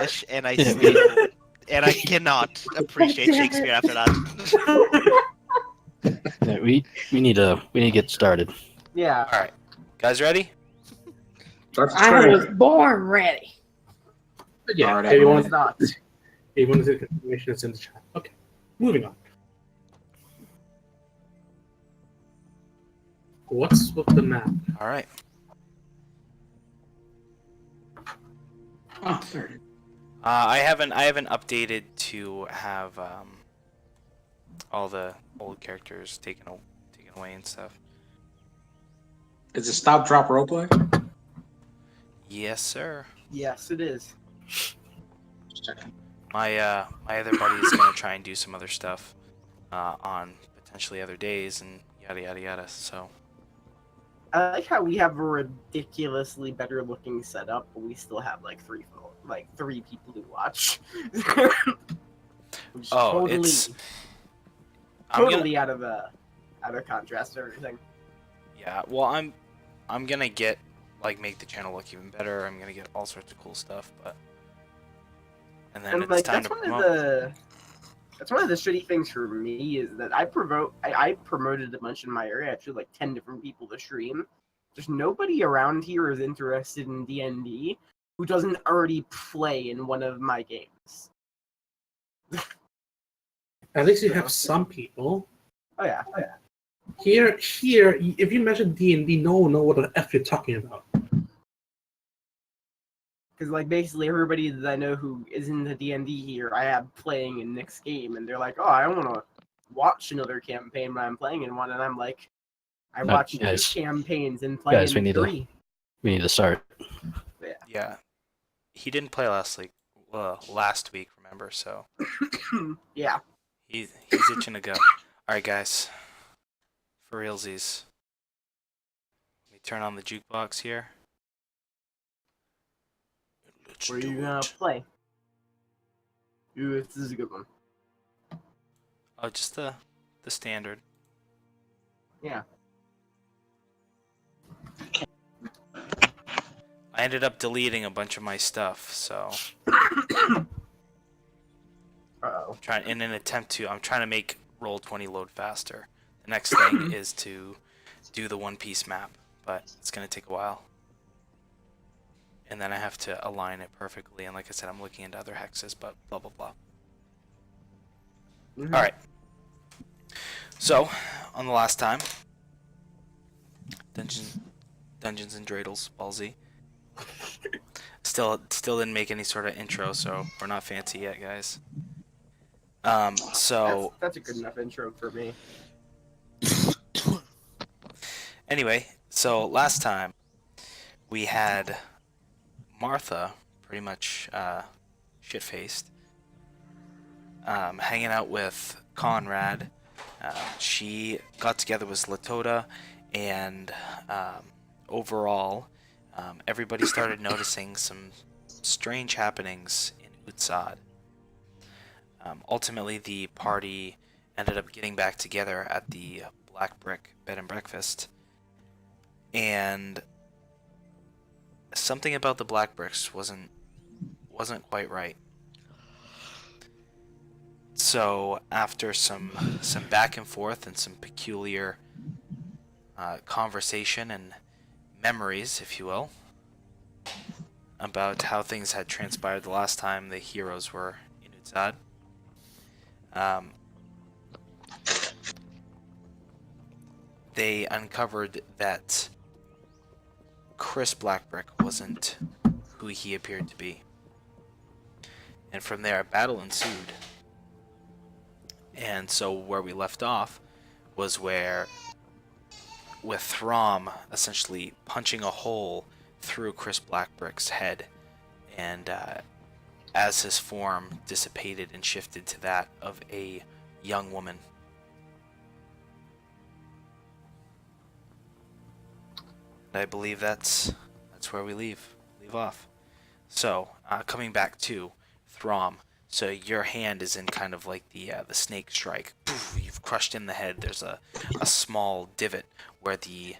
English, and I Yeah, still and I cannot appreciate Shakespeare after that. Yeah, we need to get started. Yeah. All right, guys, ready? Let's I try. was born ready. Yeah, Alright, everyone, Not. everyone's information is in the chat. Okay, moving on. What's with the map? All right. Oh, there it is. I haven't updated to have all the old characters taken away and stuff. Is it stop drop roleplay? Yes, sir. Yes, it is. Just checking. My other buddy is gonna try and do some other stuff on potentially other days and yada yada yada. So I like how we have a ridiculously better looking setup, but we still have like three people to watch. Which is I'm totally out of contrast to everything. yeah. Well, I'm gonna make the channel look even better. I'm gonna get all sorts of cool stuff, and then And it's like time that's to one promote. of the shitty things for me is that I promoted a bunch in my area, actually like 10 different people to stream. There's nobody around here is interested in D&D who doesn't already play in one of my games. At least you have some people. Oh yeah. Here, if you mention D&D, no one will know what the F you're talking about. Because like basically everybody that I know who is in the D&D here, I have playing in next game, and they're like, "Oh, I want to watch another campaign when I'm playing in one," and I'm like, "I watched guys. 8 campaigns and playing Guys, we need 3." We need to start. Yeah, he didn't play last week. Remember, so Yeah. he's itching to go. All right, guys, for realsies. Let me turn on the jukebox here. Let's Where are do you gonna it. play? Ooh, this is a good one. Oh, just the standard. Yeah. I ended up deleting a bunch of my stuff, so Uh-oh. I'm trying to make Roll20 load faster. The next thing is to do the One Piece map, but it's gonna take a while. And then I have to align it perfectly, and like I said, I'm looking into other hexes, but blah blah blah. Mhm. Alright. So, on the last time, Dungeons and Dreidels, Ball Z. Still didn't make any sort of intro, so we're not fancy yet, guys. So That's a good enough intro for me. anyway, so last time we had Martha pretty much shit-faced, hanging out with Conrad. She got together with Latoda, and overall, everybody started noticing some strange happenings in Utsad. Ultimately, the party ended up getting back together at the Black Brick Bed and Breakfast, and something about the Black Bricks wasn't quite right. So after some back and forth and some peculiar conversation and memories, if you will, about how things had transpired the last time the heroes were in Utsad, they uncovered that Chris Blackbrick wasn't who he appeared to be. And from there, a battle ensued. And so where we left off was with Throm essentially punching a hole through Chris Blackbrick's head, and as his form dissipated and shifted to that of a young woman. And I believe that's where we leave off. So coming back to Throm. So your hand is in kind of like the snake strike. Poof, you've crushed in the head. There's a small divot where the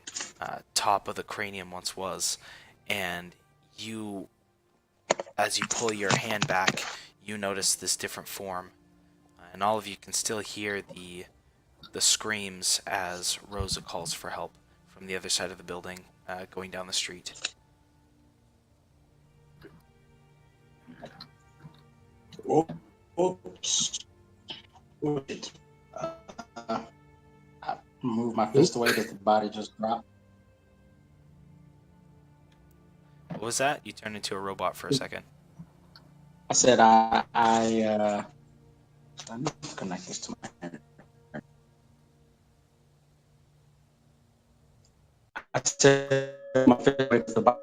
top of the cranium once was, and you as you pull your hand back, you notice this different form, and all of you can still hear the screams as Rosa calls for help from the other side of the building, going down the street. Oops. Wait. I moved my fist away. Did the body just drop? What was that? You turned into a robot for a second. I said I need to connect this to my hand. I said my fist away to the body.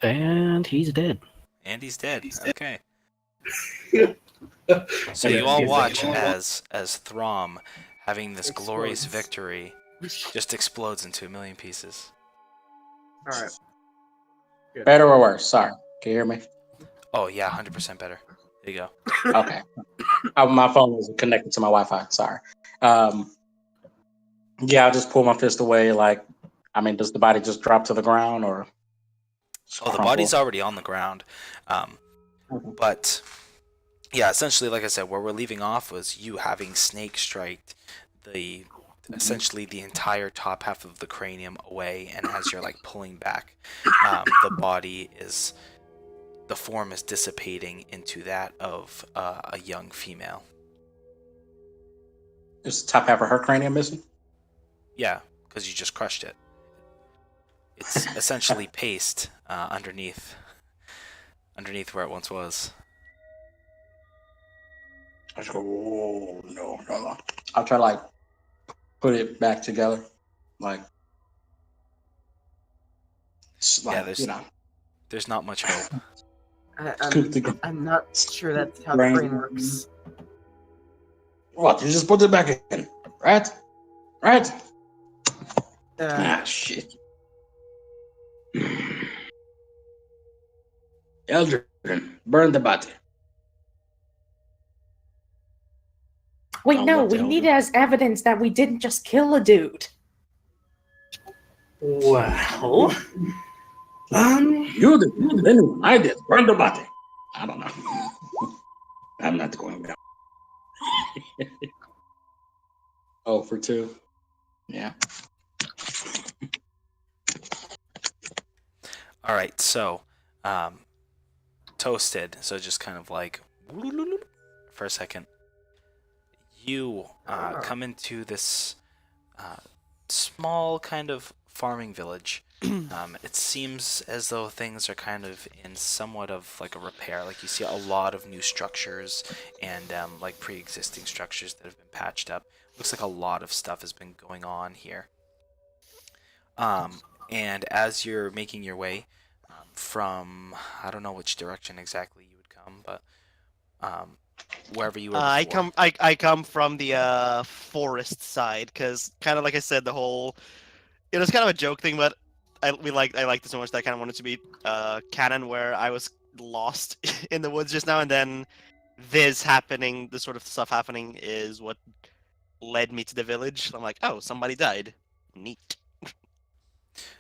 And he's dead. And he's dead. Okay. So you all watch as Throm, having this glorious Explodes. victory, just explodes into a million pieces. All right. Better or worse? Sorry. Can you hear me? Oh yeah, 100% better. There you go. Okay. My phone wasn't connected to my Wi-Fi. Sorry. Yeah, I'll just pull my fist away. Like, I mean, does the body just drop to the ground or? Oh, the body's already on the ground. But yeah, essentially, like I said, where we're leaving off was you having snake striked essentially the entire top half of the cranium away, and as you're like pulling back, the form is dissipating into that of a young female. Is the top half of her cranium missing? Yeah, because you just crushed it. It's essentially paste underneath where it once was. I just go, oh, no. I'll try to, like, put it back together. Like, it's like, there's not much hope. I'm not sure that's how the brain works. What? You just put it back in, right? Right? Shit. Eldrin, burn the body. Wait, no, what the we hell need do- it as evidence that we didn't just kill a dude. Well, You did. Anyone? I did. Burn the body. I don't know. I'm not going down. Oh, for 2. Yeah. All right, so toasted. So just kind of like for a second, you come into this small kind of farming village. It seems as though things are kind of in somewhat of like a repair. Like you see a lot of new structures and like pre-existing structures that have been patched up. Looks like a lot of stuff has been going on here. And as you're making your way from, I don't know which direction exactly you would come, but wherever you were before. I come from the forest side because kind of like I said, the whole it was kind of a joke thing, but I liked it so much that I kind of wanted to be canon where I was lost in the woods just now, and then this sort of stuff happening is what led me to the village. I'm like, oh, somebody died. Neat.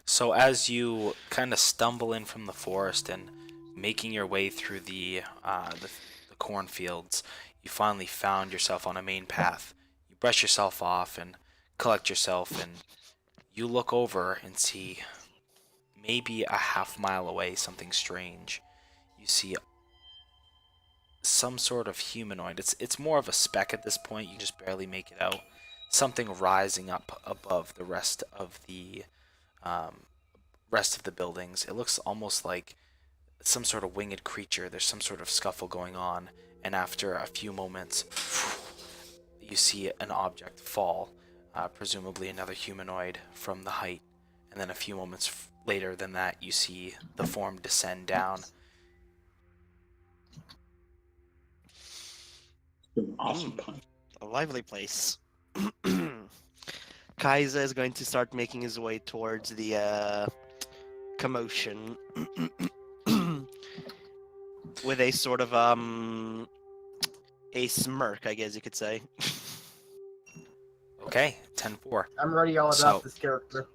So as you kind of stumble in from the forest and making your way through the cornfields, you finally found yourself on a main path. You brush yourself off and collect yourself, and you look over and see maybe a half mile away something strange. You see some sort of humanoid. It's more of a speck at this point. You can just barely make it out. Something rising up above the rest of the buildings. It looks almost like some sort of winged creature. There's some sort of scuffle going on, and after a few moments, you see an object fall, presumably another humanoid from the height, and then a few moments later than that, you see the form descend down. Awesome punch. A lively place. Kaiser is going to start making his way towards the commotion with a sort of a smirk, I guess you could say. Okay, 10-4. I'm already all about this character.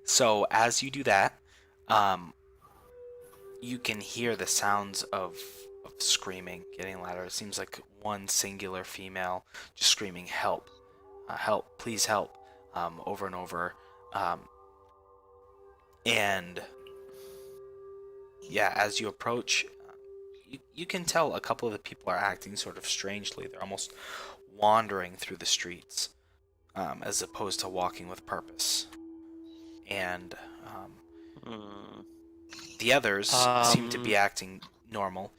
So as you do that, you can hear the sounds of screaming getting louder. It seems like one singular female just screaming, "Help! Help! Please help!" Over and over. And yeah, as you approach, you can tell a couple of the people are acting sort of strangely. They're almost wandering through the streets, as opposed to walking with purpose. And Hmm. the others seem to be Um, acting normal,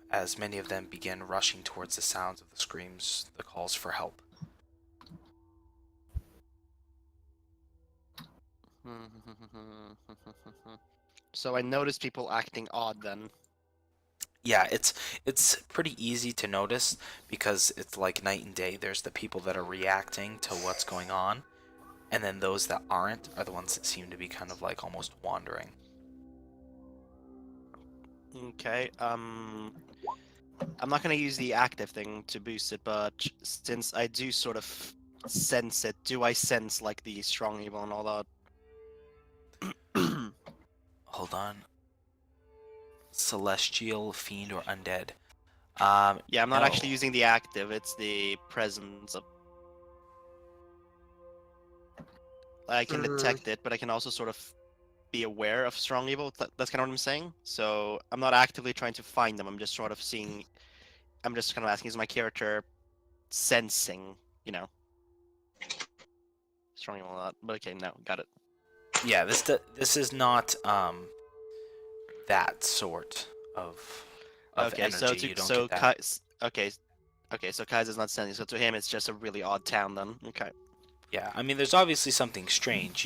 as many of them begin rushing towards the sounds of the screams, the calls for help. So I noticed people acting odd then. Yeah, it's pretty easy to notice because it's like night and day. There's the people that are reacting to what's going on, and then those that aren't are the ones that seem to be kind of like almost wandering. Okay. I'm not gonna use the active thing to boost it, but since I do sort of sense it, do I sense like the strong evil and all that? Hold on. Celestial, fiend, or undead? Yeah, I'm not No. actually using the active. It's the presence of. I can detect it, but I can also sort of be aware of strong evil. That's kind of what I'm saying. So I'm not actively trying to find them. I'm just sort of seeing. I'm just kind of asking, is my character sensing, strong evil or not? But okay, no, got it. Yeah, this is not that sort of Okay, so energy. You don't get that. Okay, so Kaiser's not sending. So to him, it's just a really odd town then. Okay. Yeah, I mean, there's obviously something strange.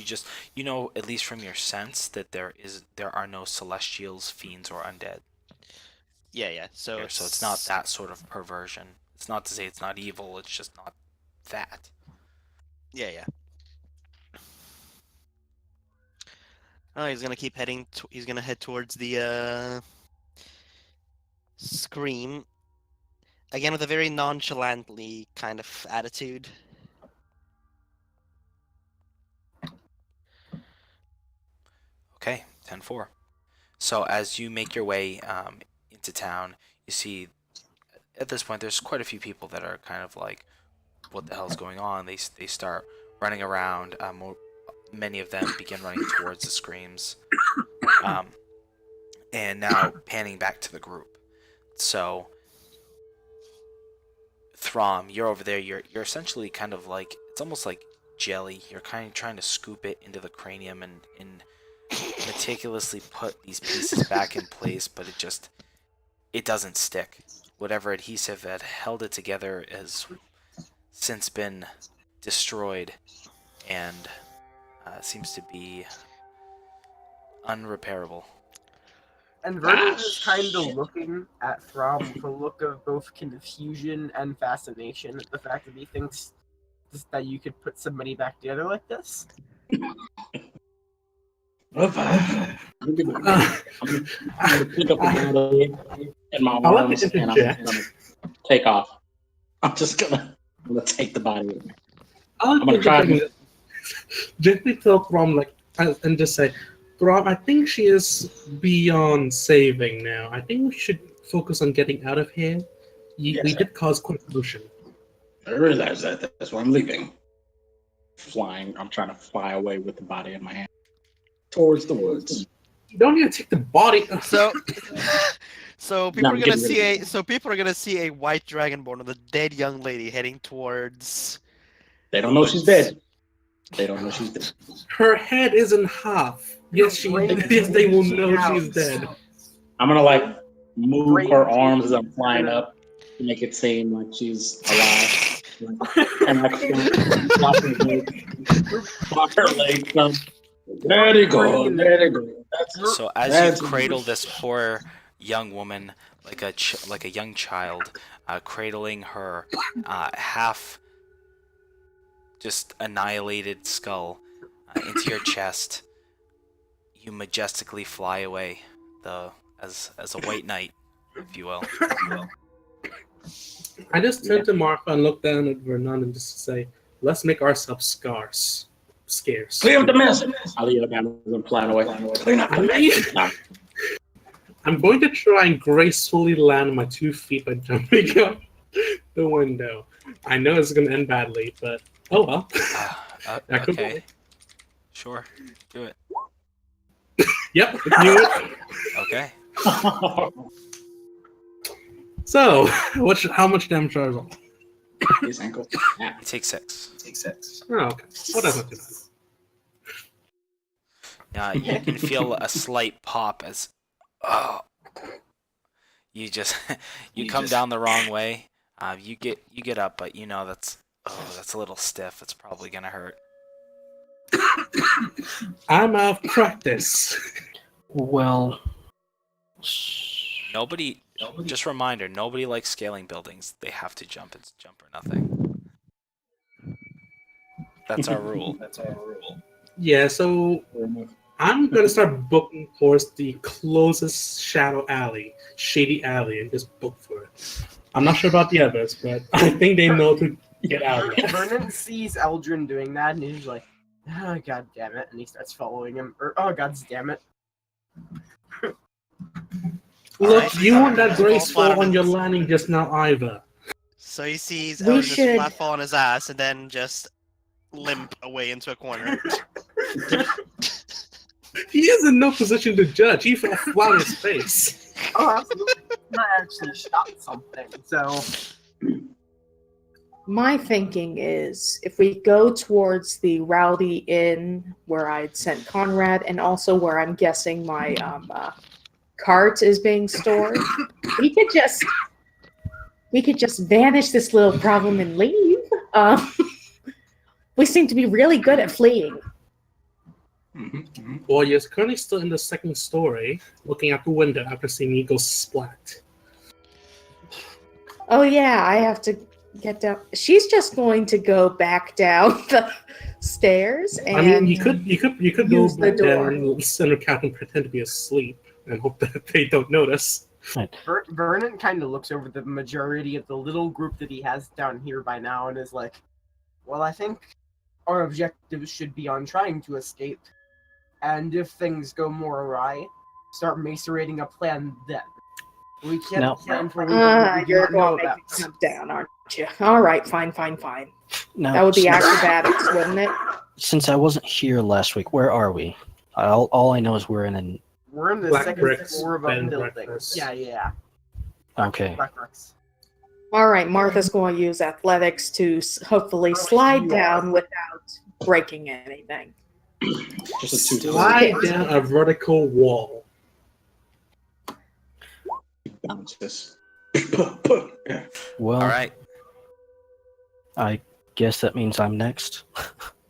You know, at least from your sense, that there are no celestials, fiends, or undead Yeah. So here. So it's not that sort of perversion. It's not to say it's not evil. It's just not that. Yeah. Oh, he's gonna keep heading. He's gonna head towards the scream again with a very nonchalantly kind of attitude. Okay, 10-4. So as you make your way into town, you see at this point there's quite a few people that are kind of like, what the hell's going on? They start running around. Many of them begin running towards the screams. And now panning back to the group. So Throm, you're over there. You're essentially kind of like, it's almost like jelly. You're kind of trying to scoop it into the cranium and meticulously put these pieces back in place, but it doesn't stick. Whatever adhesive that held it together has since been destroyed and seems to be unrepairable. And Vernon is kind of looking at Throm with a look of both confusion and fascination at the fact that he thinks that you could put somebody back together like this. I'm gonna pick up the body in my I'll let arms me and I'm interject. gonna take off. I'm gonna take the body with me. I'm gonna try to- gently tell Throm and just say, Throm, I think she is beyond saving now. I think we should focus on getting out of here. We Yes, did cause quite a pollution. I realize that. That's why I'm leaving. Flying. I'm trying to fly away with the body in my hand towards the woods. You don't need to take the body. So, so people No, are I'm gonna getting see rid of people are gonna see a white dragonborn with a dead young lady heading towards. They don't the know she's woods. dead. They don't know she's dead. Her head is in half. Yes, yes, they will know she's dead. I'm gonna like move Brain her arms as I'm bleeding. flying up to make it seem like she's alive. And I can block her legs. There you go. There you go. So as That's- you cradle this poor young woman like a young child, cradling her half just annihilated skull into your chest, you majestically fly away, as a white knight, if you will. I just turned to Martha and looked down at Vernon and just say, let's make ourselves scarce. scarce. Clean up the mess. I'll eat up Amazon plan away. Clean up the mess. I'm going to try and gracefully land on my 2 feet by jumping out the window. I know it's going to end badly, but oh well. That could Okay. work. Sure. Do it. Yep, knew it. Okay. So, how much damage are I? His ankle. You take 6. Oh, okay. Well, that's not too bad. You can feel a slight pop as you just you come down the wrong way. You get up, but you know that's a little stiff. It's probably gonna hurt. I'm out of practice. Well, Nobody. Just a reminder: nobody likes scaling buildings. They have to jump. It's jump or nothing. That's our rule. Yeah, so I'm going to start booking towards the closest shady alley, and just book for it. I'm not sure about the others, but I think they know to get out of it. Vernon sees Eldrin doing that, and he's like, "Oh god damn it!" And he starts following him. Or oh god damn it! Look, Alright, you weren't that fall graceful flat on your his- landing just now either. So he sees We Elgin just should- flat fall on his ass and then just limp away into a corner. He is in no position to judge. He fell flat on his face. Oh, absolutely. I actually shot something. So My thinking is if we go towards the Rowdy Inn where I'd sent Conrad and also where I'm guessing my cart is being stored, we could just vanish this little problem and leave. We seem to be really good at fleeing. Well, you're currently still in the second story, looking out the window after seeing me go splat. Oh yeah, I have to get down. She's just going to go back down the stairs and I mean, you could go use the back there door. and send a captain pretend to be asleep and hope that they don't notice. Vernon kind of looks over the majority of the little group that he has down here by now and is like, "Well, I think our objectives should be on trying to escape, and if things go more awry, start macerating a plan then. We can't No. plan for what we do you're not know going to about." make me come down, aren't you? All right, fine. no. That would be acrobatics, wouldn't it? Since I wasn't here last week, where are we? All I know is we're in an. We're in the Black second bricks, floor of a bed and building. breakfast. Yeah. Okay. Black bricks. All right, Martha's going to use athletics to hopefully slide down without breaking anything. Just a 2 Slide down a vertical wall. bounces. Well, All right. I guess that means I'm next.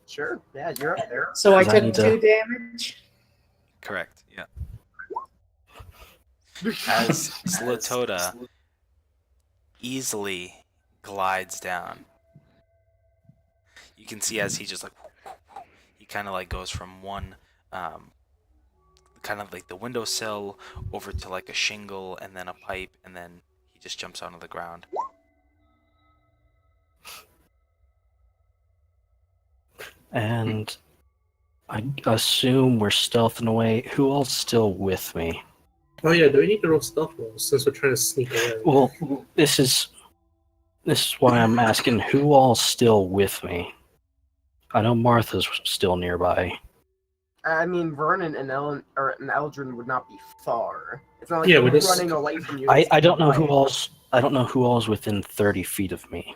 Sure. Yeah, you're up there. So I Because I took need 2 to- damage. Correct. Yeah. As Slatoda easily glides down, you can see as he just he kind of like goes from one kind of like the windowsill over to like a shingle and then a pipe and then he just jumps onto the ground. And I assume we're stealthing away. Who all's still with me? Oh yeah, do we need to roll stealth rolls since we're trying to sneak away? Well, this is why I'm asking who all's still with me. I know Martha's still nearby. I mean, Vernon and Eldrin would not be far. It's not like Yeah, they're we're just- running away from you. I don't know who all's within 30 feet of me.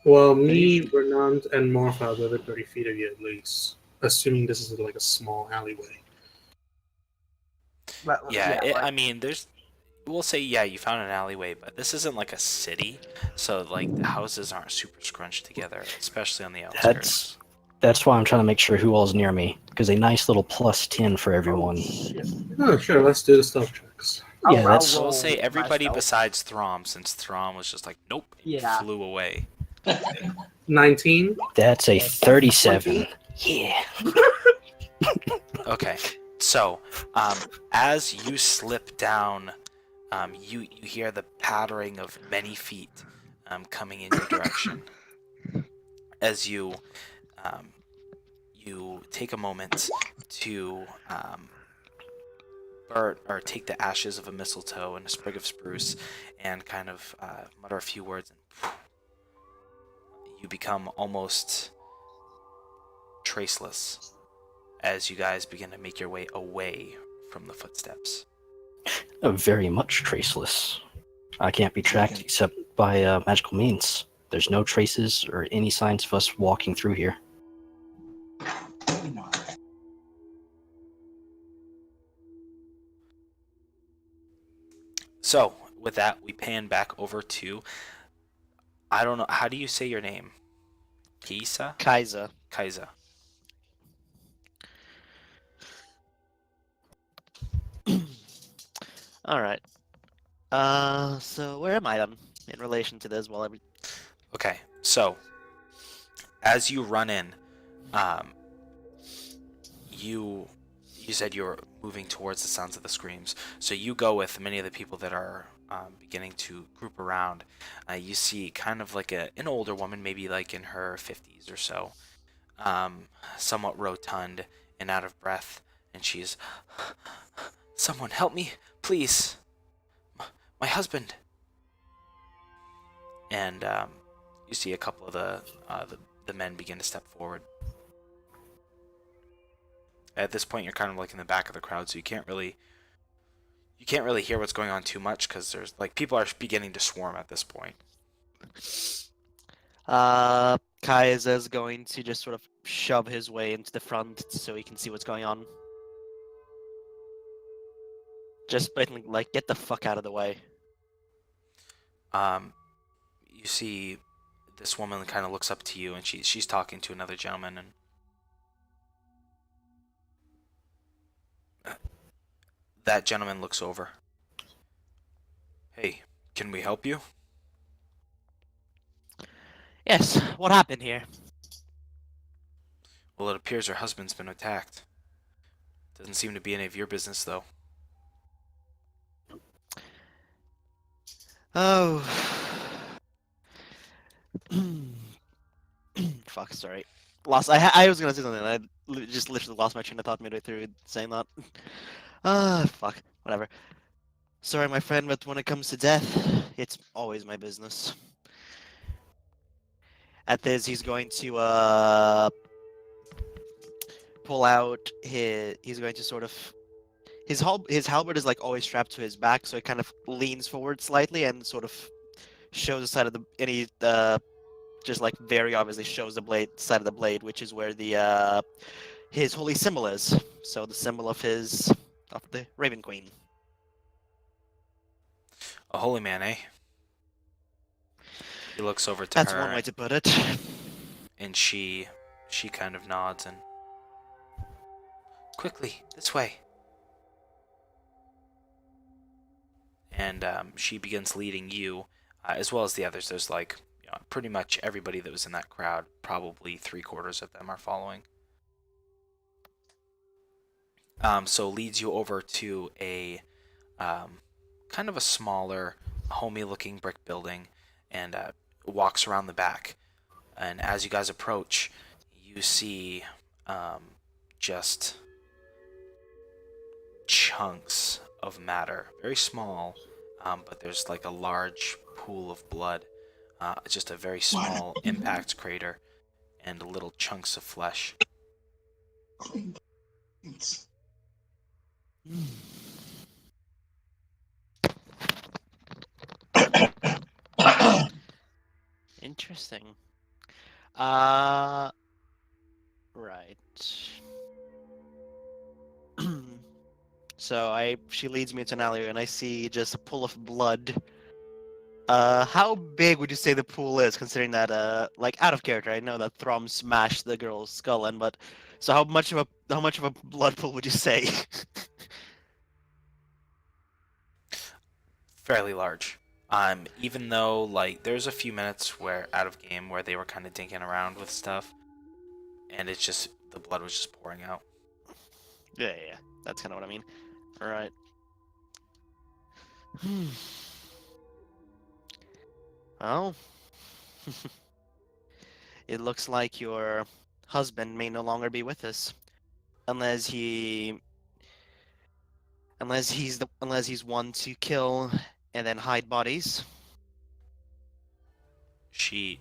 Well, me, Bernard, and Martha are within 30 feet of you at least. Assuming this is like a small alleyway. But, I mean, we'll say, yeah, you found an alleyway, but this isn't like a city, so like the houses aren't super scrunched together, especially on the outskirts. That's why I'm trying to make sure who all's near me, because a nice little +10 for everyone. Oh, sure, let's do the stealth checks. Yeah, that's- So we'll roll say everybody myself. besides Throm, since Throm was just like, nope, and Yeah. flew away. 19. That's a 37. Yeah. Okay, so as you slip down, you hear the pattering of many feet coming in your direction. As you you take a moment to burn or take the ashes of a mistletoe and a sprig of spruce and kind of mutter a few words, and you become almost traceless as you guys begin to make your way away from the footsteps. Very much traceless. I can't be tracked except by magical means. There's no traces or any signs of us walking through here. So, with that, we pan back over to, I don't know, how do you say your name? Kisa? Kaiser. Kaisa. All right. So where am I then in relation to this? Well, Okay, so as you run in, um, you said you're moving towards the sounds of the screams. So you go with many of the people that are beginning to group around. You see kind of like an older woman, maybe like in her 50s or so, somewhat rotund and out of breath, and she's, "Someone help me, please, my husband." And you see a couple of the men begin to step forward. At this point, you're kind of like in the back of the crowd, so you can't really hear what's going on too much because there's like people are beginning to swarm at this point. Kaiser is going to just sort of shove his way into the front so he can see what's going on. Just basically, like, get the fuck out of the way. You see this woman kind of looks up to you, and she's talking to another gentleman, and that gentleman looks over. "Hey, can we help you?" Yes, what happened here? "Well, it appears her husband's been attacked. Doesn't seem to be any of your business, though." Oh. Fuck, sorry. I was gonna say something, and just literally lost my train of thought midway through saying that. Fuck. Whatever. Sorry, my friend, but when it comes to death, it's always my business. At this, he's going to, pull out he's going to sort of... His halberd is, like, always strapped to his back, so it kind of leans forward slightly and sort of shows the side of the... And he, just, like, very obviously shows the side of the blade, which is where the, his holy symbol is. So the symbol of the Raven Queen. "A holy man, eh?" He looks over to That's her, one way to put it. and she kind of nods and, "Quickly, this way." And she begins leading you, as well as the others. There's like, pretty much everybody that was in that crowd. Probably 3/4 of them are following. So leads you over to a kind of a smaller, homey-looking brick building, and walks around the back. And as you guys approach, you see just chunks of matter, very small, but there's like a large pool of blood, just a very small impact crater, and little chunks of flesh. Interesting. Right. So she leads me to an alley and I see just a pool of blood. How big would you say the pool is, considering that, like, out of character? I know that Throm smashed the girl's skull in, but so how much of a blood pool would you say? Fairly large. Even though like there's a few minutes where out of game where they were kind of dinking around with stuff, and it's just the blood was just pouring out. Yeah. That's kind of what I mean. All right. Well, it looks like your husband may no longer be with us, unless he's one to kill and then hide bodies. You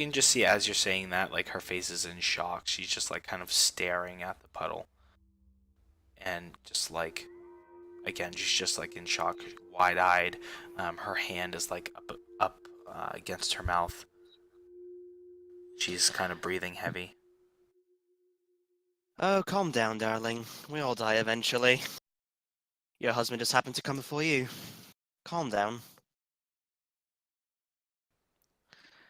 can just see as you're saying that, like her face is in shock. She's just like kind of staring at the puddle, and just like again, she's just like in shock, wide-eyed. Her hand is like up against her mouth. She's kind of breathing heavy. Oh, calm down, darling. We all die eventually. Your husband just happened to come before you. Calm down.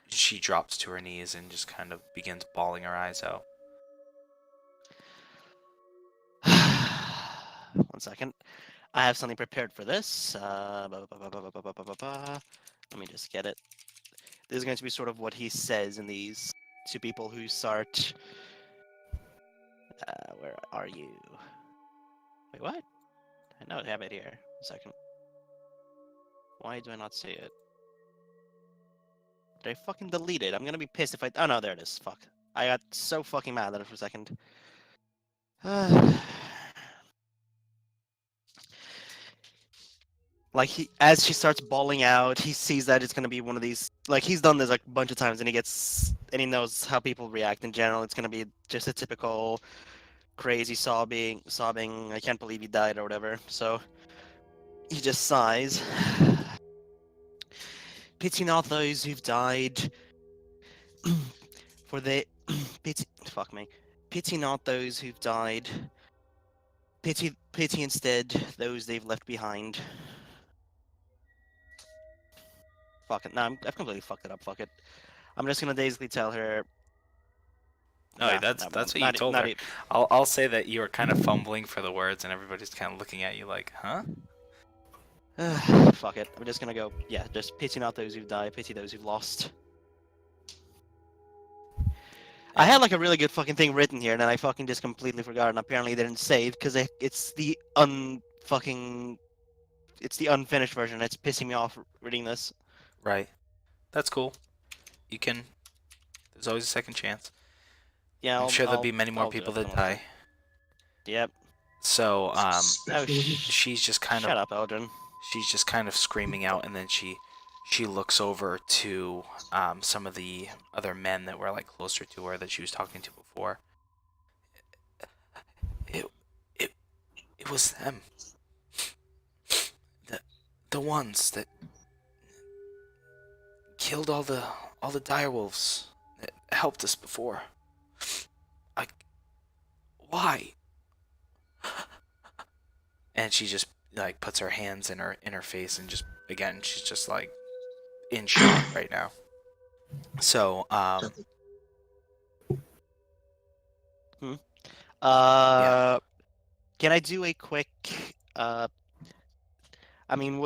She drops to her knees and just kind of begins bawling her eyes out. 1 second. I have something prepared for this. Let me just get it. This is going to be sort of what he says in these to people who start. Where are you? Wait, what? I know I have it here. 1 second. Why do I not see it? Did I fucking delete it? I'm gonna be pissed if I. Oh no, there it is. Fuck. I got so fucking mad at it for a second. Like as she starts bawling out, he sees that it's gonna be one of these. Like he's done this like a bunch of times, and he knows how people react in general. It's gonna be just a typical crazy sobbing. I can't believe he died or whatever. So he just sighs. Pity not those who've died, for they fuck me. Pity not those who've died. Pity instead those they've left behind. Fuck it. No, I've completely fucked it up. Fuck it. I'm just gonna basically tell her. No, Nah, that's no, what you not, told not her. e- I'll say that you were kind of fumbling for the words, and everybody's kind of looking at you like, huh? Fuck it. I'm just gonna go. Yeah, just pity not those who've died. Pity those who've lost. I had like a really good fucking thing written here, and then I fucking just completely forgot, and apparently didn't save because it's the it's the unfinished version. It's pissing me off reading this. Right. That's cool. You can. There's always a second chance. Yeah, I'm sure there'll be many more I'll do people it. that Don't worry. die. Yep. So, Oh, she's just kind shut of up, Eldrin. she's just kind of screaming out, and then she looks over to some of the other men that were like closer to her that she was talking to before. It it it was them. The ones that killed all the direwolves that helped us before. Why? And she just like puts her hands in her face, and just again she's just like in shock right now. So yeah. Can I do a quick? I mean,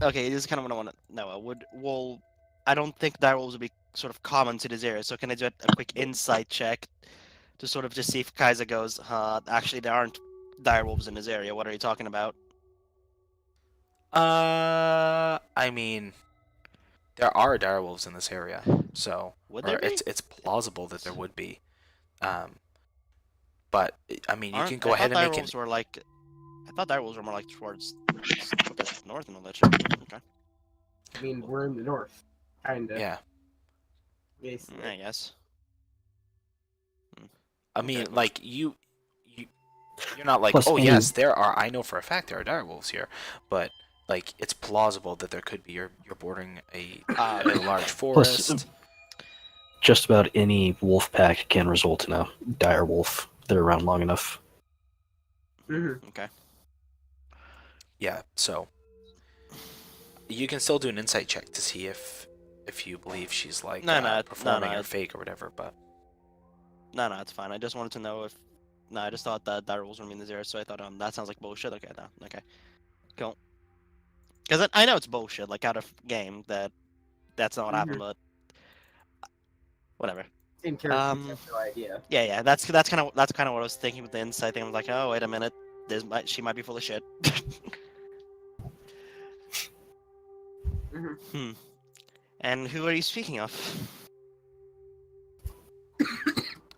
okay, this is kind of what I want to know. I don't think direwolves would be sort of common to this area, so can I do a quick insight check to sort of just see if Kaiser goes, actually there aren't direwolves in this area. What are you talking about? I mean, there are direwolves in this area, so Would there be? it's plausible that there would be. But I mean, you can I go ahead thought and make direwolves it. were like. I thought direwolves were more like towards the north and all that shit. Okay. I mean, we're in the north, kinda. Yeah, Basically. I guess. I Okay, mean, cool. like you're not like, Plus, oh any- yes, there are. I know for a fact there are direwolves here, but like it's plausible that there could be. You're bordering a large Plus, forest. just about any wolf pack can result in a dire wolf. They're around long enough. Mm-hmm. Okay. Yeah, so you can still do an insight check to see if you believe she's like performing or fake or whatever. But No, it's fine. I just wanted to know if. No, I just thought that rules were in this area, so I thought that sounds like bullshit. Okay, no, okay, cool. Because I know it's bullshit, like out of game that's not what happened, but whatever. In character, you have no idea. Yeah, that's kind of what I was thinking with the insight thing. I was like, oh wait a minute, she might be full of shit. Mhm. And who are you speaking of?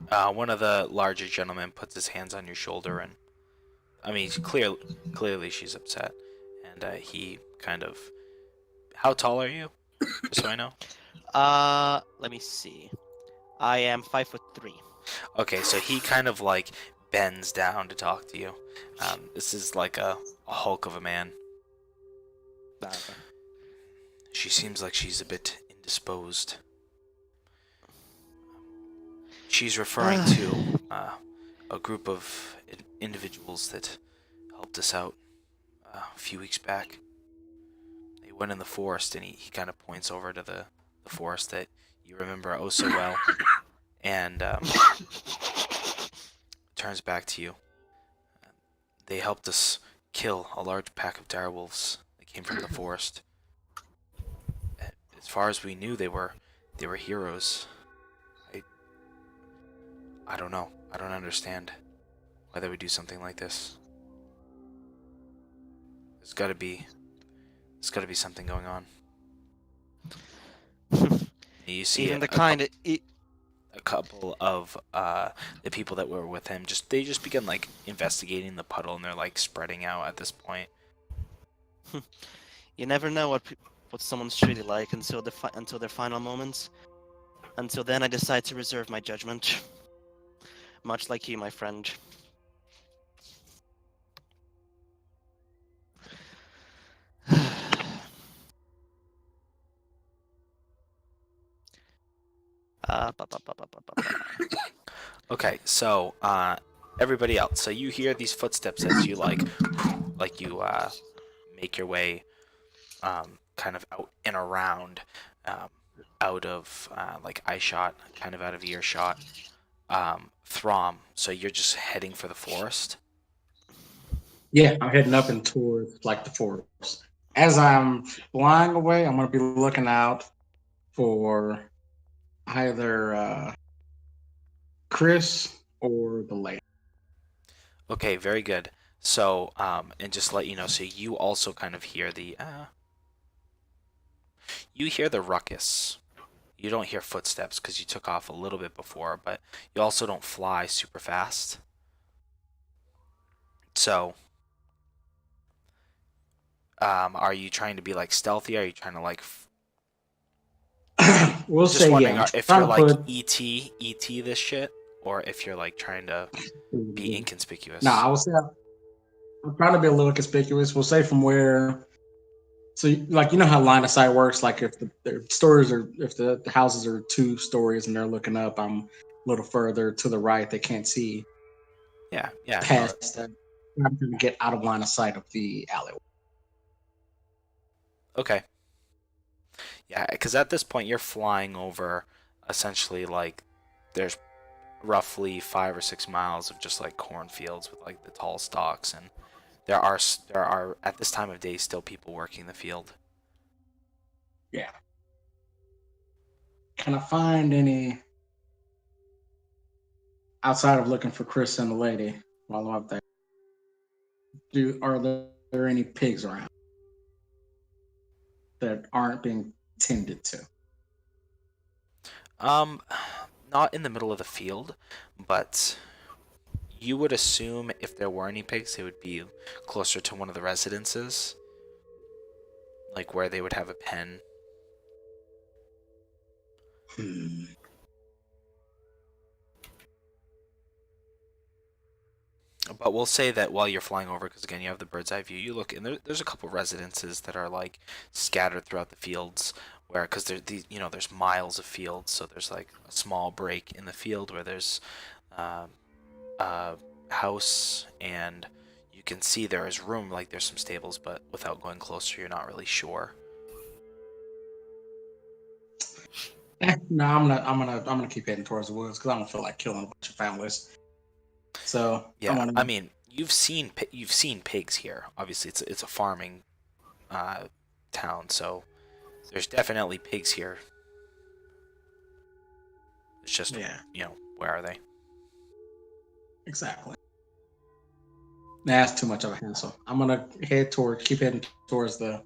One of the larger gentlemen puts his hands on your shoulder, and I mean, clearly she's upset, and he kind of. How tall are you? Just so I know. Let me see. I am 5'3". Okay, so he kind of like bends down to talk to you. This is like a hulk of a man. Okay. She seems like she's a bit indisposed. She's referring to a group of individuals that helped us out a few weeks back. They went in the forest, and he kind of points over to the forest that you remember oh so well, and turns back to you. They helped us kill a large pack of direwolves that came from the forest. As far as we knew, they were heroes. I don't know. I don't understand why they would do something like this. There's got to be something going on. You see Even the a kind. couple of the people that were with him they just begin like investigating the puddle, and they're like spreading out at this point. You never know what someone's truly like until until their final moments. Until then, I decide to reserve my judgment. Much like you, my friend. Ba. Okay, so everybody else, so you hear these footsteps as you like you make your way kind of out and around, out of like eye shot, kind of out of earshot. Throm, so you're just heading for the forest. Yeah, I'm heading up and towards like the forest. As I'm flying away, I'm gonna be looking out for either Chris or the lady. Okay, very good. So, and just to let you know, so you also kind of hear the ruckus. You don't hear footsteps because you took off a little bit before, but you also don't fly super fast. So, are you trying to be like stealthy? Are you trying to like? We'll Just say wondering yeah. I'm if trying you're to like put. ET this shit, or if you're like trying to be No, inconspicuous. I will say I'm trying to be a little conspicuous. We'll say from where. So, like, you know how line of sight works. Like, if the stories are, if the houses are 2 stories and they're looking up, I'm a little further to the right. They can't see Yeah, no, past that. I'm going to get out of line of sight of the alleyway. okay. Yeah, because at this point you're flying over essentially like there's roughly 5 or 6 miles of just like cornfields with like the tall stalks, and there are at this time of day still people working the field. Yeah. Can I find any outside of looking for Chris and the lady while I'm up there? Are there any pigs around that aren't being tended to? Um, not in the middle of the field, but you would assume if there were any pigs, they would be closer to one of the residences, like where they would have a pen. Hmm. But we'll say that while you're flying over, because again you have the bird's eye view, you look and there's a couple residences that are like scattered throughout the fields, where because there's miles of fields, so there's like a small break in the field where there's a house, and you can see there is room, like there's some stables, but without going closer, you're not really sure. No, I'm gonna keep heading towards the woods because I don't feel like killing a bunch of families. So Yeah, I'm I gonna. mean you've seen pigs here. Obviously, it's a farming town, so there's definitely pigs here. It's just, Yeah, where are they? exactly. That's too much of a hassle. I'm gonna keep heading towards the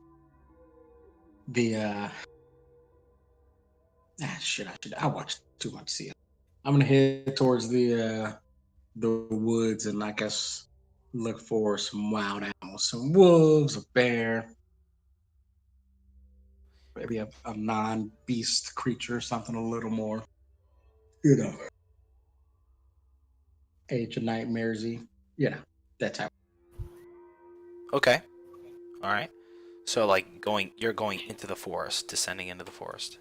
shit. I watched too much. See, I'm gonna head towards the woods and I guess look for some wild animals, some wolves, a bear, maybe a non-beast creature, something a little more, you know, Age of Nightmaresy, you know, that type. Okay. All right. So like you're going into the forest, descending into the forest.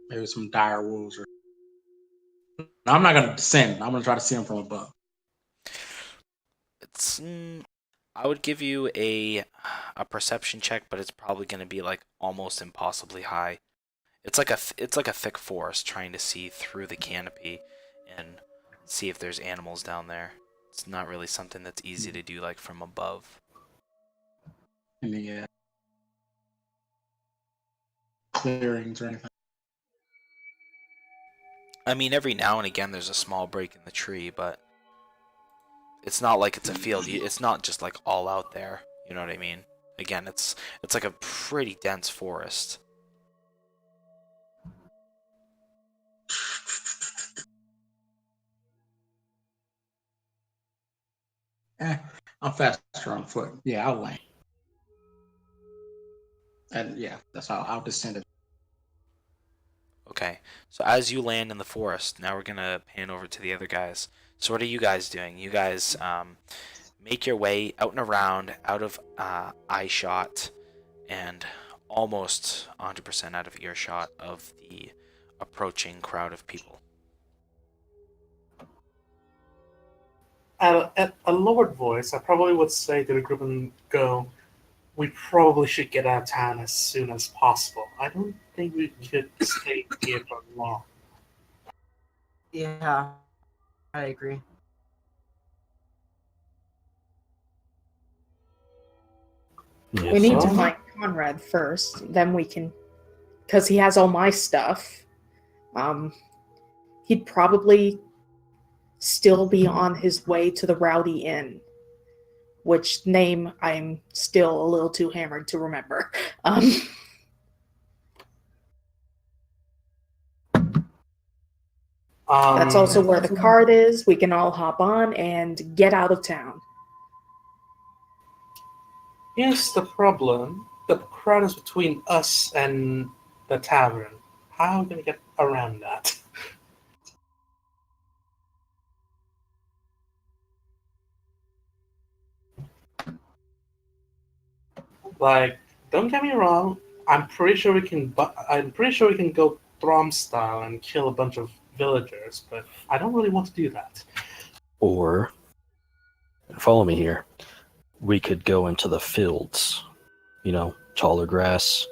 Maybe some dire wolves. Or no, I'm not gonna descend. I'm gonna try to see them from above. It's I would give you a perception check, but it's probably going to be like almost impossibly high. It's like a thick forest trying to see through the canopy and see if there's animals down there. It's not really something that's easy to do like from above. Any clearings or anything. I mean, every now and again there's a small break in the tree, but it's not like it's a field. It's not just like all out there. You know what I mean? Again, it's like a pretty dense forest. I'm faster on foot. Yeah, I'll land. And yeah, that's how I'll descend it. Okay, so as you land in the forest, now we're gonna pan over to the other guys. So what are you guys doing? You guys make your way out and around, out of eye shot, and almost 100% out of earshot of the approaching crowd of people. At a lowered voice, I probably would say to the group and go, we probably should get out of town as soon as possible. I don't think we could stay here for long. Yeah, I agree. We need to So? find Conrad first, then we can, because he has all my stuff. He'd probably still be on his way to the Rowdy Inn, which name I'm still a little too hammered to remember. That's also where the card is. We can all hop on and get out of town. Here's the problem. The crowd is between us and the tavern. How are we going to get around that? Like, don't get me wrong. I'm pretty sure we can. I'm pretty sure we can go Throm style and kill a bunch of villagers, but I don't really want to do that. Or, follow me here, we could go into the fields. You know, taller grass,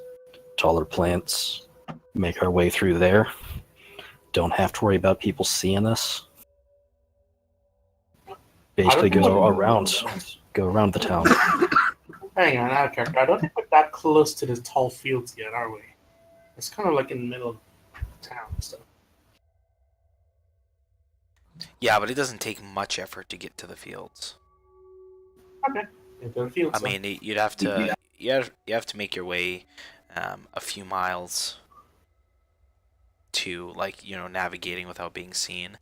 taller plants, make our way through there. Don't have to worry about people seeing us. Basically go around the town. Hang on, out of character. I don't think we're that close to the tall fields yet, are we? It's kind of like in the middle of town and stuff. Yeah, but it doesn't take much effort to get to the fields. Okay. Into the fields. I mean, you'd have to you have to make your way a few miles to like navigating without being seen.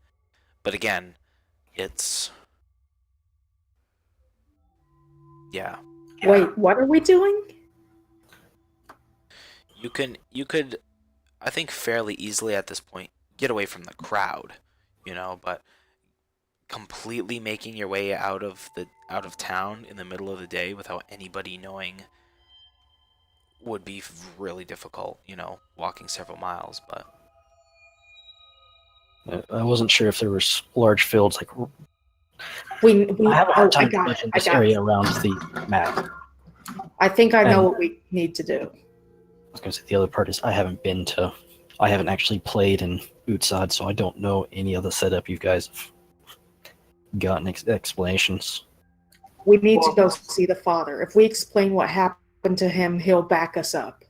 But again, it's yeah. Wait, what are we doing? You could I think fairly easily at this point get away from the crowd, but completely making your way out of town in the middle of the day without anybody knowing would be really difficult, walking several miles, but I wasn't sure if there were large fields like. We I have a hard time I got imagining it. this area around the map. I think I know And- what we need to do. I was going to say the other part is I haven't actually played in Utsad, so I don't know any of the setup you guys have gotten explanations. We need to go see the father. If we explain what happened to him, he'll back us up.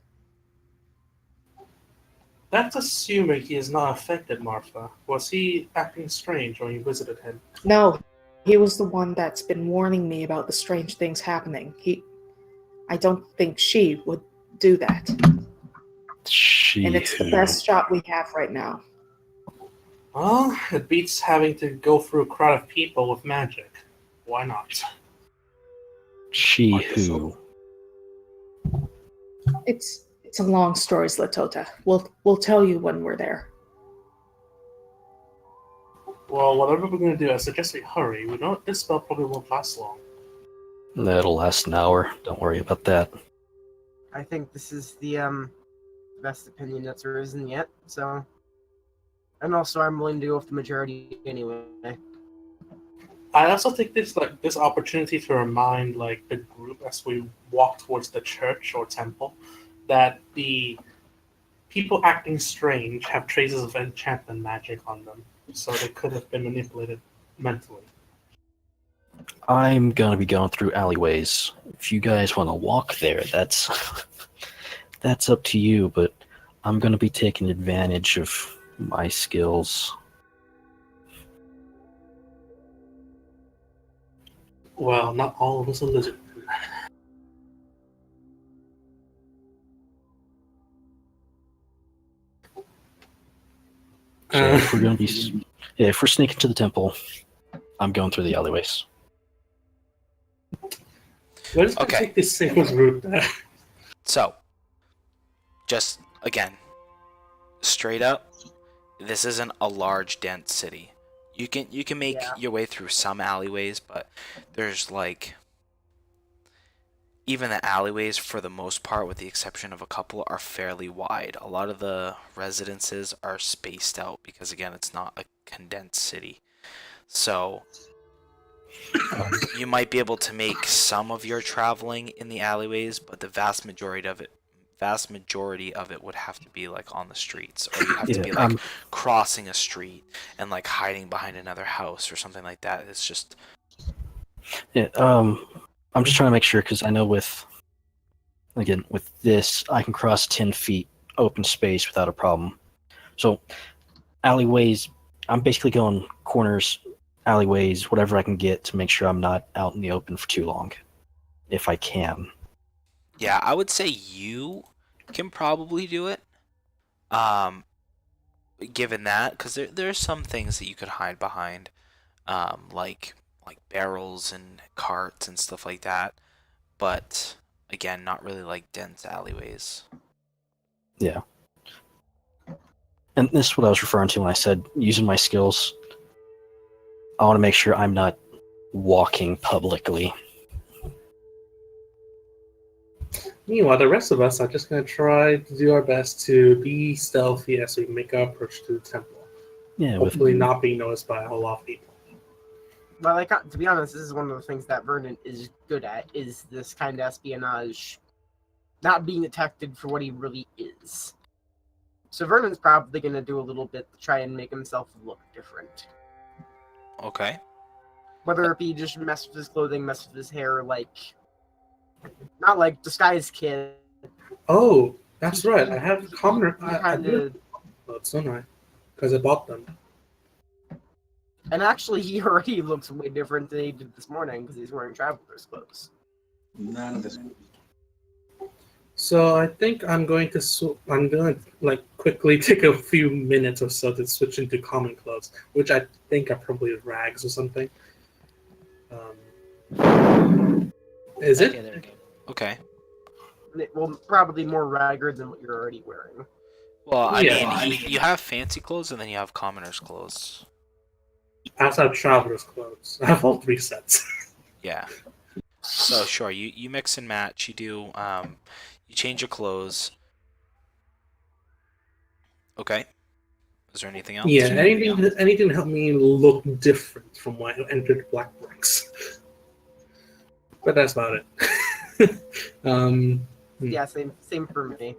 That's assuming he is not affected, Martha. Was he acting strange when you visited him? No, he was the one that's been warning me about the strange things happening. I don't think she would do that. She And it's the best shot we have right now. Well, it beats having to go through a crowd of people with magic. Why not? She who? It's a long story, Slatota. We'll tell you when we're there. Well, whatever we're gonna do, I suggest we hurry. We know this spell probably won't last long. That'll last an hour. Don't worry about that. I think this is the best opinion that's arisen yet. So, and also I'm willing to go with the majority anyway. I also think this opportunity to remind the group as we walk towards the church or temple that the people acting strange have traces of enchantment magic on them, so they could have been manipulated mentally. I'm gonna be going through alleyways. If you guys want to walk there, that's that's up to you. But I'm gonna be taking advantage of my skills. Well, not all of us are lizard. So if we're gonna be, if we're sneaking to the temple, I'm going through the alleyways. Let's Okay. take the safest route there. So, just again, straight up, this isn't a large, dense city. You can make Yeah. your way through some alleyways, but there's even the alleyways, for the most part, with the exception of a couple, are fairly wide. A lot of the residences are spaced out because, again, it's not a condensed city. So you might be able to make some of your traveling in the alleyways, but the vast majority of it would have to be on the streets, or you have to be crossing a street and hiding behind another house or something like that. It's just I'm just trying to make sure because I know with this, I can cross 10 feet open space without a problem. So alleyways, I'm basically going corners, alleyways, whatever I can get to make sure I'm not out in the open for too long, if I can. Yeah, I would say you can probably do it. Given that, because there are some things that you could hide behind, like barrels and carts and stuff like that. But again, not really dense alleyways. Yeah. And this is what I was referring to when I said using my skills. I want to make sure I'm not walking publicly. Meanwhile, the rest of us are just going to try to do our best to be stealthy as we make our approach to the temple. Yeah, Hopefully not being noticed by a whole lot of people. Well, to be honest, this is one of the things that Vernon is good at, is this kind of espionage, not being detected for what he really is. So Vernon's probably going to do a little bit to try and make himself look different. Okay. Whether it be just mess with his clothing, mess with his hair, not like Disguise Kid. Oh, that's right. I have commoner. He I do kinda, clothes, don't I? Because I bought them. and actually, he already looks way different than he did this morning because he's wearing traveler's clothes. None of this. So I think I'm going to quickly take a few minutes or so to switch into common clothes, which I think are probably rags or something. Is it? Okay, there we go. Okay. Well, probably more ragged than what you're already wearing. Well, I Yeah. mean, you have fancy clothes and then you have commoner's clothes. I also have traveler's clothes. I have all 3 sets. Yeah. So sure, you mix and match. You do you change your clothes. Okay. Is there anything else? Yeah, anything to help me look different from when I entered Black Bricks. But that's about it. Yeah, same for me.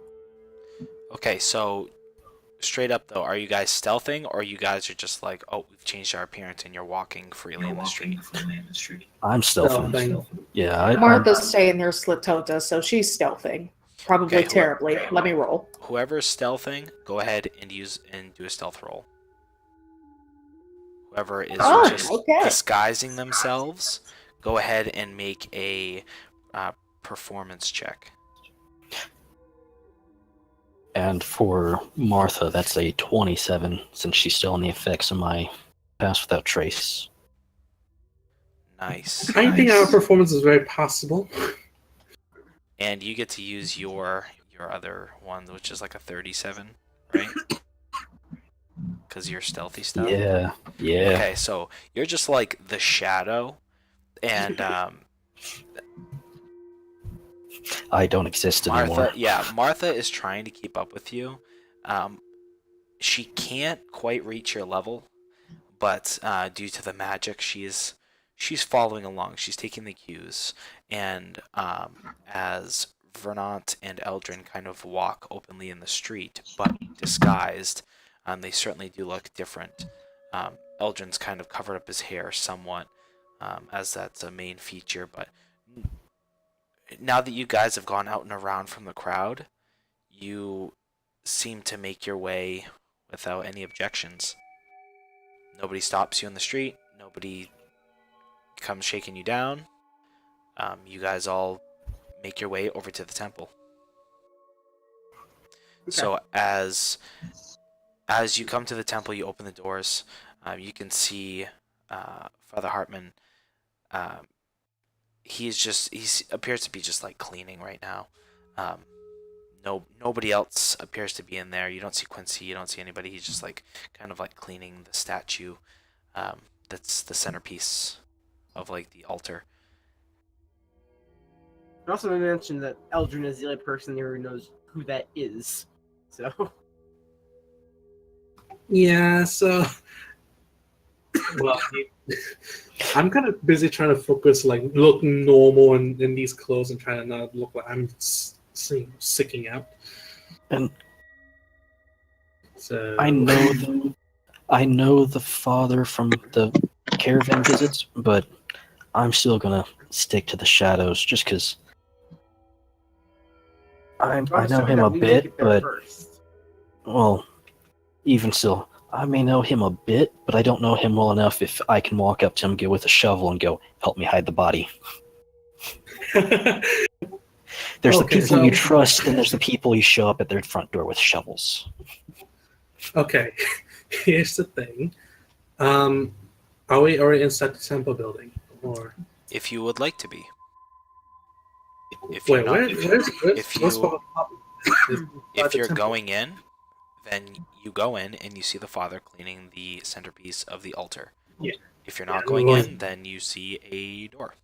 Okay, so straight up though, are you guys stealthing, or you guys are just oh, we've changed our appearance and you're walking freely in the street? I'm stealthing. Stealthing. Yeah, Martha's staying near Slatota, so she's stealthing. Probably Okay, terribly. Let me roll. Whoever's stealthing, go ahead and do a stealth roll. Whoever is just Okay. disguising themselves, go ahead and make a performance check. And for Martha, that's a 27, since she's still in the effects of my Pass Without Trace. Nice. I think our nice. performance is very possible. And you get to use your other one, which is like a 37, right? Because you're stealthy stuff. Yeah. Okay, so you're just like the shadow, and I don't exist Martha. anymore. Yeah, Martha is trying to keep up with you. She can't quite reach your level, but due to the magic, she's following along. She's taking the cues, and as Vernant and Eldrin kind of walk openly in the street, but disguised, they certainly do look different. Eldrin's kind of covered up his hair somewhat, as that's a main feature, but now that you guys have gone out and around from the crowd, you seem to make your way without any objections. Nobody stops you in the street. Nobody comes shaking you down. You guys all make your way over to the temple. Okay. So as you come to the temple, you open the doors. You can see Father Hartman. He appears to be just like cleaning right now. Nobody else appears to be in there. You don't see Quincy. You don't see anybody. He's just like kind of like cleaning the statue. That's the centerpiece of like the altar. I also mentioned that Eldrin is the only person here who knows who that is. So Yeah, so well, I'm kind of busy trying to focus, like look normal in these clothes and trying to not look like I'm sicking out. And So I know the father from the caravan visits, but I'm still gonna stick to the shadows just because I know him a bit, but well, even still, I may know him a bit, but I don't know him well enough if I can walk up to him, go with a shovel, and go, "Help me hide the body." There's the Okay, people you trust, and there's the people you show up at their front door with shovels. Okay, here's the thing. Are we already inside the temple building, or If you would like to be. If wait? you're not, if you're temple? going in, then you go in and you see the father cleaning the centerpiece of the altar. Yeah. If you're not Yeah, going I'm in, going. then you see a door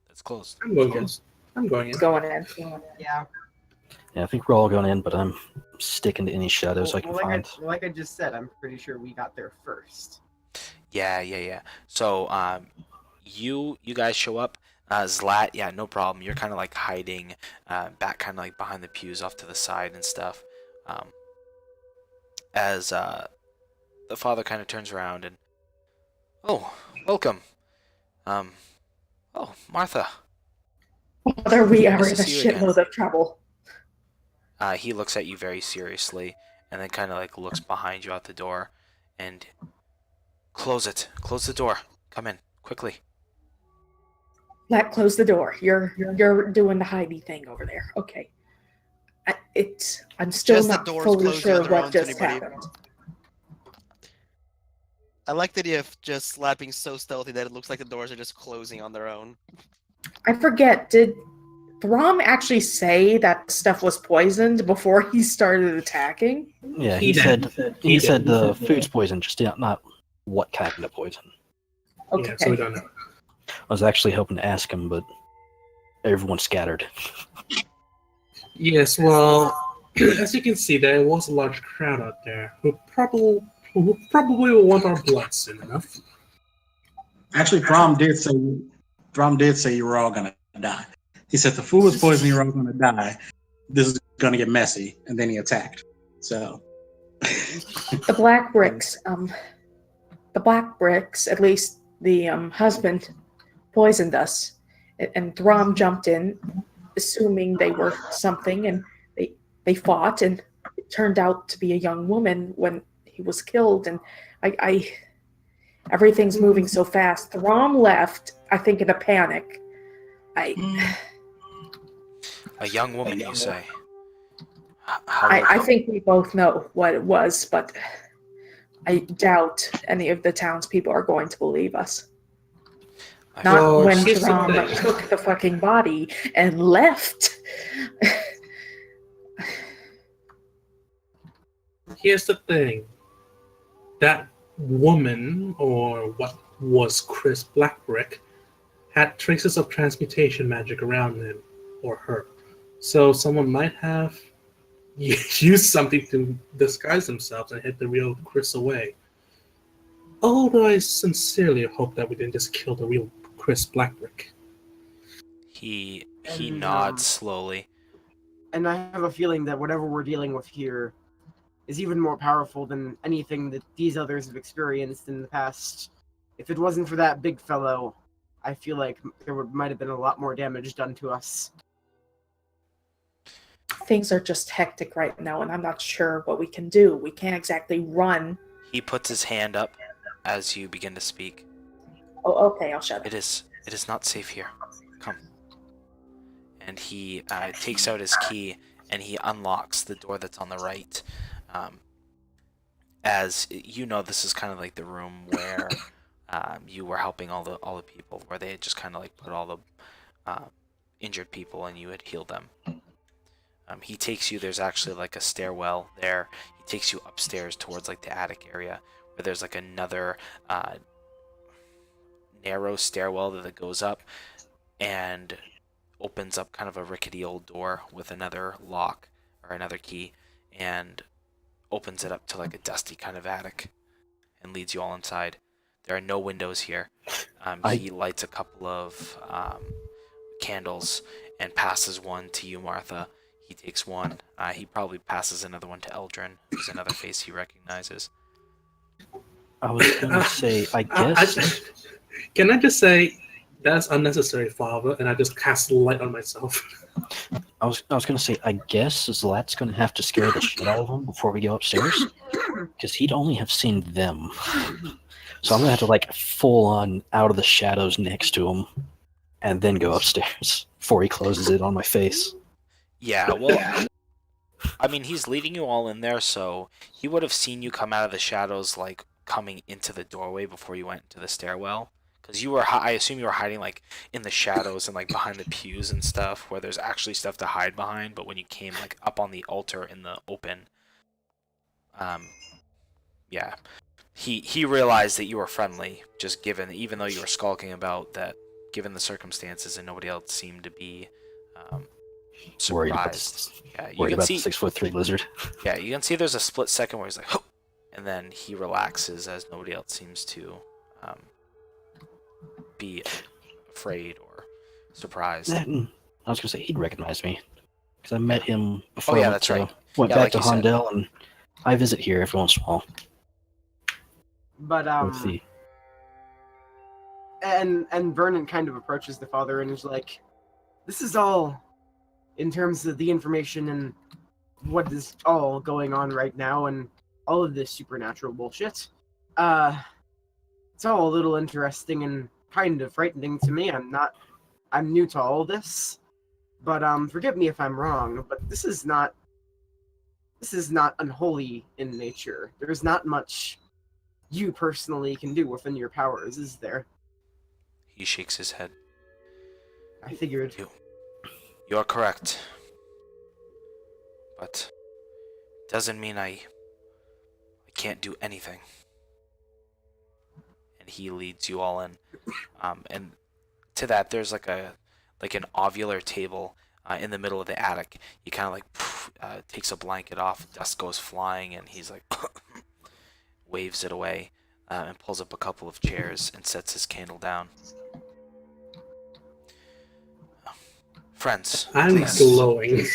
that's closed. I'm going in. I'm going in. Going in. yeah. Yeah, I think we're all going in, but I'm sticking to any shadows I can find. Like I just said, I'm pretty sure we got there first. Yeah. So, you guys show up. Zlat, yeah, no problem. You're kind of like hiding back, kind of like behind the pews off to the side and stuff. As the father kind of turns around and, oh, welcome. Oh, Martha. Mother, we are Nice in a to see you again. shitload of trouble. He looks at you very seriously and then kind of like looks behind you out the door and close it. Close the door. Come in quickly. Close the door. You're doing the hidey thing over there. Okay. I'm still Just the not doors fully closing sure on their own what to just anybody. happened. I like the idea of just slapping so stealthy that it looks like the doors are just closing on their own. I forget, did Throm actually say that stuff was poisoned before he started attacking? Yeah, He he did. said He the did. food's poison, just not what kind of poison. Okay. Yeah, so we don't know. I was actually hoping to ask him, but everyone scattered. Yes, well, as you can see, there was a large crowd out there who probably will want our blood soon enough. Actually, Throm did say you were all gonna die. He said the food was poisoned, you're all gonna die. This is gonna get messy, and then he attacked. So The black bricks, at least the husband poisoned us. And Throm jumped in, assuming they were something, and they fought, and it turned out to be a young woman when he was killed. And I everything's moving so fast. Throm left, I think, in a panic. A young woman, you say? I think we both know what it was, but I doubt any of the townspeople are going to believe us. Not Well, when here's the Tom thing. took the fucking body and left. Here's the thing. That woman, or what was Chris Blackbrick, had traces of transmutation magic around him or her. So someone might have used something to disguise themselves and hid the real Chris away. Although I sincerely hope that we didn't just kill the real Chris Blackbrick. He And, nods slowly. And I have a feeling that whatever we're dealing with here is even more powerful than anything that these others have experienced in the past. If it wasn't for that big fellow, I feel like might have been a lot more damage done to us. Things are just hectic right now, and I'm not sure what we can do. We can't exactly run. He puts his hand up as you begin to speak. Oh, okay, I'll shut up. It is not safe here. Come. And he takes out his key and he unlocks the door that's on the right. As you know, this is kind of like the room where you were helping all the people, where they had just kind of like put all the injured people and you had healed them. He takes you. There's actually like a stairwell there. He takes you upstairs towards like the attic area, where there's like another narrow stairwell that goes up and opens up kind of a rickety old door with another lock or another key, and opens it up to like a dusty kind of attic and leads you all inside. There are no windows here. He lights a couple of candles and passes one to you, Martha. He takes one. He probably passes another one to Eldrin, who's another face he recognizes. I was gonna say, I guess. Can I just say that's unnecessary, Father, and I just cast light on myself. I was gonna say, I guess Zlat's gonna have to scare the shit out of him before we go upstairs, because he'd only have seen them. So I'm gonna have to like full on out of the shadows next to him, and then go upstairs before he closes it on my face. Yeah, well, I mean, he's leading you all in there, so he would have seen you come out of the shadows, like, coming into the doorway before you went to the stairwell. Because you were, I assume you were hiding, like, in the shadows and, like, behind the pews and stuff, where there's actually stuff to hide behind, but when you came, like, up on the altar in the open, yeah. He realized that you were friendly, just given, even though you were skulking about, that given the circumstances and nobody else seemed to be, surprised. Worried about the 6'3" lizard. Yeah, you can see there's a split second where he's like, "Huh," and then he relaxes as nobody else seems to be afraid or surprised. I was gonna say he'd recognize me because I met him before. Oh yeah, that's right. Went Yeah, back like to you said. Hondell, and I visit here every once in a while. But With the and Vernon kind of approaches the father and is like, "This is all in terms of the information and what is all going on right now and all of this supernatural bullshit. It's all a little interesting and kind of frightening to me. I'm new to all this, but forgive me if I'm wrong, but this is not unholy in nature. There's not much you personally can do within your powers, is there?" He shakes his head. I figured. You are correct. But doesn't mean I can't do anything. And he leads you all in. And to that there's like an ovular table in the middle of the attic. He kind of like takes a blanket off, dust goes flying, and he's like waves it away and pulls up a couple of chairs and sets his candle down. Friends, I'm please. glowing.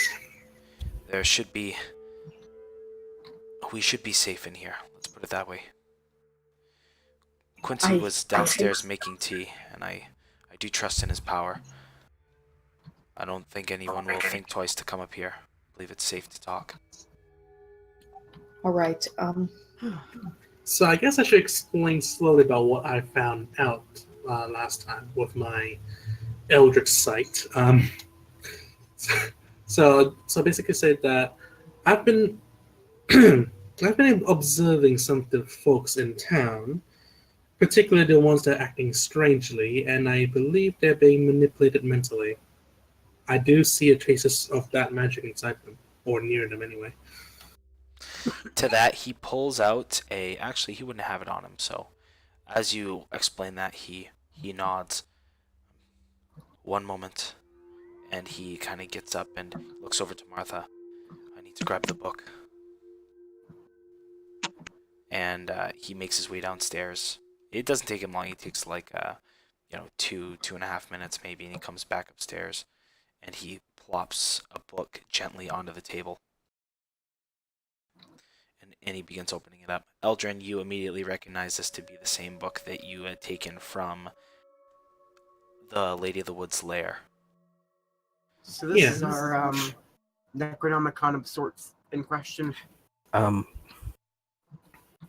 We should be safe in here. Let's put it that way. Quincy was downstairs making tea, and I do trust in his power. I don't think anyone will think twice to come up here. I believe it's safe to talk. All right. So I guess I should explain slowly about what I found out last time with my Eldritch sight. So basically said that I've been I've been observing some of the folks in town, particularly the ones that are acting strangely, and I believe they're being manipulated mentally. I do see a traces of that magic inside them, or near them anyway. To that, he pulls out a. Actually, he wouldn't have it on him. So, as you explain that, he nods. One moment, and he kind of gets up and looks over to Martha. I need to grab the book. And he makes his way downstairs. It doesn't take him long. He takes like 2.5 minutes maybe, and he comes back upstairs, and he plops a book gently onto the table. And he begins opening it up. Eldrin, you immediately recognize this to be the same book that you had taken from the Lady of the Woods lair. So this Yeah. is our Necronomicon of sorts in question. Am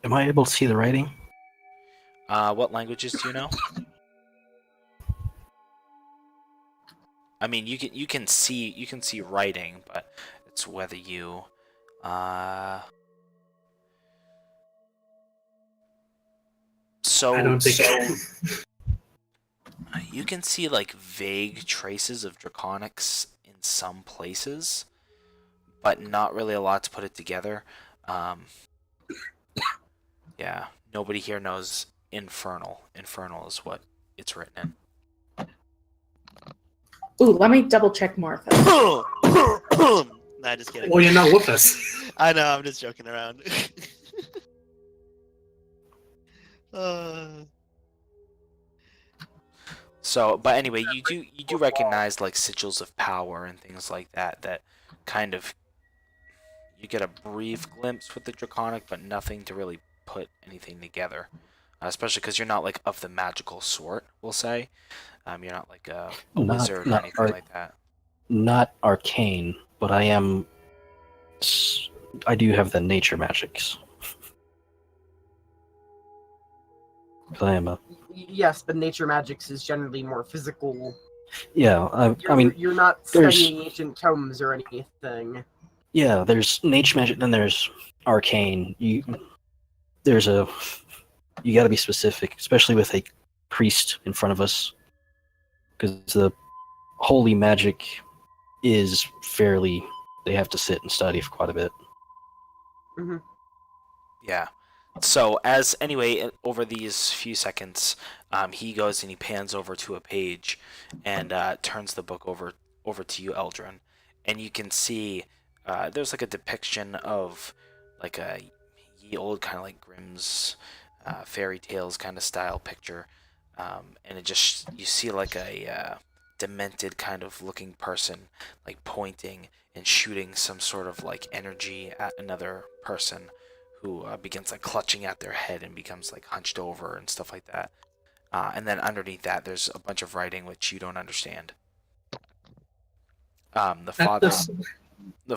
I able to see the writing? What languages do you know? I mean, you can see writing, but it's whether you so I don't think so you can see like vague traces of draconics in some places, but not really a lot to put it together. Yeah, nobody here knows infernal. Infernal is what it's written in. Ooh, let me double check Martha. Nah, just kidding. Well, you're not with us. I know, I'm just joking around. So, but anyway, you do recognize like sigils of power and things like that. That kind of you get a brief glimpse with the draconic, but nothing to really put anything together. Especially because you're not like of the magical sort, we'll say. You're not like a wizard or anything like that. Not arcane, but I am. I do have the nature magics. Because I am a. Yes, but nature magics is generally more physical. Yeah, I mean, you're not there's- studying ancient tomes or anything. yeah. There's nature magic, then there's arcane. You got to be specific, especially with a priest in front of us, because the holy magic is fairly. They have to sit and study for quite a bit. Mm-hmm. Yeah. So anyway, over these few seconds, he goes and he pans over to a page, and turns the book over to you, Eldrin, and you can see there's like a depiction of like a ye old kind of like Grimm's fairy tales kind of style picture, and it just you see like a demented kind of looking person like pointing and shooting some sort of like energy at another person, who begins like clutching at their head and becomes like hunched over and stuff like that. And then underneath that, there's a bunch of writing which you don't understand. The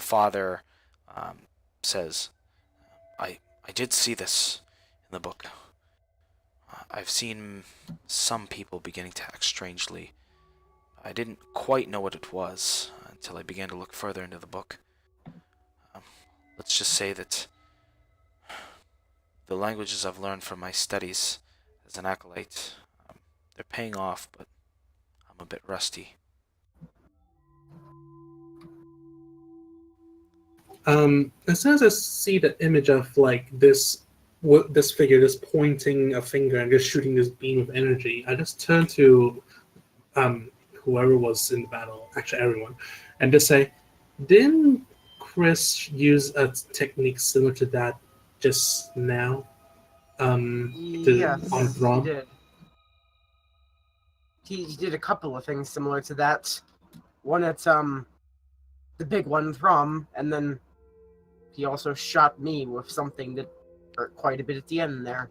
father says, I did see this in the book. I've seen some people beginning to act strangely. I didn't quite know what it was until I began to look further into the book. Let's just say that the languages I've learned from my studies as an acolyte, they're paying off, but I'm a bit rusty. As soon as I see the image of like this figure, just pointing a finger and just shooting this beam of energy, I just turn to whoever was in the battle, actually everyone, and just say, didn't Chris use a technique similar to that just now? Yes, on he Thrawn? did. He did a couple of things similar to that. One at the big one, Throm, and then he also shot me with something that hurt quite a bit at the end there.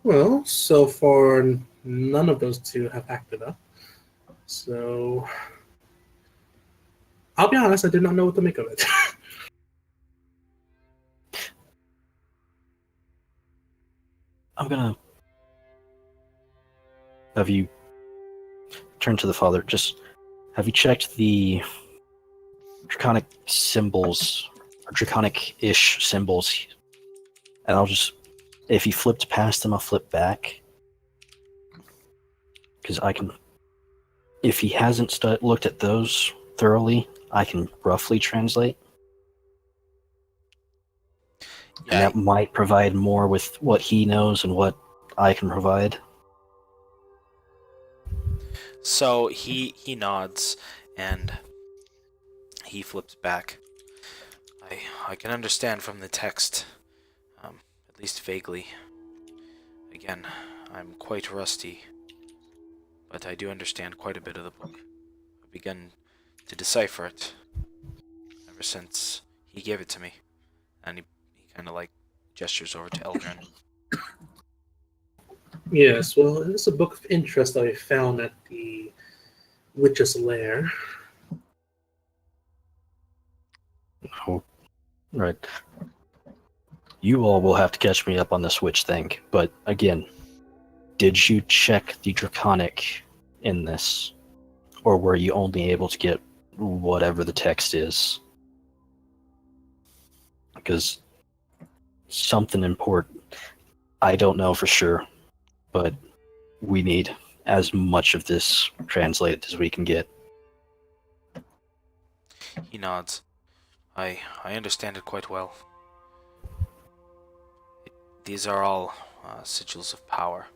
Well, so far none of those two have acted up. So I'll be honest, I did not know what to make of it. I'm gonna have you turn to the father. Just have you checked the draconic symbols, or draconic-ish symbols, and I'll just, if he flipped past them, I'll flip back. Because I can, if he hasn't looked at those thoroughly, I can roughly translate. And Yeah. that might provide more with what he knows and what I can provide. So he nods and he flips back. I can understand from the text, at least vaguely. Again, I'm quite rusty, but I do understand quite a bit of the book. I've begun to decipher it ever since he gave it to me, and he kind of like gestures over to Eldrin. Yes, well, it's a book of interest that I found at the witch's lair. Oh, right. You all will have to catch me up on this witch thing, but again, did you check the draconic in this? Or were you only able to get whatever the text is? Because something important, I don't know for sure, but we need as much of this translated as we can get. He nods. I understand it quite well. These are all sigils of power.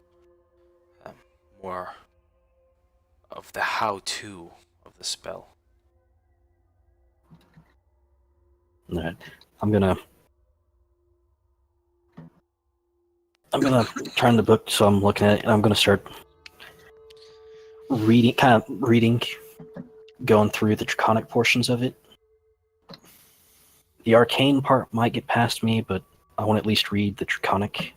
More of the how-to of the spell. Alright. I'm gonna turn the book so I'm looking at it, and I'm gonna start reading, going through the draconic portions of it. The arcane part might get past me, but I want to at least read the draconic.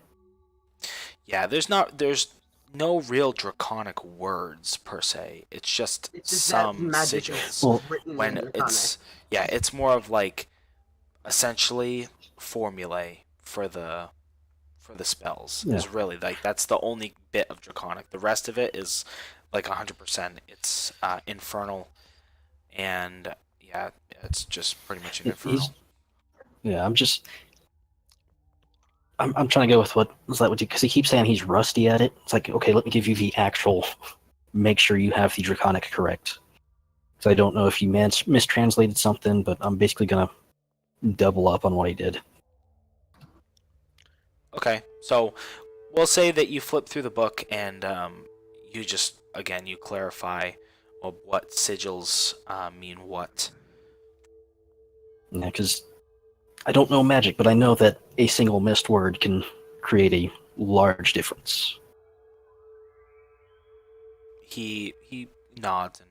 Yeah, there's no real draconic words per se. It's just some magic sigils. Well, written When in draconic. it's more of like essentially formulae for the spells. Yeah. Is really like that's the only bit of draconic. The rest of it is like 100%. It's infernal, and yeah, it's just pretty much an infernal. I'm trying to go with what Zlat would do, because he keeps saying he's rusty at it. It's like, okay, let me give you the actual, make sure you have the draconic correct. So I don't know if you mistranslated something, but I'm basically going to double up on what he did. Okay, so we'll say that you flip through the book and you just, again, you clarify what sigils mean what. Yeah, because I don't know magic, but I know that a single missed word can create a large difference. He nods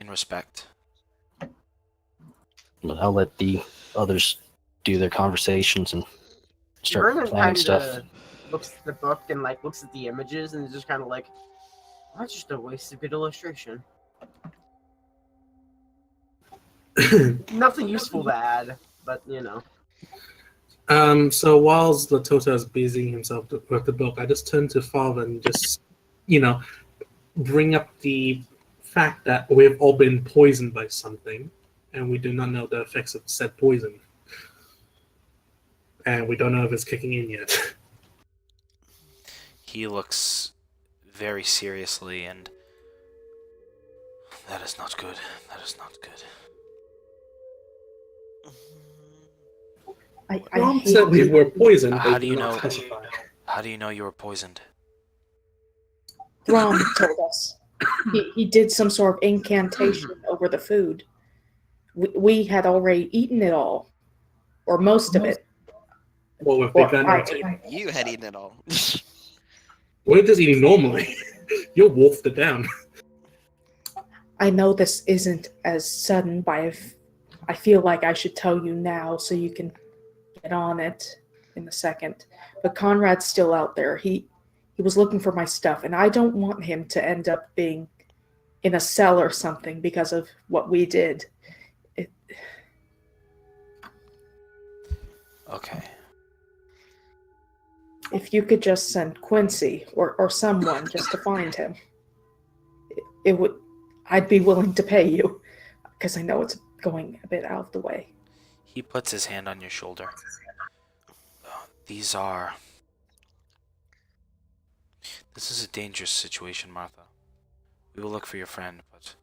in respect. But I'll let the others do their conversations and start Vernon planning kind stuff. of looks at the book and like looks at the images and is just kind of like, that's just a waste of good illustration. Nothing useful to add, but you know. So whilst Latota is busying himself with the book, I just turn to Father and just, bring up the fact that we've all been poisoned by something, and we do not know the effects of said poison. And we don't know if it's kicking in yet. He looks very seriously, and that is not good. That is not good. I Ron hate said we were poisoned. How but do you did not know? specify. How do you know you were poisoned? Throm told us. He did some sort of incantation over the food. We had already eaten it all, or most of it. Well, if Or they got You had eaten it all. we're just eating normally. You wolfed it down. I know this isn't as sudden, but I feel like I should tell you now so you can get on it in a second. But Conrad's still out there. He was looking for my stuff, and I don't want him to end up being in a cell or something because of what we did. Okay. If you could just send Quincy or someone just to find him, it would. I'd be willing to pay you because I know it's going a bit out of the way. He puts his hand on your shoulder. These are... This is a dangerous situation, Martha. We will look for your friend, but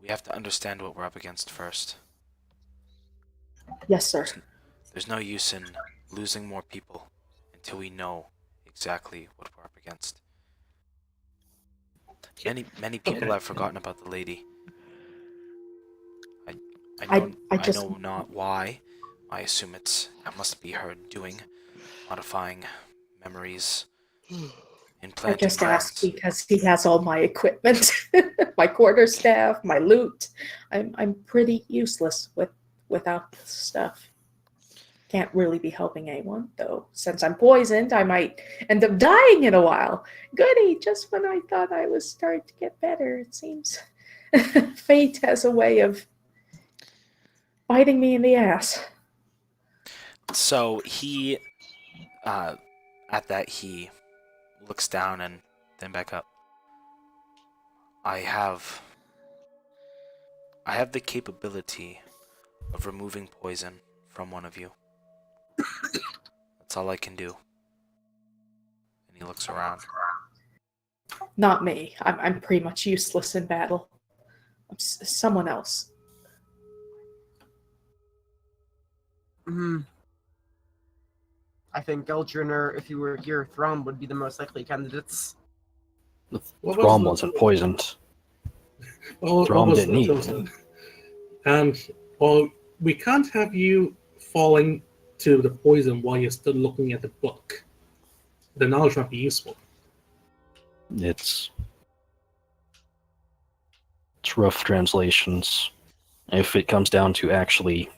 we have to understand what we're up against first. Yes, sir. There's no use in losing more people until we know exactly what we're up against. Many people Okay. have forgotten about the lady. I I just know not why. I assume it must be her doing, modifying memories, I implanting just asked dreams. because he has all my equipment, my quarterstaff, my loot. I'm pretty useless without this stuff. Can't really be helping anyone, though. Since I'm poisoned, I might end up dying in a while. Goody! Just when I thought I was starting to get better, it seems fate has a way of biting me in the ass. So he, at that he looks down and then back up. I have the capability of removing poison from one of you. That's all I can do. And he looks around. Not me. I'm pretty much useless in battle. Someone else. I think Eldrin, or if you were here, Throm would be the most likely candidates. The What Throm was wasn't poisoned. What Throm was didn't the eat. chosen? Well, we can't have you falling to the poison while you're still looking at the book. The knowledge might be useful. It's rough translations. If it comes down to actually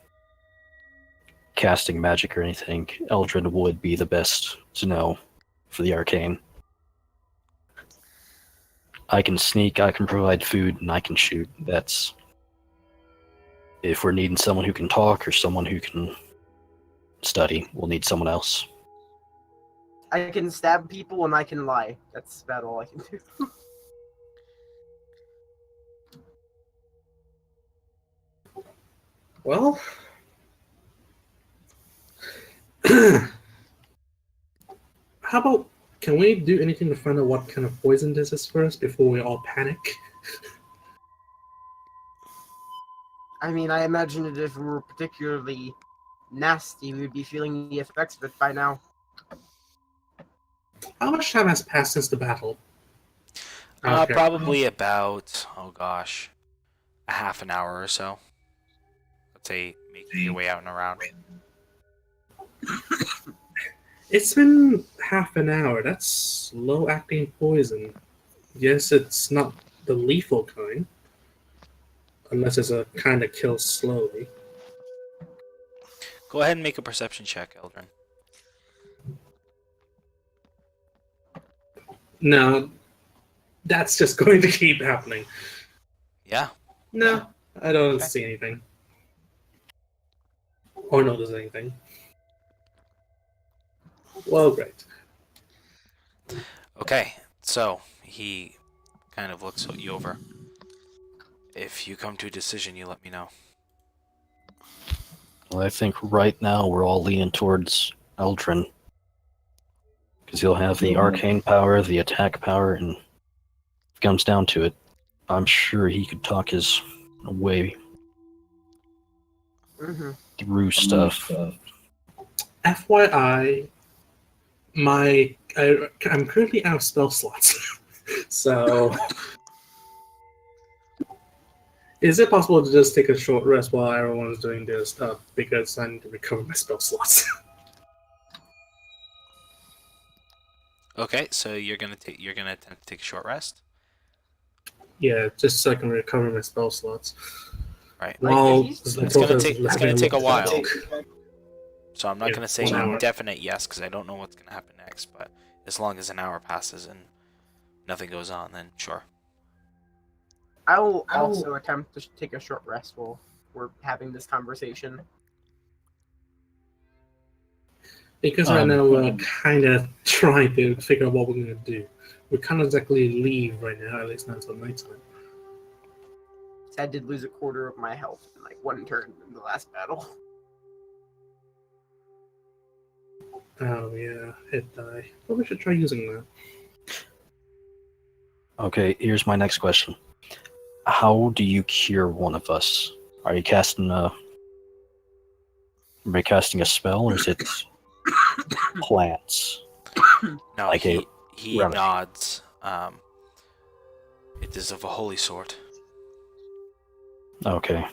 casting magic or anything, Eldrin would be the best to know for the arcane. I can sneak, I can provide food, and I can shoot. That's... If we're needing someone who can talk or someone who can study, we'll need someone else. I can stab people and I can lie. That's about all I can do. Well, how about, can we do anything to find out what kind of poison this is first before we all panic? I mean, I imagine that if we were particularly nasty, we'd be feeling the effects of it by now. How much time has passed since the battle? Okay. Probably about, oh gosh, a half an hour or so. Let's say making your way out and around. It's been half an hour. That's slow-acting poison. Yes, it's not the lethal kind. Unless it's a kind that kills slowly. Go ahead and make a perception check, Eldrin. No, that's just going to keep happening. Yeah. No, I don't Okay. see anything. Or notice anything. Well, great. Okay, so he kind of looks you over. If you come to a decision, you let me know. Well, I think right now we're all leaning towards Eldrin. Because he'll have the arcane power, the attack power, and if it comes down to it, I'm sure he could talk his way through stuff. FYI, I'm currently out of spell slots. So, is it possible to just take a short rest while everyone's doing their stuff? Because I need to recover my spell slots. Okay, so you're gonna attempt to take a short rest. Yeah, just so I can recover my spell slots. Right. Well, It's gonna take a while. So I'm not Yeah, gonna say 1 hour. definite yes because I don't know what's gonna happen next. But as long as an hour passes and nothing goes on, then sure. I will also attempt to take a short rest while we're having this conversation. Because right now we're kind of trying to figure out what we're going to do. We can't exactly leave right now, at least not until nighttime. So I did lose a quarter of my health in like one turn in the last battle. Oh yeah, hit die. Probably should try using that. Okay, here's my next question. How do you cure one of us? Are you casting a spell, or is it plants? No, Like a he remedy. nods. It is of a holy sort. Okay.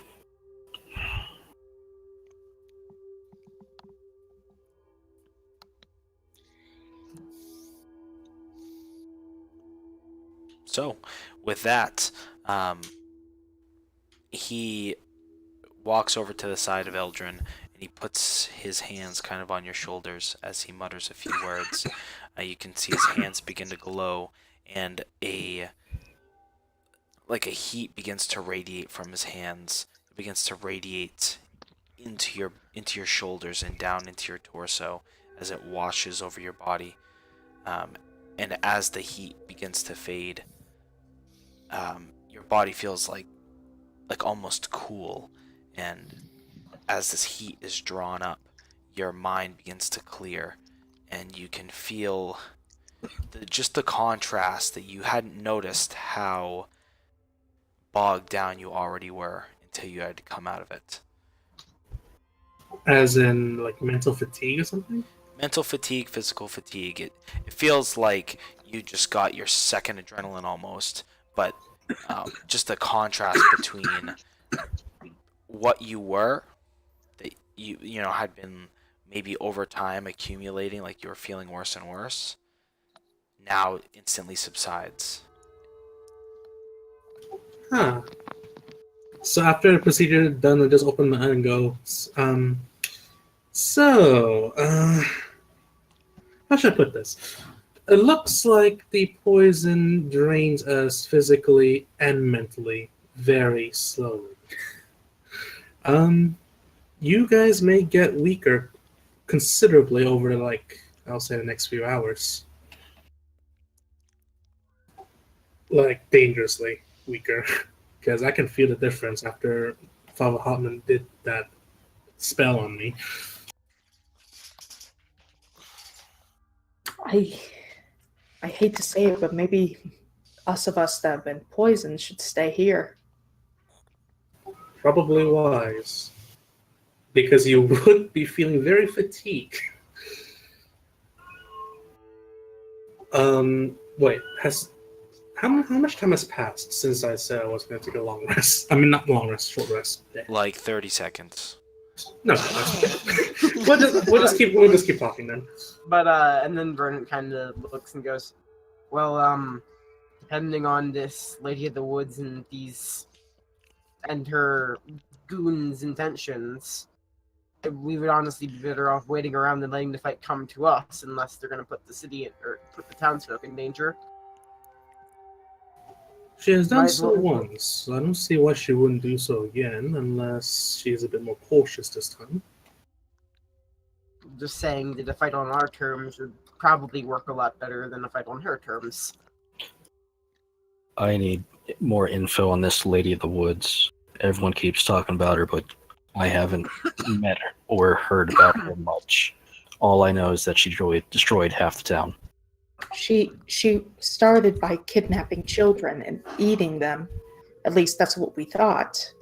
So, with that, he walks over to the side of Eldrin, and he puts his hands kind of on your shoulders as he mutters a few words. You can see his hands begin to glow, and a heat begins to radiate from his hands. It begins to radiate into your shoulders and down into your torso as it washes over your body. And as the heat begins to fade, your body feels like almost cool, and as this heat is drawn up, your mind begins to clear, and you can feel just the contrast that you hadn't noticed how bogged down you already were until you had to come out of it. As in, like, mental fatigue or something? Mental fatigue, physical fatigue. It feels like you just got your second adrenaline almost, but just the contrast between what you were, that you know had been maybe over time accumulating, like you were feeling worse and worse, now instantly subsides. Huh. So after the procedure is done, I just open my eye and go, how should I put this? It looks like the poison drains us physically and mentally very slowly. You guys may get weaker considerably over, like, I'll say the next few hours. Like, dangerously weaker. Because I can feel the difference after Father Hotman did that spell on me. I hate to say it, but maybe us that have been poisoned should stay here. Probably wise. Because you would be feeling very fatigued. Wait, how much time has passed since I said I was going to take a long rest? I mean, not long rest, short rest. Yeah. Like 30 seconds. No, we'll just keep talking then. But and then Vernon kind of looks and goes, "Well, depending on this Lady of the Woods and her goons' intentions, we would honestly be better off waiting around than letting the fight come to us, unless they're going to put the city or put the townsfolk in danger." She has done Might as so well- once, so I don't see why she wouldn't do so again, unless she's a bit more cautious this time. Just saying that a fight on our terms would probably work a lot better than a fight on her terms. I need more info on this Lady of the Woods. Everyone keeps talking about her, but I haven't met her or heard about her much. All I know is that she destroyed half the town. She started by kidnapping children and eating them. At least that's what we thought.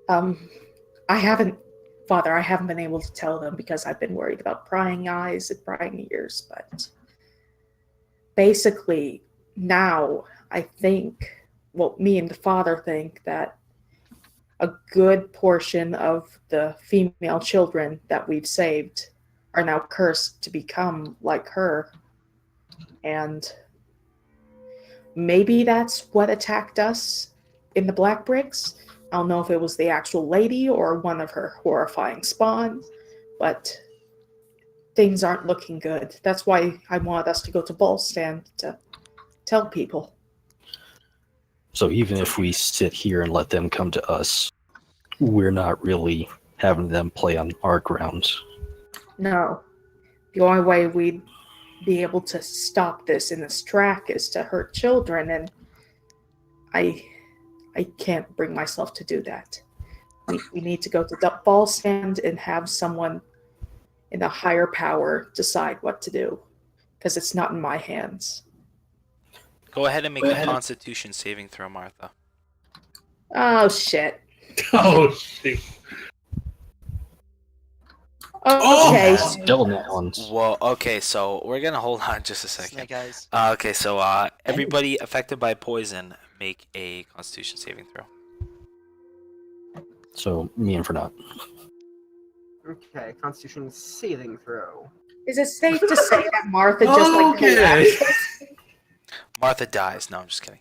I haven't been able to tell them because I've been worried about prying eyes and prying ears, but basically now I think, well, me and the father think that a good portion of the female children that we've saved are now cursed to become like her. And maybe that's what attacked us in the Black Bricks. I don't know if it was the actual lady or one of her horrifying spawn, but things aren't looking good. That's why I wanted us to go to Bolstand to tell people. So even if we sit here and let them come to us, we're not really having them play on our grounds. No. The only way we'd be able to stop this in its track is to hurt children, and I can't bring myself to do that. We need to go to the ball stand and have someone in a higher power decide what to do, because it's not in my hands. Go ahead and make a Constitution saving throw, Martha. Oh shit. Oh shit. Okay. Double net ones. Well, okay, so we're gonna hold on just a second. Snake eyes. Okay, so everybody affected by poison, make a Constitution saving throw. So me and Fernand. Okay, Constitution saving throw. Is it safe to say that Martha just like Okay. collapses? Martha dies. No, I'm just kidding.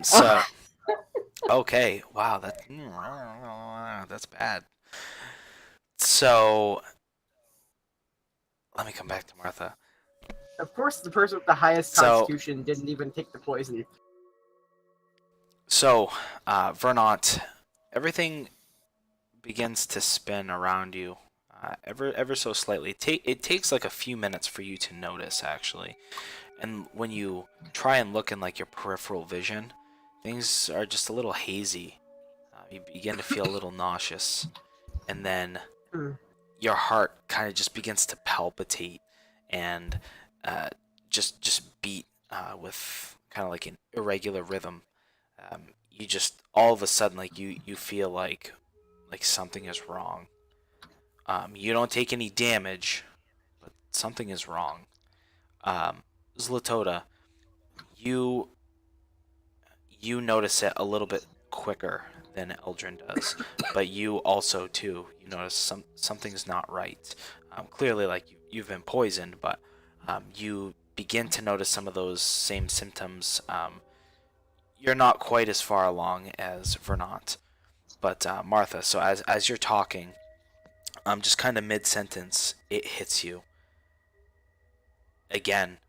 So okay, wow, that's bad. So let me come back to Martha. Of course, the person with the highest So- Constitution didn't even take the poison. So, Vernant, everything begins to spin around you, ever so slightly. It takes like a few minutes for you to notice, actually. And when you try and look in like your peripheral vision, things are just a little hazy. You begin to feel a little nauseous, and then your heart kind of just begins to palpitate and just beat with kind of like an irregular rhythm. You just all of a sudden like you feel like something is wrong. You don't take any damage, but something is wrong. Zlatoda, you notice it a little bit quicker than Eldrin does, but you also too you notice something's not right. Clearly, like you've been poisoned, but you begin to notice some of those same symptoms. You're not quite as far along as Vernant, but Martha. So as you're talking, just kind of mid sentence, it hits you again.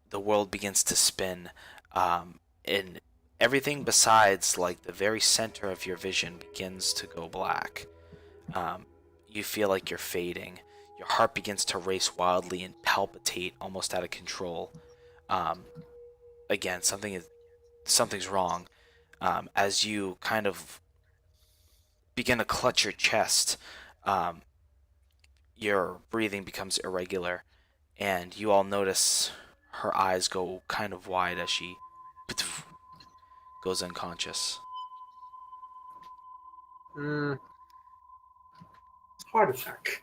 The world begins to spin, and everything besides like the very center of your vision begins to go black. You feel like you're fading. Your heart begins to race wildly and palpitate almost out of control. Again, something's wrong. As you kind of begin to clutch your chest, your breathing becomes irregular, and you all notice her eyes go kind of wide as she goes unconscious. Heart attack.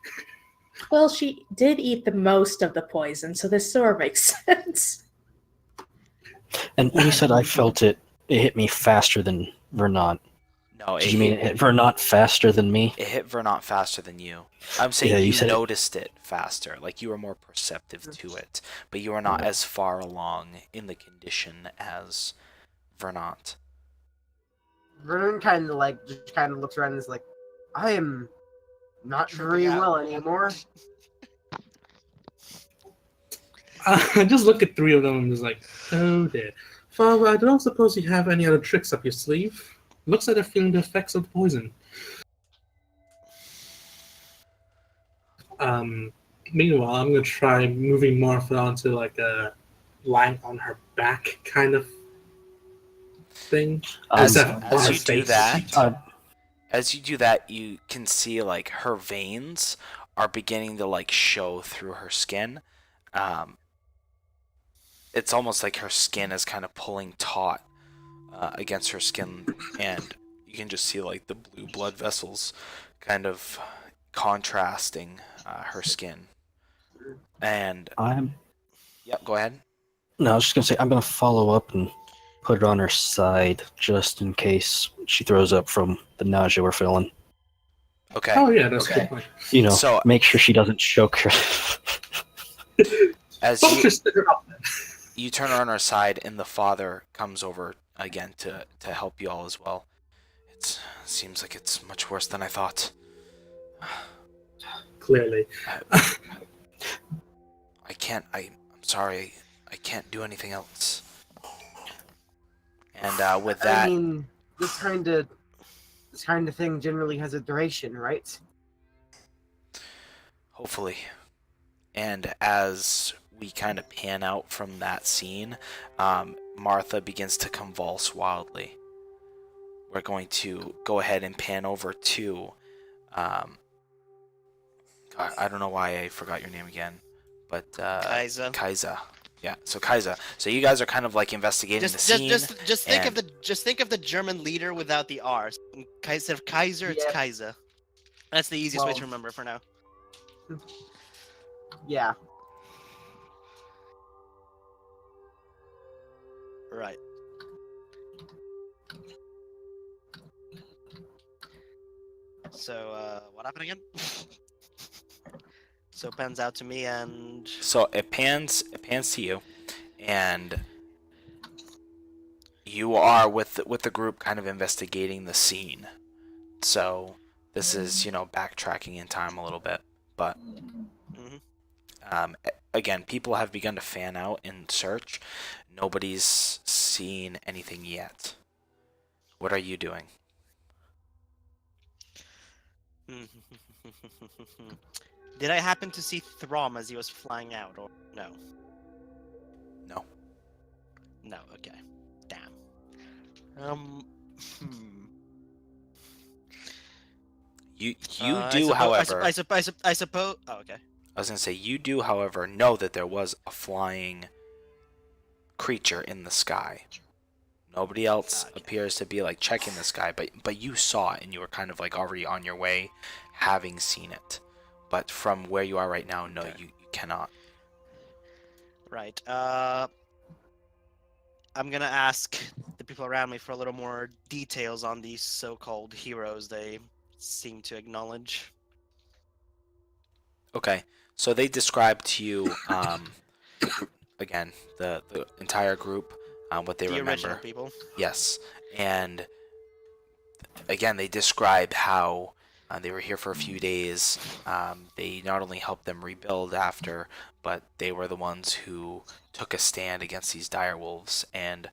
Well, she did eat the most of the poison, so this sort of makes sense. And when you said I felt it, it hit me faster than Vernant. No, Did you mean it hit Vernant faster than me? It hit Vernant faster than you. I'm saying Yeah, you you said it- noticed it faster, like you were more perceptive to it, but you are not as far along in the condition as Vernant. Vernon kind of like just kind of looks around and is like, I am not very Tripping out. well anymore. I just look at three of them and just like, oh dear. Father, I don't suppose you have any other tricks up your sleeve. Looks like they're feeling the effects of the poison. Meanwhile, I'm gonna try moving Martha onto like a lying on her back kind of thing. As Except on her you do face. that, as you do that, you can see like her veins are beginning to like show through her skin. It's almost like her skin is kind of pulling taut against her skin, and you can just see like the blue blood vessels kind of contrasting her skin. And yep, go ahead. No, I was just gonna say I'm gonna follow up and put it on her side just in case she throws up from the nausea we're feeling. Okay. Oh yeah, that's Okay. good point. You know, So- make sure she doesn't choke her. As Don't you, just stick her up there. you turn her on her side, and the father comes over again to help you all as well. It seems like it's much worse than I thought. Clearly. I can't. I'm sorry. I can't do anything else. And with that, I mean, this kind of thing generally has a duration, right? hopefully, and as we kind of pan out from that scene, Martha begins to convulse wildly. We're going to go ahead and pan over to, God, I don't know why I forgot your name again, but Kaiser. Kaiser. Yeah, so Kaiser. So you guys are kind of like investigating the scene. Just think of and- the German leader without the R. Instead of Kaiser, it's Yeah. Kaiser. That's the easiest way Well- to remember for now. Yeah. Right. So, what happened again? So it pans out to me, and So it pans to you, and you are with the group kind of investigating the scene. So this is, backtracking in time a little bit, but Mhm. again, people have begun to fan out and search. Nobody's seen anything yet. What are you doing? Did I happen to see Throm as he was flying out, or no? No. No. Okay. Damn. Hmm. You I do, suppo- however. I suppose. Oh, okay. I was gonna say you do, however, know that there was a flying creature in the sky. Nobody else Okay. appears to be like checking the sky, but you saw it and you were kind of like already on your way, having seen it. But from where you are right now, no, Okay. you cannot. Right. I'm gonna ask the people around me for a little more details on these so-called heroes they seem to acknowledge. Okay, so they described to you, again, the entire group, what they The remember. original people. Yes, and again, they describe how they were here for a few days. They not only helped them rebuild after, but they were the ones who took a stand against these dire wolves and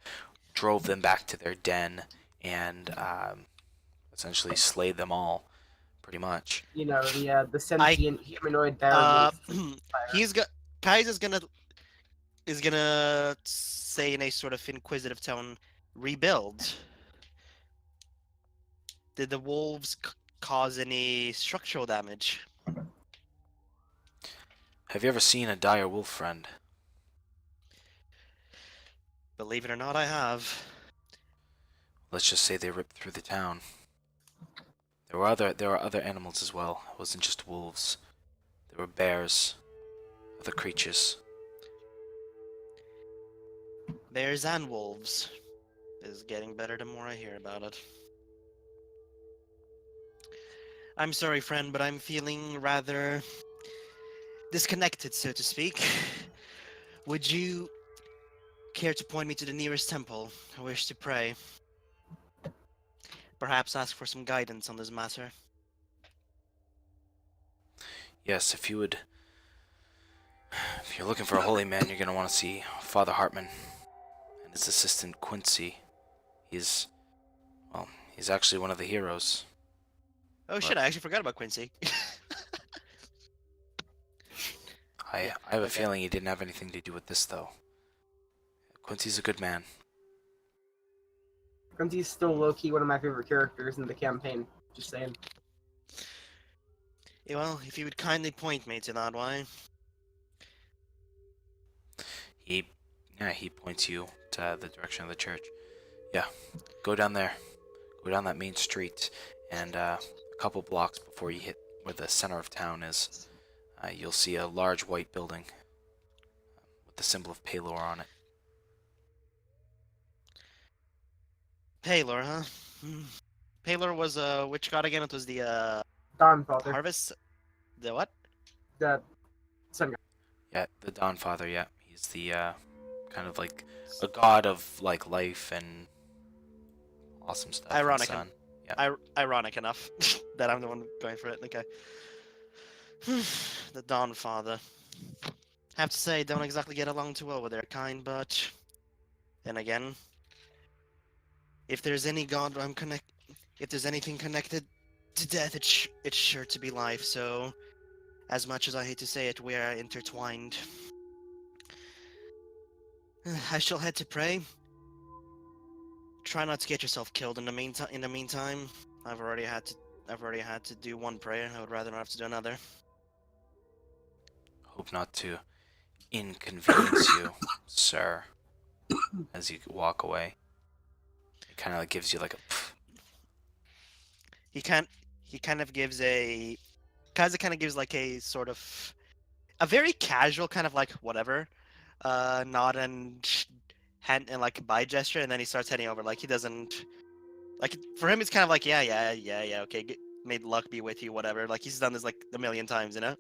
drove them back to their den and essentially slayed them all, pretty much. You know, the sentient humanoid dire He's got Kaiser's gonna say in a sort of inquisitive tone, rebuild. Did the wolves cause any structural damage? Have you ever seen a dire wolf, friend? Believe it or not, I have. Let's just say they ripped through the town. There were other animals as well. It wasn't just wolves. There were bears, other creatures. Bears and wolves. Is getting better the more I hear about it. I'm sorry, friend, but I'm feeling rather disconnected, so to speak. Would you care to point me to the nearest temple? I wish to pray. Perhaps ask for some guidance on this matter. Yes, if you're looking for a holy man, you're gonna want to see Father Hartman and his assistant Quincy. He's actually one of the heroes. Oh shit, I actually forgot about Quincy. I have a feeling he didn't have anything to do with this, though. Quincy's a good man. Quincy's still low-key one of my favorite characters in the campaign. Just saying. Yeah, well, if you would kindly point me to that, why? He points you to the direction of the church. Yeah, go down there. Go down that main street, and a couple blocks before you hit where the center of town is, you'll see a large white building with the symbol of Palor on it. Palor, huh? Palor was which god again? It was the Dawnfather. harvest. The what? The sun god. Yeah, the Dawn Father. Yeah, he's the kind of like a god of like life and awesome stuff. and Ironic. sun. Ironic enough that I'm the one going for it. Okay. The Dawn Father. Have to say, don't exactly get along too well with their kind, but then again, if there's any god if there's anything connected to death, it's sure to be life. So, as much as I hate to say it, we are intertwined. I shall head to pray. Try not to get yourself killed in the meantime. I've already had to do one prayer. I would rather not have to do another. Hope not to inconvenience you, sir. As you walk away, it kind of like gives you like a. Pff. He can He kind of gives a. Kaza kind of gives like a sort of a very casual kind of like whatever, nod and hand and like bye gesture, and then he starts heading over. Like he doesn't like for him. It's kind of like yeah. Okay, may luck be with you, whatever. Like he's done this like a million times, you know.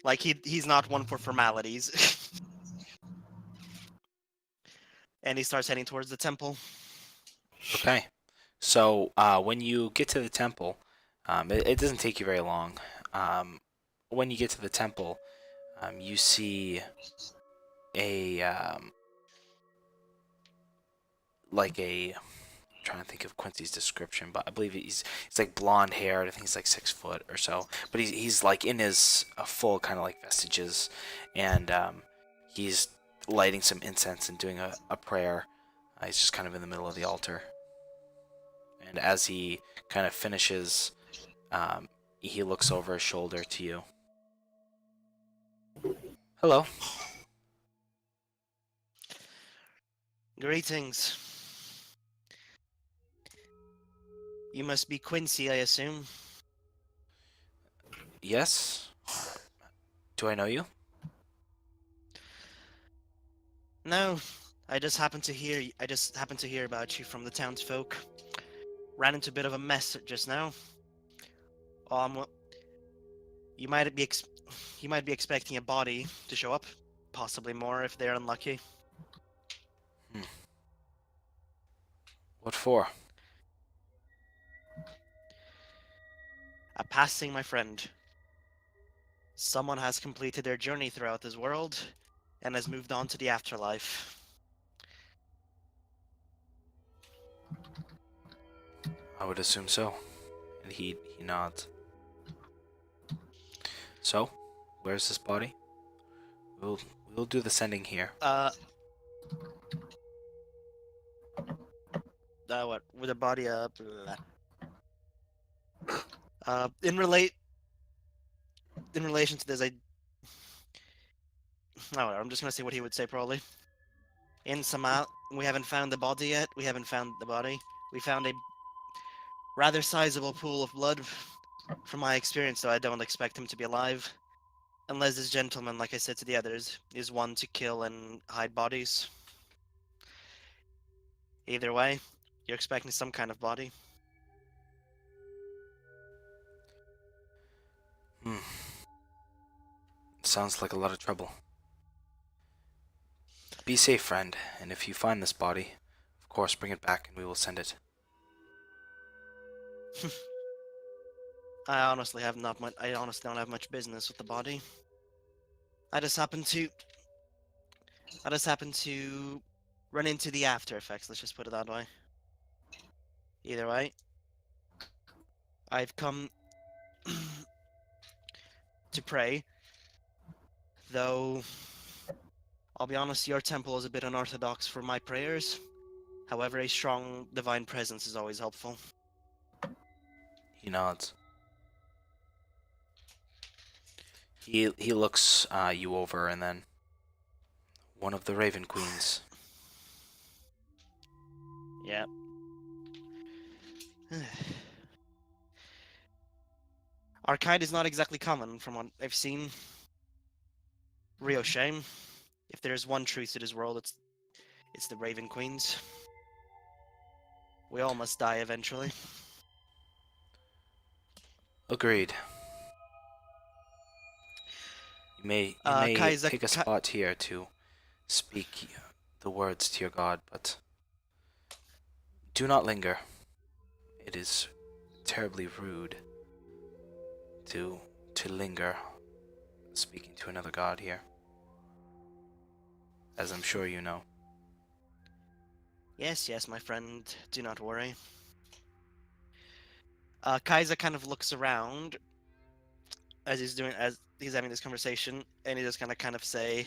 Like he's not one for formalities. And he starts heading towards the temple. Okay. So when you get to the temple, it doesn't take you very long. When you get to the temple, you see a like a. I'm trying to think of Quincy's description, but I believe he's like blonde haired. I think he's like 6 foot or so, but he's like in his full kind of like vestiges, and he's lighting some incense and doing a prayer. He's just kind of in the middle of the altar, and as he kind of finishes, he looks over his shoulder to you. Hello. Greetings. You must be Quincy, I assume. Yes. Do I know you? No, I just happened to hear about you from the townsfolk. Ran into a bit of a mess just now. Well, you might be expecting a body to show up, possibly more if they're unlucky. What for? A passing, my friend. Someone has completed their journey throughout this world and has moved on to the afterlife. I would assume so. And he nods. So, where's this body? We'll do the sending here. What with the body in relation to this, I'm just gonna say what he would say probably. In Samal, we haven't found the body yet. We haven't found the body. We found a rather sizable pool of blood. From my experience, though, I don't expect him to be alive. Unless this gentleman, like I said to the others, is one to kill and hide bodies. Either way, you're expecting some kind of body. Sounds like a lot of trouble. Be safe, friend, and if you find this body, of course bring it back and we will send it. I honestly don't have much business with the body. I just happen to run into the after effects, let's just put it that way. Either way, I've come to pray, though I'll be honest, your temple is a bit unorthodox for my prayers. However, a strong divine presence is always helpful. He nods. He looks you over, and then one of the Raven Queens. Yeah. Our kind is not exactly common from what I've seen. Real shame. If there's one truth to this world, it's the Raven Queens. We all must die eventually. Agreed. You may Kaiser, take a spot here to speak the words to your god, but do not linger. It is terribly rude to linger speaking to another god here, as I'm sure you know. Yes, my friend. Do not worry. Kaiser kind of looks around as he's having this conversation, and he just kind of say,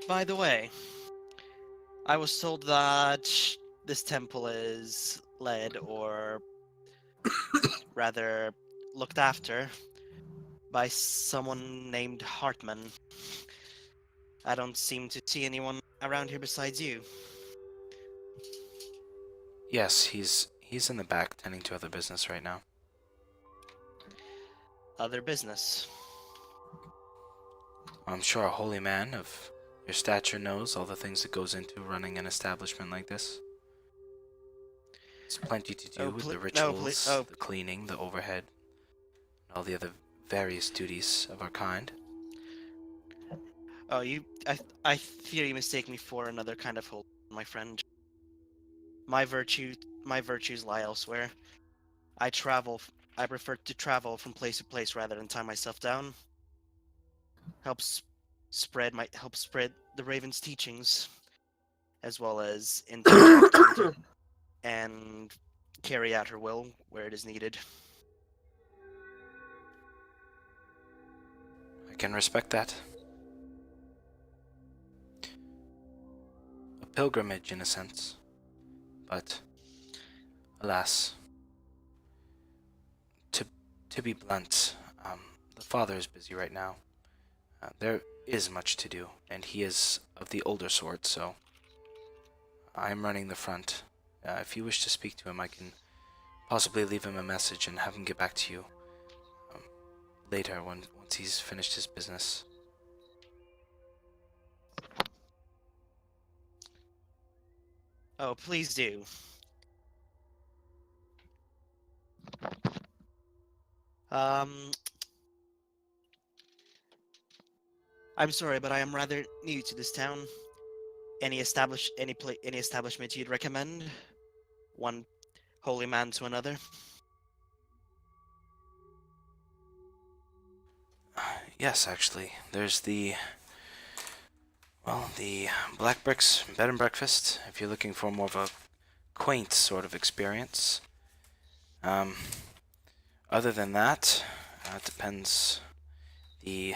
By the way, I was told that this temple is led, or rather looked after, by someone named Hartman. I don't seem to see anyone around here besides you. Yes, he's in the back tending to other business right now. Other business. I'm sure a holy man of your stature knows all the things that goes into running an establishment like this. There's plenty to do with the No, rituals, the cleaning, the overhead, and all the other various duties of our kind. oh, I fear you mistake me for another kind of holy, my friend. My virtue, my virtues lie elsewhere. I travel. I prefer to travel from place to place rather than tie myself down. Helps help spread the Raven's teachings, as well as interact and carry out her will where it is needed. I can respect that. A pilgrimage in a sense. But alas, to to be blunt, the father is busy right now. There is much to do, and he is of the older sort, so I'm running the front. If you wish to speak to him, I can possibly leave him a message and have him get back to you um, later once he's finished his business. Oh, please do. Um, I'm sorry, but I am rather new to this town. Any establishment you'd recommend? One holy man to another. Yes, actually, there's the Black Bricks Bed and Breakfast, if you're looking for more of a quaint sort of experience. Um, Other than that, it depends. The,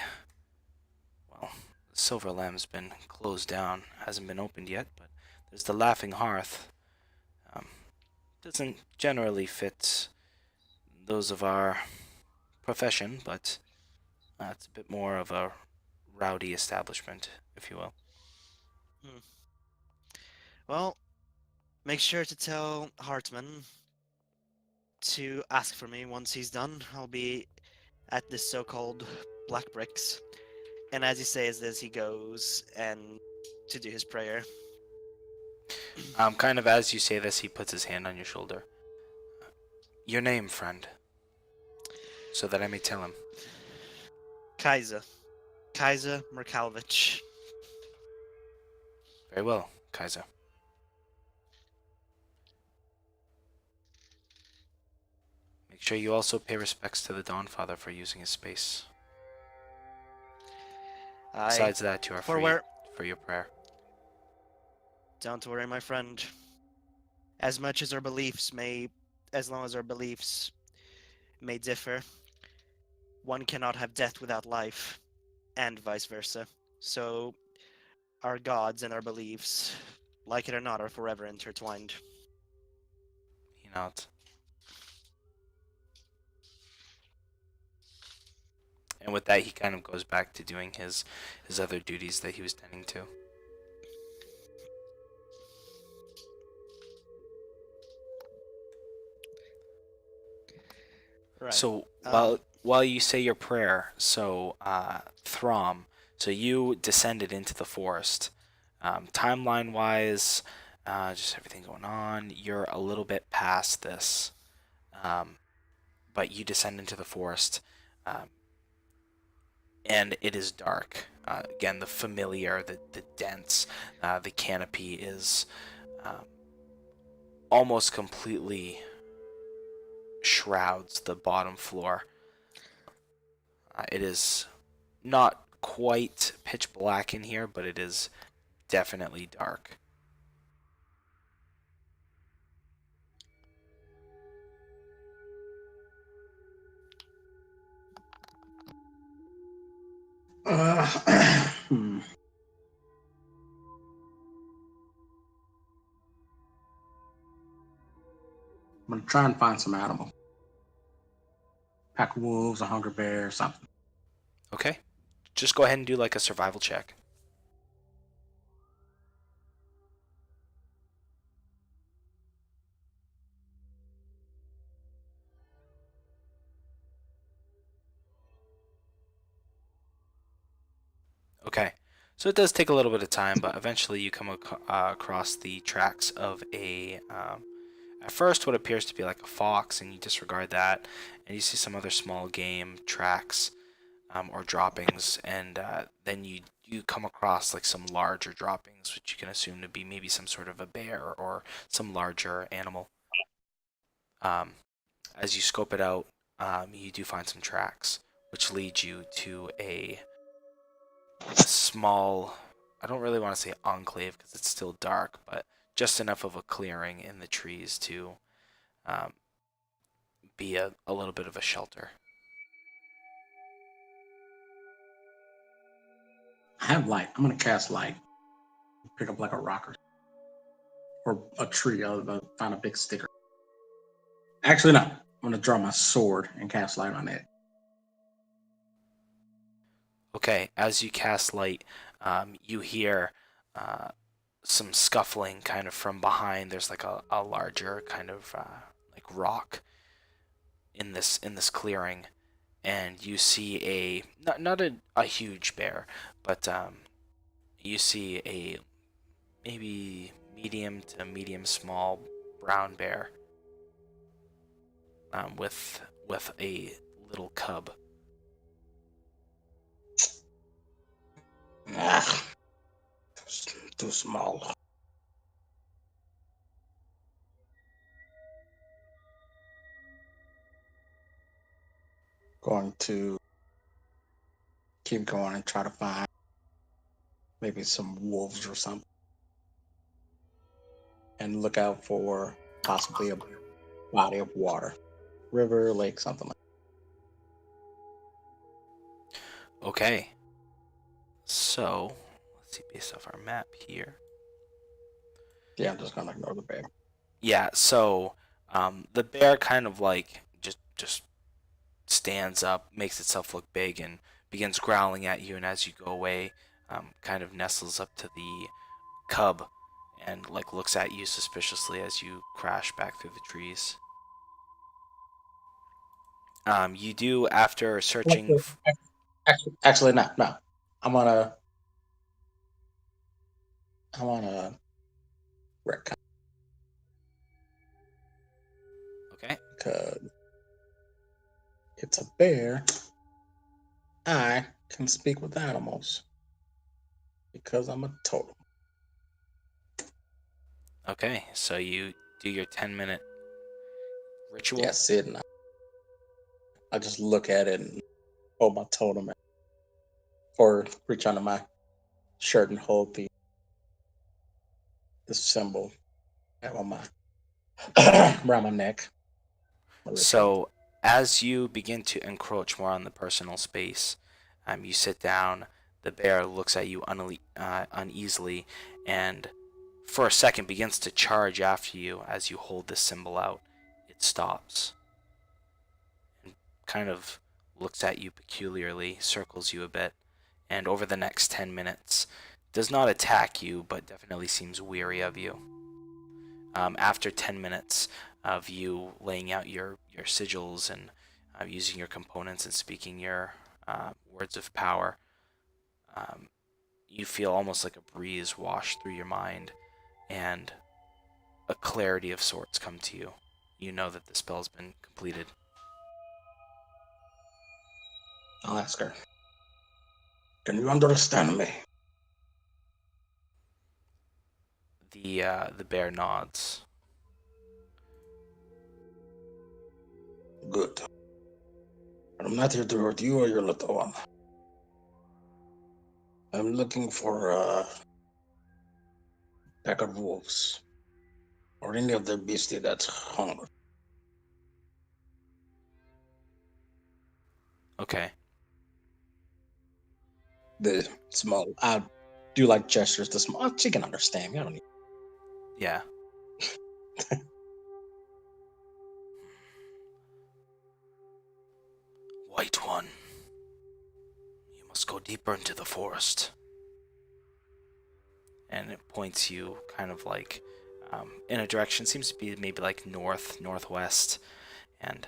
well, the Silver Lamb's been closed down, hasn't been opened yet, but there's the Laughing Hearth. Um, doesn't generally fit those of our profession, but it's a bit more of a rowdy establishment, if you will. Hmm. Well, make sure to tell Hartman to ask for me once he's done. I'll be at this so-called Black Bricks. And as he says this, he goes and to do his prayer. Kind of as you say this, he puts his hand on your shoulder. Your name, friend, so that I may tell him. Kaiser. Kaiser Merkalvich. Very well, Kaiser. Make sure you also pay respects to the Dawnfather for using his space. Besides that, you are free for your prayer. Don't worry, my friend. As much as our beliefs may, as long as our beliefs may differ, one cannot have death without life, and vice versa. So, our gods and our beliefs, like it or not, are forever intertwined. He nods. And with that, he kind of goes back to doing his other duties that he was tending to. Right. So while you say your prayer, so Throm, so you descended into the forest. Timeline wise, just everything going on, you're a little bit past this, but you descend into the forest, um, and it is dark. Again, the familiar, the dense, the canopy is almost completely shrouds the bottom floor. It is not quite pitch black in here, but it is definitely dark. Hmm. I'm gonna try and find some animal. Pack of wolves, a hungry bear, something. Okay. Just go ahead and do like a survival check. Okay. So it does take a little bit of time, but eventually you come across the tracks of at first, what appears to be like a fox, and you disregard that, and you see some other small game tracks or droppings, and then you come across like some larger droppings, which you can assume to be maybe some sort of a bear or some larger animal. Um, as you scope it out, you do find some tracks, which lead you to a small, I don't really want to say enclave because it's still dark, but just enough of a clearing in the trees to um, be a little bit of a shelter. I have light. I'm gonna cast light. Pick up like a rock or a tree. I'll find a big sticker. Actually, no. I'm gonna draw my sword and cast light on it. Okay, as you cast light, you hear some scuffling kind of from behind. There's like a larger kind of like rock in this clearing, and you see not a huge bear, but you see a maybe medium small brown bear with a little cub. Ah, too small. Going to keep going and try to find maybe some wolves or something, and look out for possibly a body of water, river, lake, something like. Okay, so let's see based off our map here. Yeah, I'm just gonna ignore the bear. Yeah, so the bear kind of like just stands up, makes itself look big, and begins growling at you. And as you go away, kind of nestles up to the cub and like looks at you suspiciously as you crash back through the trees. You do after searching. Actually, no, no. I'm gonna, I wanna retcon Okay. because it's a bear. I can speak with animals because I'm a totem. Okay. So you do your 10-minute ritual. Yeah, sit and I just look at it and hold my totem, or reach under my shirt and hold the symbol on my around my neck. My wrist. So as you begin to encroach more on the personal space, you sit down. The bear looks at you uneasily, and for a second begins to charge after you as you hold this symbol out. It stops and kind of looks at you peculiarly, circles you a bit, and over the next 10 minutes does not attack you, but definitely seems weary of you. After 10 minutes of you laying out your sigils and using your components and speaking your words of power, um, you feel almost like a breeze wash through your mind and a clarity of sorts come to you. You know that the spell's been completed. I'll ask her. Can you understand me? The bear nods. Good. I'm not here to hurt you or your little one. I'm looking for a pack of wolves or any other beastie that's hungry. Okay. The small. I do like gestures. The small. She can understand me. I don't need. Yeah. White one, you must go deeper into the forest. And it points you kind of like in a direction, seems to be maybe like northwest, and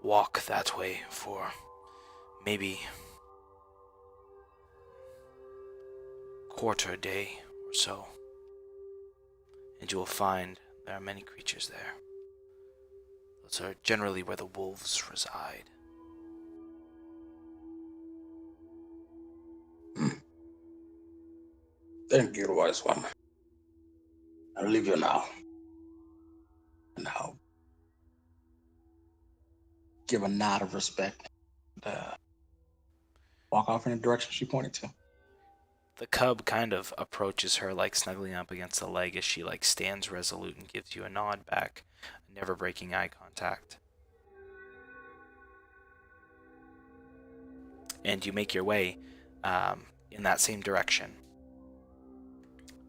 walk that way for maybe quarter day or so, and you will find there are many creatures there. Those are generally where the wolves reside. Thank you, wise one. I'll leave you now. And I'll give a nod of respect and walk off in the direction she pointed to. The cub kind of approaches her, like snuggling up against the leg as she like stands resolute and gives you a nod back, never breaking eye contact. And you make your way in that same direction.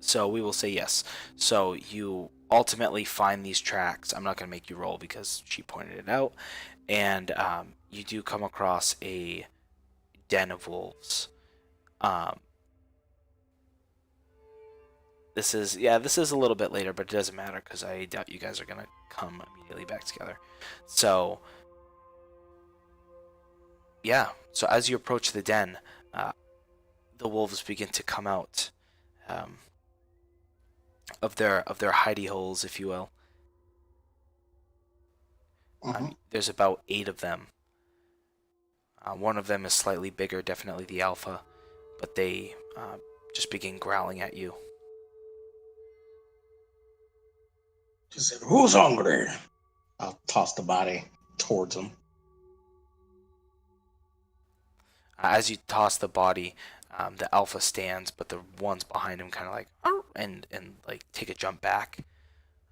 So we will say yes. So you ultimately find these tracks. I'm not going to make you roll because she pointed it out. And you do come across a den of wolves. This is a little bit later, but it doesn't matter because I doubt you guys are going to come immediately back together. So yeah, so as you approach the den, the wolves begin to come out of their hidey holes, if you will. There's about 8 of them. One of them is slightly bigger, definitely the alpha, but they just begin growling at you. She said, "Who's hungry?" I'll toss the body towards him. As you toss the body, the alpha stands, but the ones behind him kind of like and like take a jump back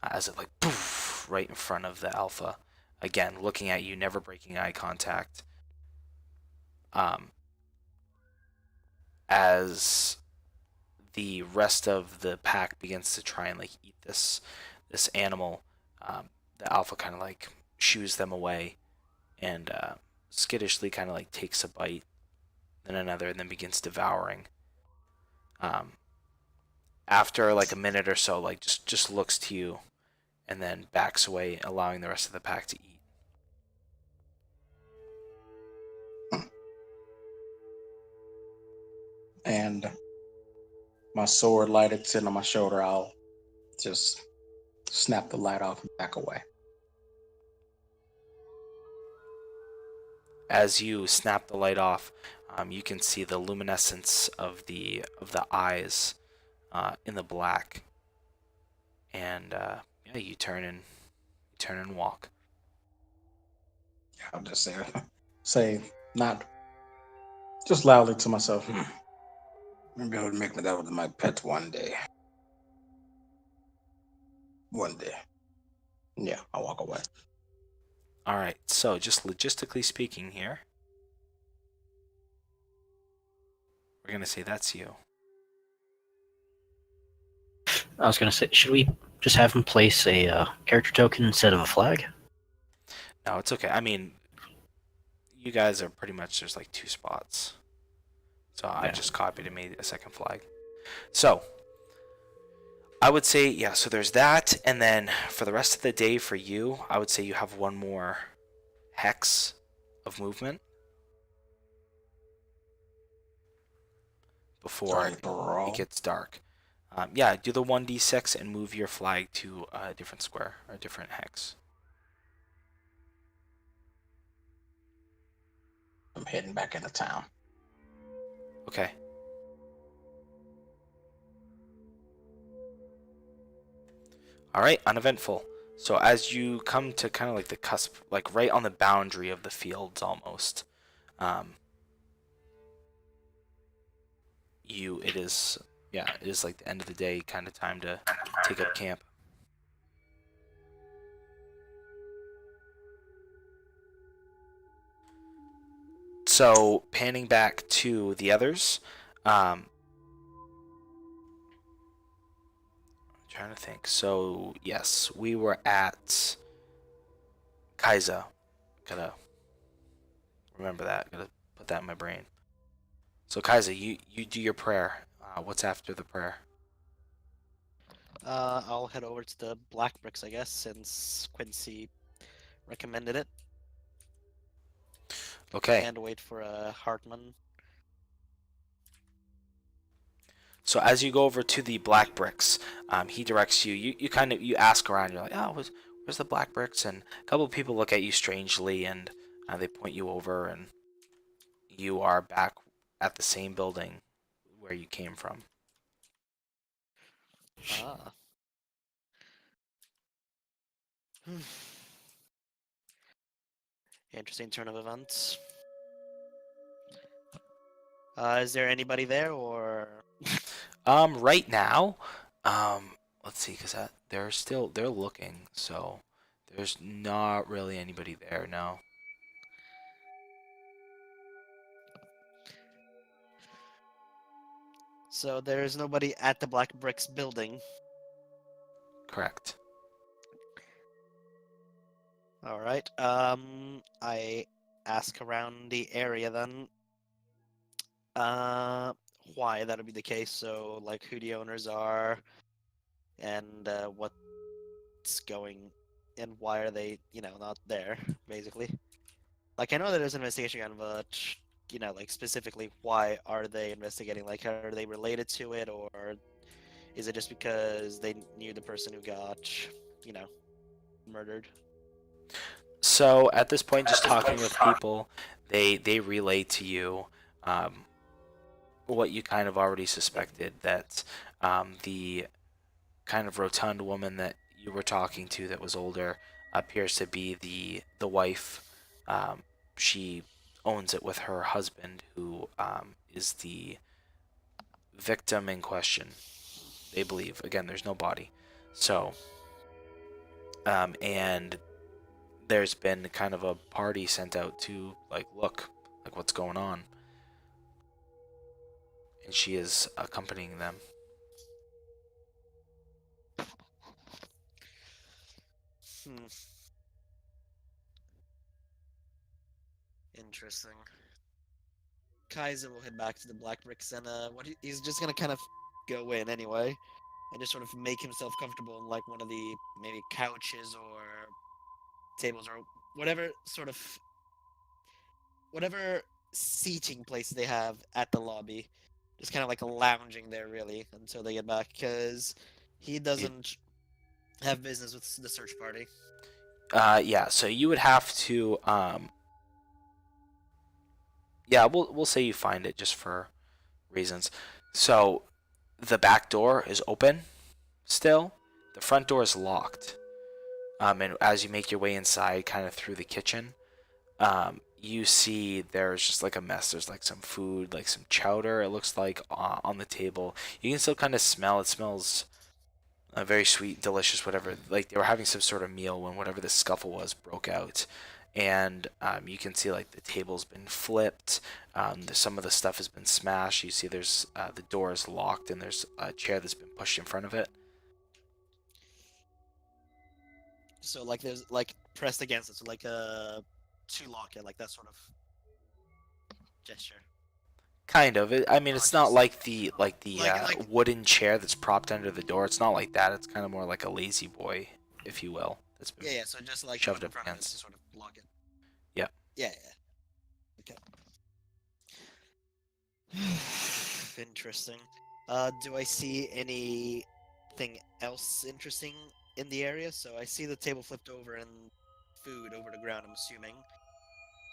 as it like poof right in front of the alpha. Again, looking at you, never breaking eye contact. As the rest of the pack begins to try and like eat this animal, the alpha kind of like shoos them away and skittishly kind of like takes a bite, then another, and then begins devouring. After like a minute or so, like just looks to you and then backs away, allowing the rest of the pack to eat. And my sword lighted sitting on my shoulder, I'll just snap the light off and back away. As you snap the light off, you can see the luminescence of the eyes in the black, and yeah, you turn and walk. Yeah, I'll just say not just loudly to myself. Maybe I would make that with my pet one day. One day. Yeah, I'll walk away. All right, so just logistically speaking here, we're gonna say that's you. I was going to say, should we just have him place a character token instead of a flag? No, it's okay. I mean, you guys are pretty much, there's like 2 spots. So I just copied and made a second flag. So I would say, yeah, so there's that. And then for the rest of the day for you, I would say you have 1 more hex of movement before it gets dark. Yeah, do the 1d6 and move your flag to a different square or a different hex. I'm heading back into town. Okay. All right, uneventful. So as you come to kind of like the cusp, like right on the boundary of the fields almost, it is like the end of the day, kind of time to take up camp. So panning back to the others, I'm trying to think. So yes, we were at Kaiza. Gotta remember that. Gotta put that in my brain. So Kaiza, you do your prayer. What's after the prayer? I'll head over to the Black Bricks, I guess, since Quincy recommended it, Okay. and wait for Hartman. So as you go over to the Black Bricks, he directs you. You kind of you ask around. You're like, oh, where's the Black Bricks? And a couple of people look at you strangely, and they point you over, and you are back at the same building where you came from. Ah. Interesting turn of events. Is there anybody there, or Right now, let's see, cause they're looking, so there's not really anybody there. No. so there's nobody at the Black Bricks building? Correct. All right. I ask around the area then. Uh, why that would be the case? So, like, who the owners are, and what's going, and why are they, not there, basically. Like, I know that there's an investigation going, but like specifically, why are they investigating? Like, are they related to it, or is it just because they knew the person who got, you know, murdered? So at this point, just talking with people, they relay to you um, what you kind of already suspected, that the kind of rotund woman that you were talking to that was older appears to be the wife. She owns it with her husband, who is the victim in question. They believe. Again, there's no body. So, and there's been kind of a party sent out to like look like what's going on, and she is accompanying them. Hmm. Interesting. Kaiser will head back to the Black Bricks, and he's just gonna kind of go in anyway, and just sort of make himself comfortable in like one of the maybe couches or tables or whatever sort of whatever seating place they have at the lobby. Just kind of like lounging there really until they get back, because he doesn't have business with the search party. Yeah. So you would have to. Yeah, we'll say you find it just for reasons. So the back door is open still. The front door is locked. And as you make your way inside, kind of through the kitchen, you see there's just like a mess. There's like some food, like some chowder. It looks like on the table. You can still kind of smell. It smells very sweet, delicious, whatever. Like they were having some sort of meal when whatever the scuffle was broke out, and you can see like the table's been flipped. Some of the stuff has been smashed. You see there's the door is locked and there's a chair that's been pushed in front of it. So like there's like pressed against it, so like to lock it, like that sort of gesture. Kind of. I mean, it's not Just like the like wooden chair that's propped under the door. It's not like that. It's kind of more like a lazy boy, if you will. That's been yeah. So just like shoved put in up front of it to against. sort of block it. Yeah. Yeah. Okay. Interesting. Do I see anything else interesting in the area? So I see the table flipped over and food over the ground, I'm assuming.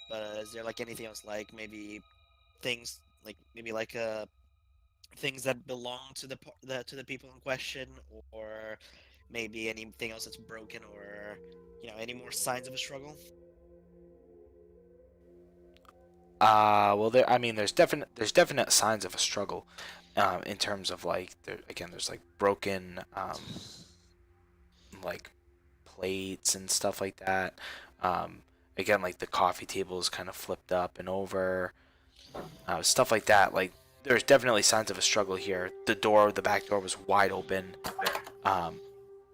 But is there like anything else, like maybe things, like maybe like things that belong to to the people in question, or maybe anything else that's broken, or any more signs of a struggle? Well, there. I mean, there's definite signs of a struggle, in terms of like there's like broken like plates and stuff like that. Um, Again, like the coffee table is kind of flipped up and over, stuff like that. Like there's definitely signs of a struggle here. The back door was wide open,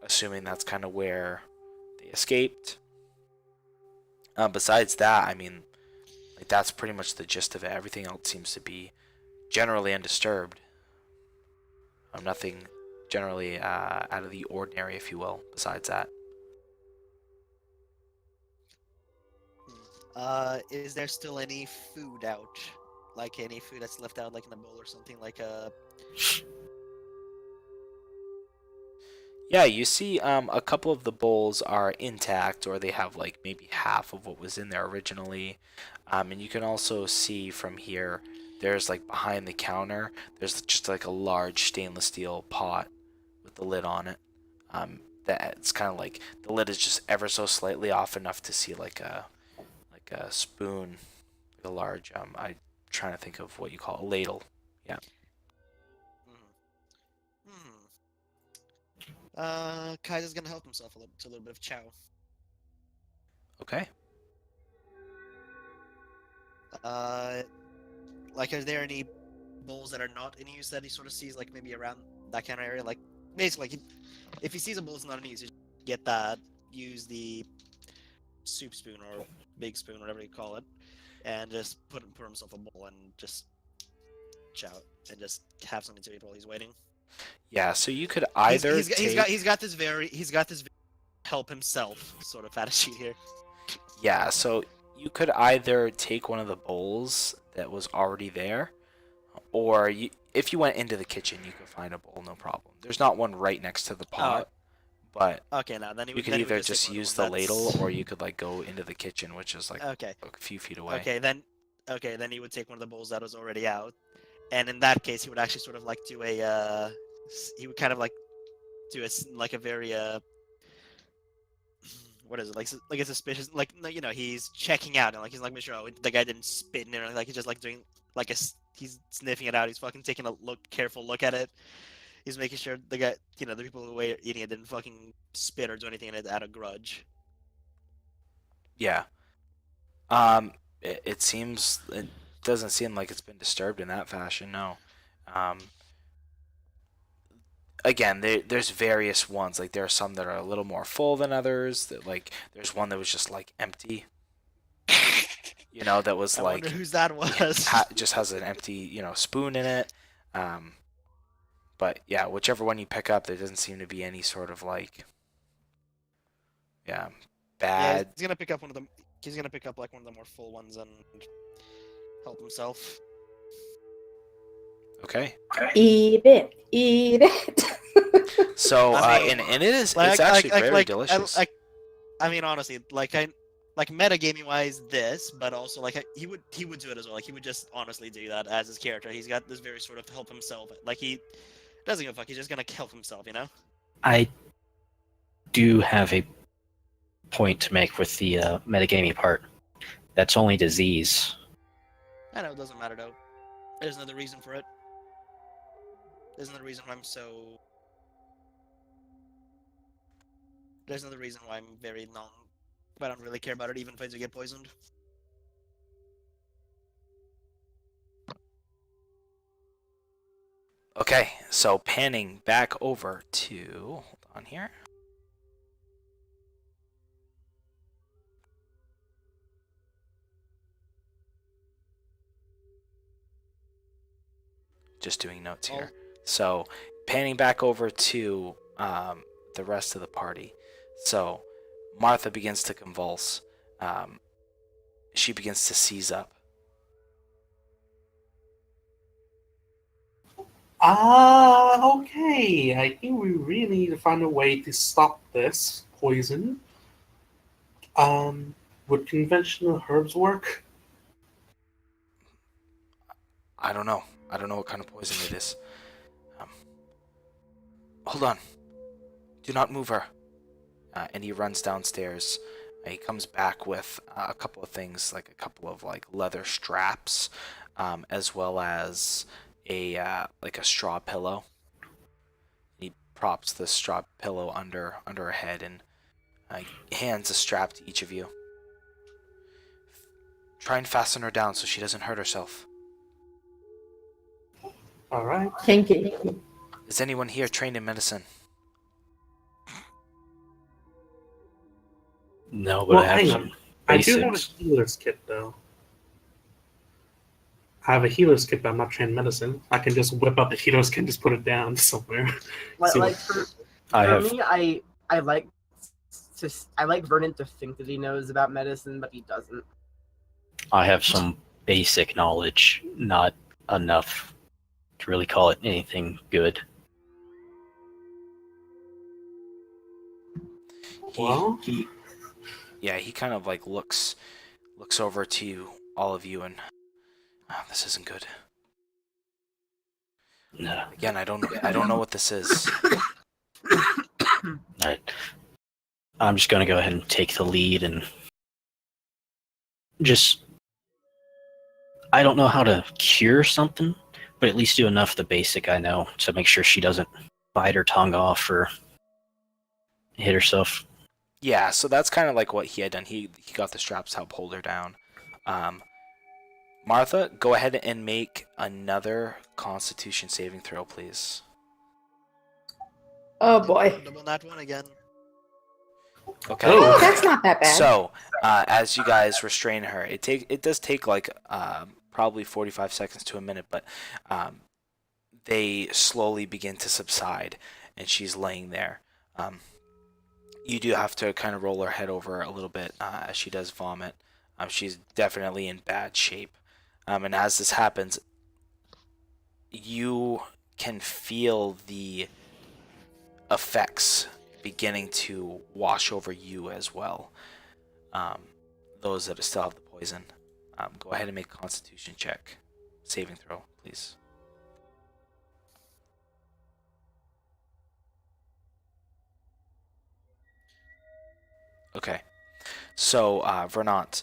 assuming that's kind of where they escaped. Besides that, I mean, like that's pretty much the gist of it. Everything else seems to be generally undisturbed. Nothing generally out of the ordinary, if you will. Besides that, Is there still any food out? Like any food that's left out, like in a bowl or something, like yeah, you see, a couple of the bowls are intact, or they have like maybe half of what was in there originally. And you can also see from here, there's like behind the counter, there's just like a large stainless steel pot with the lid on it. That it's kind of like the lid is just ever so slightly off enough to see like a spoon, like a large I'm trying to think of what you call a ladle. Yeah. Kaiser's gonna help himself to a little bit of chow. Okay. Like, are there any bowls that are not in use that he sort of sees, like maybe around that kind of area? Like, basically, like, if he sees a bowl that's not in use, he get that, use the soup spoon or big spoon, whatever you call it, and just put himself a bowl and just chow and just have something to eat while he's waiting. Yeah. So you could either he's got this very help himself sort of attitude here. Yeah, so you could either take one of the bowls that was already there, or if you went into the kitchen, you could find a bowl, no problem. There's not one right next to the pot, but Okay, now then you could either just use the ladle, or you could like go into the kitchen, which is like okay, a few feet away. Okay, then he would take one of the bowls that was already out, and in that case, he would actually sort of like do a he would kind of like do a very what is it, like a suspicious, like, you know, he's checking out and like he's like making sure the guy didn't spit in it, like he's just like doing like he's sniffing it out, he's fucking taking a careful look at it, he's making sure the guy, you know, the people who were eating it didn't fucking spit or do anything in it out of grudge. Yeah. It doesn't seem like it's been disturbed in that fashion. No. Again, there's various ones. Like there are some that are a little more full than others. That like there's one that was just like empty. You know, that was I like wonder whose that was. just has an empty, spoon in it. But yeah, whichever one you pick up, there doesn't seem to be any sort of like, Yeah, bad. he's gonna pick up one of them. He's gonna pick up like one of the more full ones and help himself. Okay. Eat it. So I mean, and it is Like, it's actually like, very like, delicious. I mean, honestly, like metagaming wise, this, but also like he would do it as well. Like he would just honestly do that as his character. He's got this very sort of help himself. Like he doesn't give a fuck. He's just gonna help himself, you know. I do have a point to make with the metagaming part. That's only disease. I know it doesn't matter though. There's another reason for it. There's another reason why I'm so. There's another reason why I'm very non. I don't really care about it, even if I do get poisoned. Okay, so panning back over to hold on here. Just doing notes here. So panning back over to the rest of the party. So Martha begins to convulse. She begins to seize up. Okay. I think we really need to find a way to stop this poison. Would conventional herbs work? I don't know. I don't know what kind of poison it is. Hold on. Do not move her. And he runs downstairs. He comes back with a couple of things, like a couple of like leather straps, as well as a straw pillow. He props the straw pillow under her head and hands a strap to each of you. Try and fasten her down so she doesn't hurt herself. All right. Kinky. Is anyone here trained in medicine? No, but Well, I have hang some on. I do have a basics. healer's kit, though. I have a healer's kit, but I'm not trained in medicine. I can just whip out the healer's kit and just put it down somewhere. Like, See what- like for, I for have me, I like I like Vernon to think that he knows about medicine, but he doesn't. some basic knowledge, not enough to really call it anything good. Well, He kind of like looks over to you, all of you, and this isn't good. No. Again, I don't know what this is. Alright. I'm just gonna go ahead and take the lead and just I don't know how to cure something, but at least do enough of the basic I know to make sure she doesn't bite her tongue off or hit herself. Yeah, so that's kind of like what he had done. He got the straps to help hold her down. Martha, go ahead and make another Constitution saving throw, please. Oh boy. Double that one again. Okay. Oh, that's not that bad. So, as you guys restrain her, it does take like probably 45 seconds to a minute, but they slowly begin to subside, and she's laying there. You do have to kind of roll her head over a little bit as she does vomit. She's definitely in bad shape. And as this happens, you can feel the effects beginning to wash over you as well. Those that still have the poison. Go ahead and make a Constitution check. Saving throw, please. Okay. So, Vernant,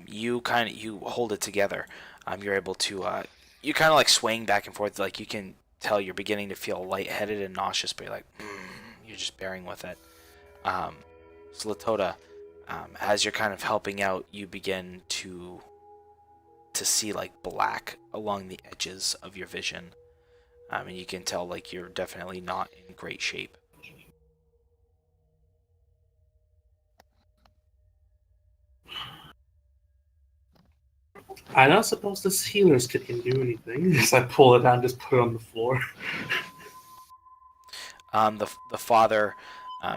you hold it together. You're able to, you kind of like swaying back and forth. Like you can tell you're beginning to feel lightheaded and nauseous, but you're like, you're just bearing with it. So Latoda, as you're kind of helping out, you begin to see like black along the edges of your vision. And you can tell like you're definitely not in great shape. I don't suppose this healer's kit can do anything. Just I pull it out and just put it on the floor. The father,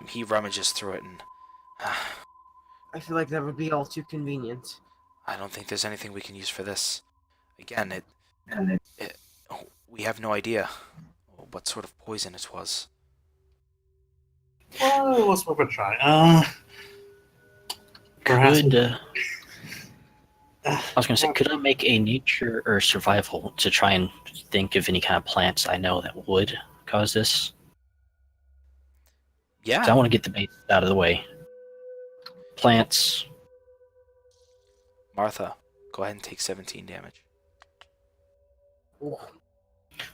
he rummages through it and I feel like that would be all too convenient. I don't think there's anything we can use for this. Again, we have no idea what sort of poison it was. Well, it was worth a try. Perhaps. I was gonna say, could I make a nature or survival to try and think of any kind of plants I know that would cause this? Yeah. 'Cause I want to get the base out of the way. Plants. Martha, go ahead and take 17 damage.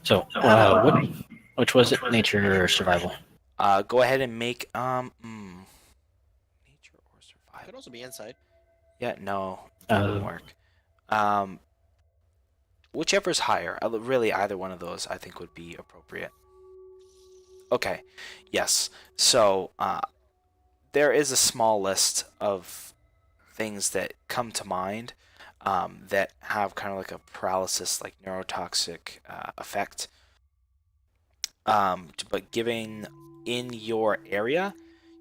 So, which was it? Nature or survival? Go ahead and make nature or Could survival. also be inside. Yeah, no, that wouldn't work. Whichever's higher. Really, either one of those I think would be appropriate. Okay, yes. So there is a small list of things that come to mind that have kind of like a paralysis, like neurotoxic effect. But given in your area,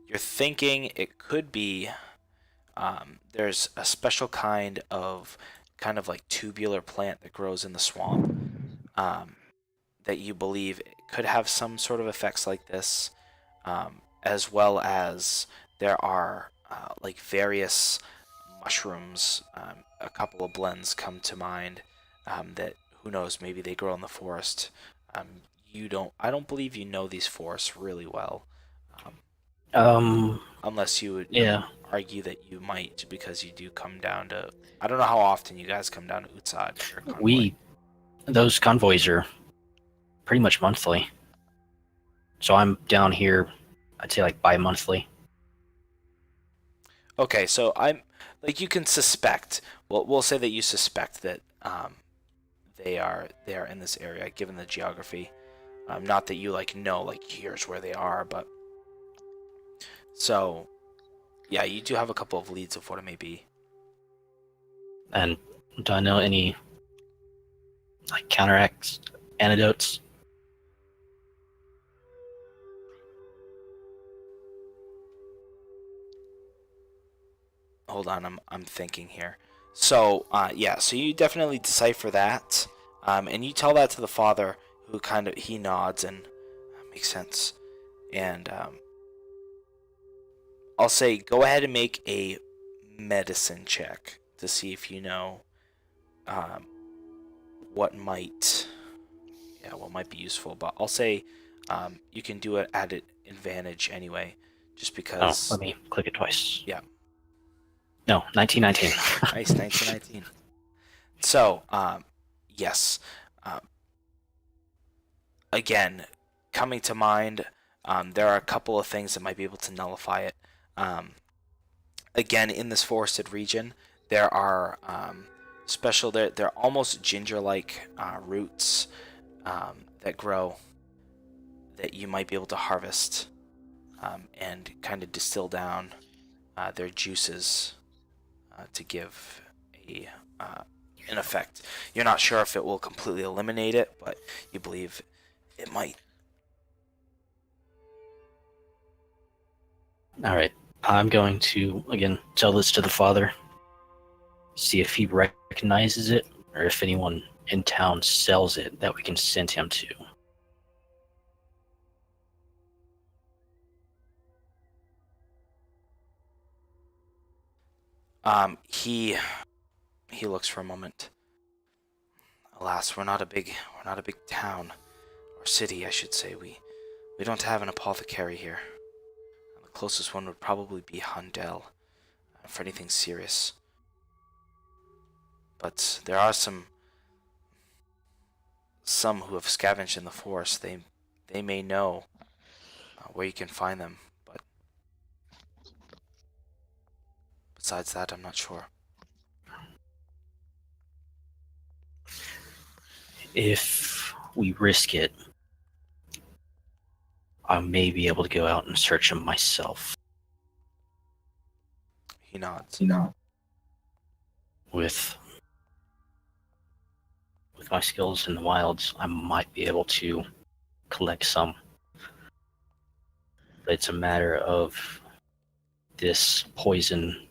you're thinking it could be there's a special kind of like tubular plant that grows in the swamp that you believe could have some sort of effects like this, as well as there are like various mushrooms. A couple of blends come to mind that who knows, maybe they grow in the forest. I don't believe you know these forests really well. Unless you would argue that you might, because you do come down to. I don't know how often you guys come down to Utsad. for your convoy. Those convoys are pretty much monthly. So I'm down here, I'd say like bi-monthly. Okay, so I'm like you can suspect we'll say that you suspect that they are in this area, given the geography. Not that you know here's where they are, but so yeah, you do have a couple of leads of what it may be. And do I know any counteracts, antidotes? Hold on, I'm thinking here. So yeah, so you definitely decipher that, and you tell that to the father, who he nods and makes sense. And I'll say go ahead and make a medicine check to see if you know what might be useful. But I'll say you can do it at an advantage anyway, just because. Oh, let me click it twice. Yeah. No, 1919. Nice, 1919. So, yes. Again, coming to mind, there are a couple of things that might be able to nullify it. Again, in this forested region, there are they're almost ginger-like roots that grow that you might be able to harvest and kind of distill down their juices to give an effect. You're not sure if it will completely eliminate it, but you believe it might. All right. I'm going to, again, tell this to the father. See if he recognizes it, or if anyone in town sells it that we can send him to. He looks for a moment. Alas, we're not a big town, or city, I should say. We don't have an apothecary here. The closest one would probably be Hundel, for anything serious. But there are some who have scavenged in the forest. They may know where you can find them, but besides that, I'm not sure. If we risk it, I may be able to go out and search him myself. He nods. With my skills in the wilds, I might be able to collect some. But it's a matter of this poison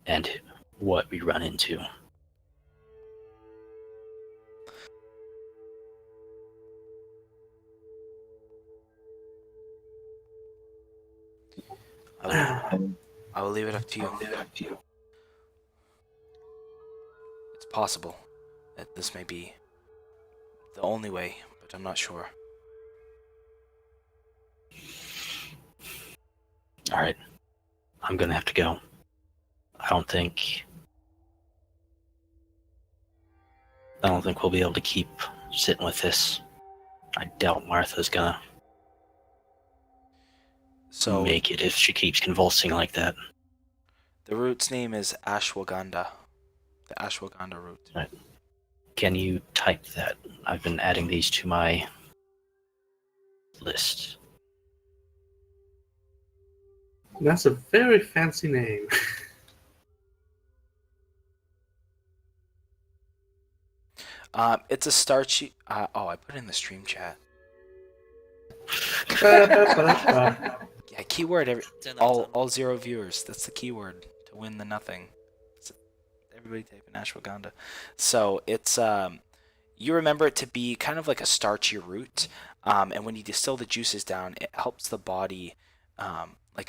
and what we run into. I will leave it up to you. It's possible that this may be the only way, but I'm not sure. All right. I'm going to have to go. I don't think we'll be able to keep sitting with this. I doubt Martha's going to make it if she keeps convulsing like that. The root's name is ashwagandha. The ashwagandha root. Right. Can you type that? I've been adding these to my list. That's a very fancy name. It's a starchy. I put it in the stream chat. Yeah, keyword. All 0 viewers. That's the keyword to win the nothing. Everybody type in ashwagandha. So it's you remember it to be kind of like a starchy root, and when you distill the juices down, it helps the body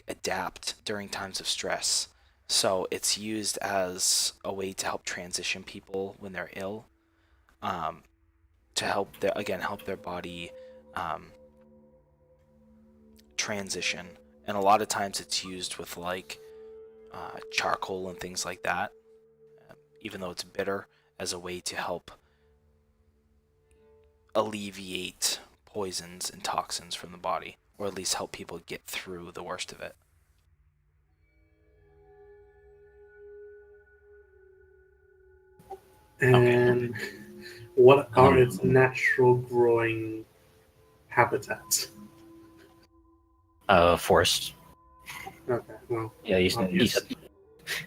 adapt during times of stress. So it's used as a way to help transition people when they're ill, to help their body transition. And a lot of times it's used with charcoal and things like that, even though it's bitter, as a way to help alleviate poisons and toxins from the body, or at least help people get through the worst of it. And what are Um, its natural growing habitats? Forest. Okay, well, Yeah, he said obvious.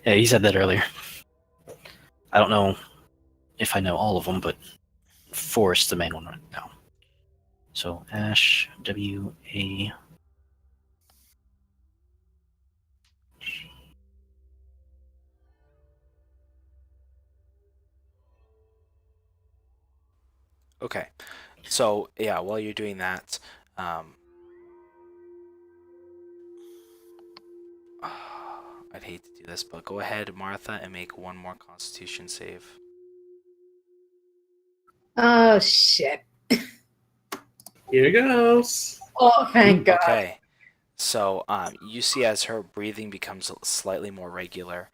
yeah, he said that earlier. I don't know if I know all of them, but forest the main one right now. So Ash WA. Okay. So yeah, while you're doing that, um, I'd hate to do this, but go ahead, Martha, and make one more Constitution save. Oh shit. Here goes. Oh, thank God. Okay. So you see as her breathing becomes slightly more regular,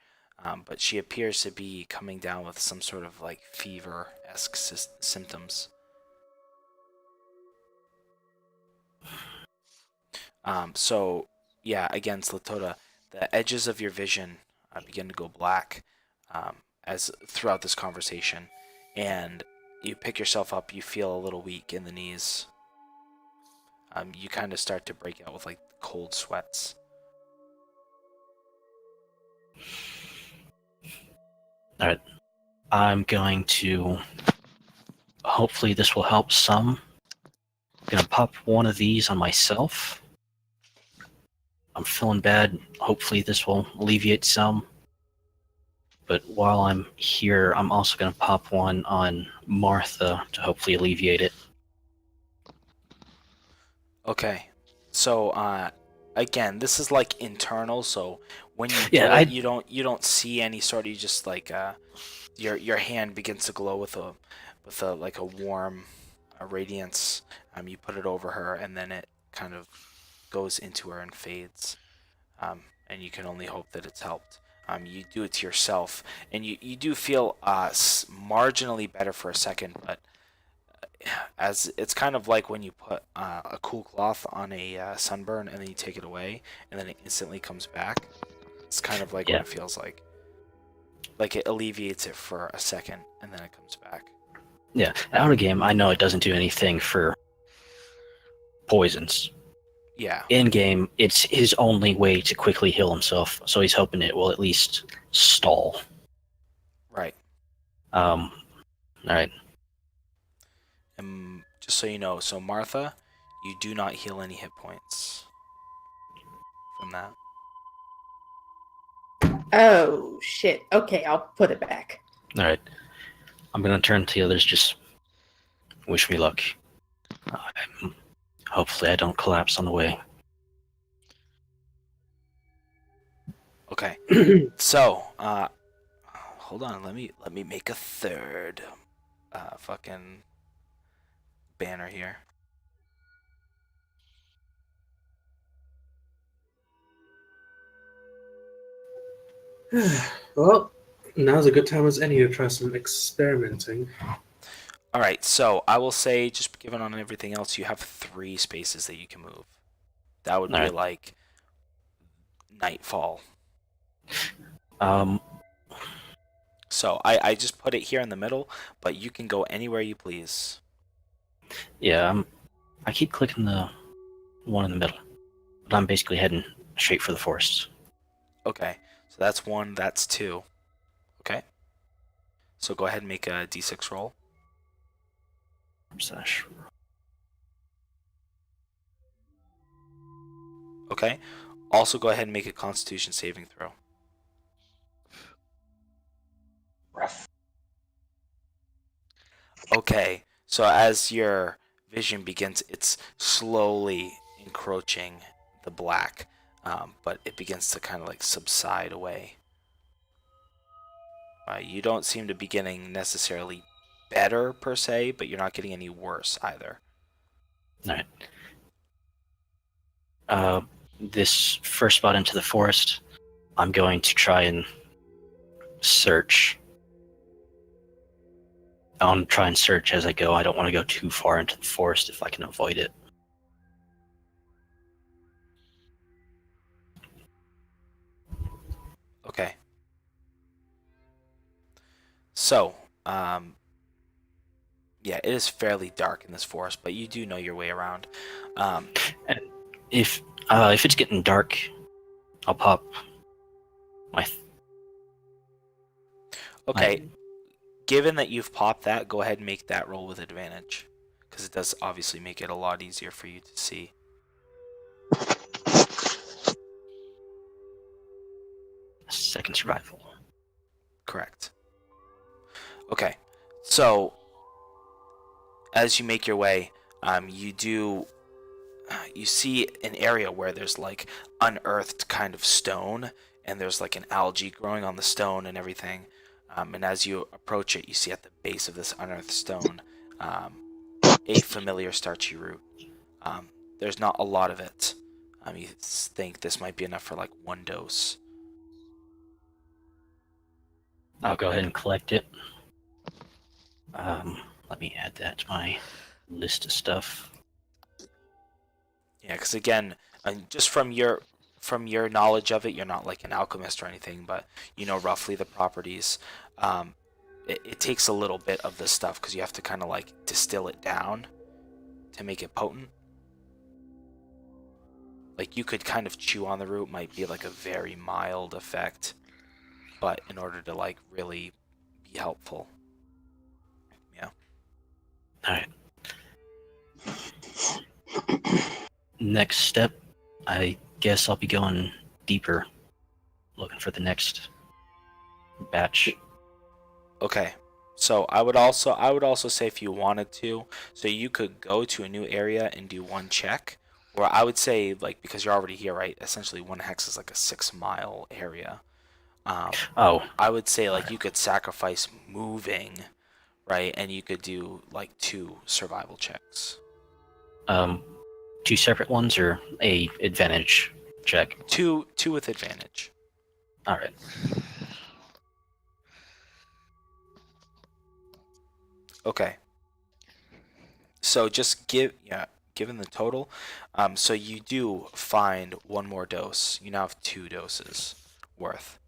but she appears to be coming down with some sort of like fever-esque symptoms. So yeah, again, Slatoda, the edges of your vision begin to go black as throughout this conversation, and you pick yourself up. You feel a little weak in the knees. You kind of start to break out with like cold sweats. All right, I'm going to. Hopefully, this will help some. I'm gonna pop one of these on myself. I'm feeling bad. Hopefully, this will alleviate some. But while I'm here, I'm also gonna pop one on Martha to hopefully alleviate it. Okay, so again, this is like internal. So when you Yeah, do it, you don't see any sort of. You just like your hand begins to glow with a like a warm radiance. You put it over her, and then it kind of goes into her and fades. And you can only hope that it's helped. You do it to yourself, and you do feel marginally better for a second, but as it's kind of like when you put a cool cloth on a sunburn and then you take it away and then it instantly comes back. It's kind of like what Yeah. it feels like. Like it alleviates it for a second and then it comes back. Yeah, out of game, I know it doesn't do anything for poisons. Yeah. In game, it's his only way to quickly heal himself, so he's hoping it will at least stall. Right. All right. And just so you know, so Martha, you do not heal any hit points from that. Oh shit. Okay, I'll put it back. All right. I'm gonna turn to the others. Just wish me luck. Hopefully, I don't collapse on the way. Okay. So, hold on. Let me make a third fucking banner here. Well, now's a good time as any to try some experimenting. All right, so I will say, just given on everything else, you have 3 spaces that you can move. That would All be right. like nightfall. Um, So I just put it here in the middle, but you can go anywhere you please. yeah. I keep clicking the one in the middle, but I'm basically heading straight for the forest. Okay, so that's 1, that's 2. Okay, so go ahead and make a d6 roll. Slash. Okay, also go ahead and make a Constitution saving throw. Rough. Okay, so as your vision begins, it's slowly encroaching the black, but it begins to kind of like subside away. You don't seem to be getting necessarily better per se, but you're not getting any worse either. All right. This first spot into the forest, I'm going to try and search. I'll try and search as I go. I don't want to go too far into the forest if I can avoid it. Okay. So, Yeah, it is fairly dark in this forest, but you do know your way around. Um, If it's getting dark, I'll pop my. okay, given that you've popped that, go ahead and make that roll with advantage, because it does obviously make it a lot easier for you to see. Second survival. Correct. Okay, so as you make your way, you see an area where there's like unearthed kind of stone, and there's like an algae growing on the stone and everything. And as you approach it, you see at the base of this unearthed stone a familiar starchy root. There's not a lot of it. You think this might be enough for like one dose. I'll go ahead and collect it. Let me add that to my list of stuff. Yeah, because again, just from your knowledge of it, you're not like an alchemist or anything, but you know roughly the properties. It takes a little bit of this stuff because you have to kind of like distill it down to make it potent. Like you could kind of chew on the root, might be like a very mild effect, but in order to like really be helpful. Yeah. All right. Next step, I guess I'll be going deeper, looking for the next batch. Okay. So I would also say if you wanted to, so you could go to a new area and do one check. Or I would say like because you're already here, right? Essentially, one hex is like a 6 mile area. Oh, I would say like you could sacrifice moving, right? And you could do like 2 survival checks. 2 separate ones or a advantage check? Two with advantage. All right. Okay. So just given the total, so you do find one more dose. You now have 2 doses worth.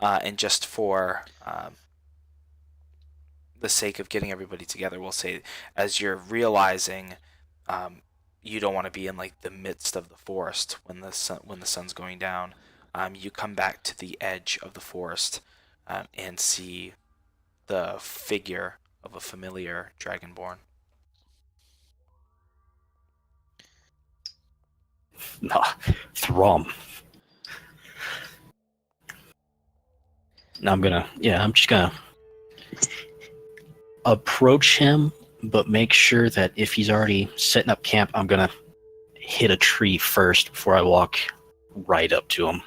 And just for the sake of getting everybody together, we'll say as you're realizing you don't want to be in like the midst of the forest when the sun's going down, you come back to the edge of the forest and see the figure of a familiar dragonborn. No, Throm. I'm just gonna approach him, but make sure that if he's already setting up camp, I'm gonna hit a tree first before I walk right up to him.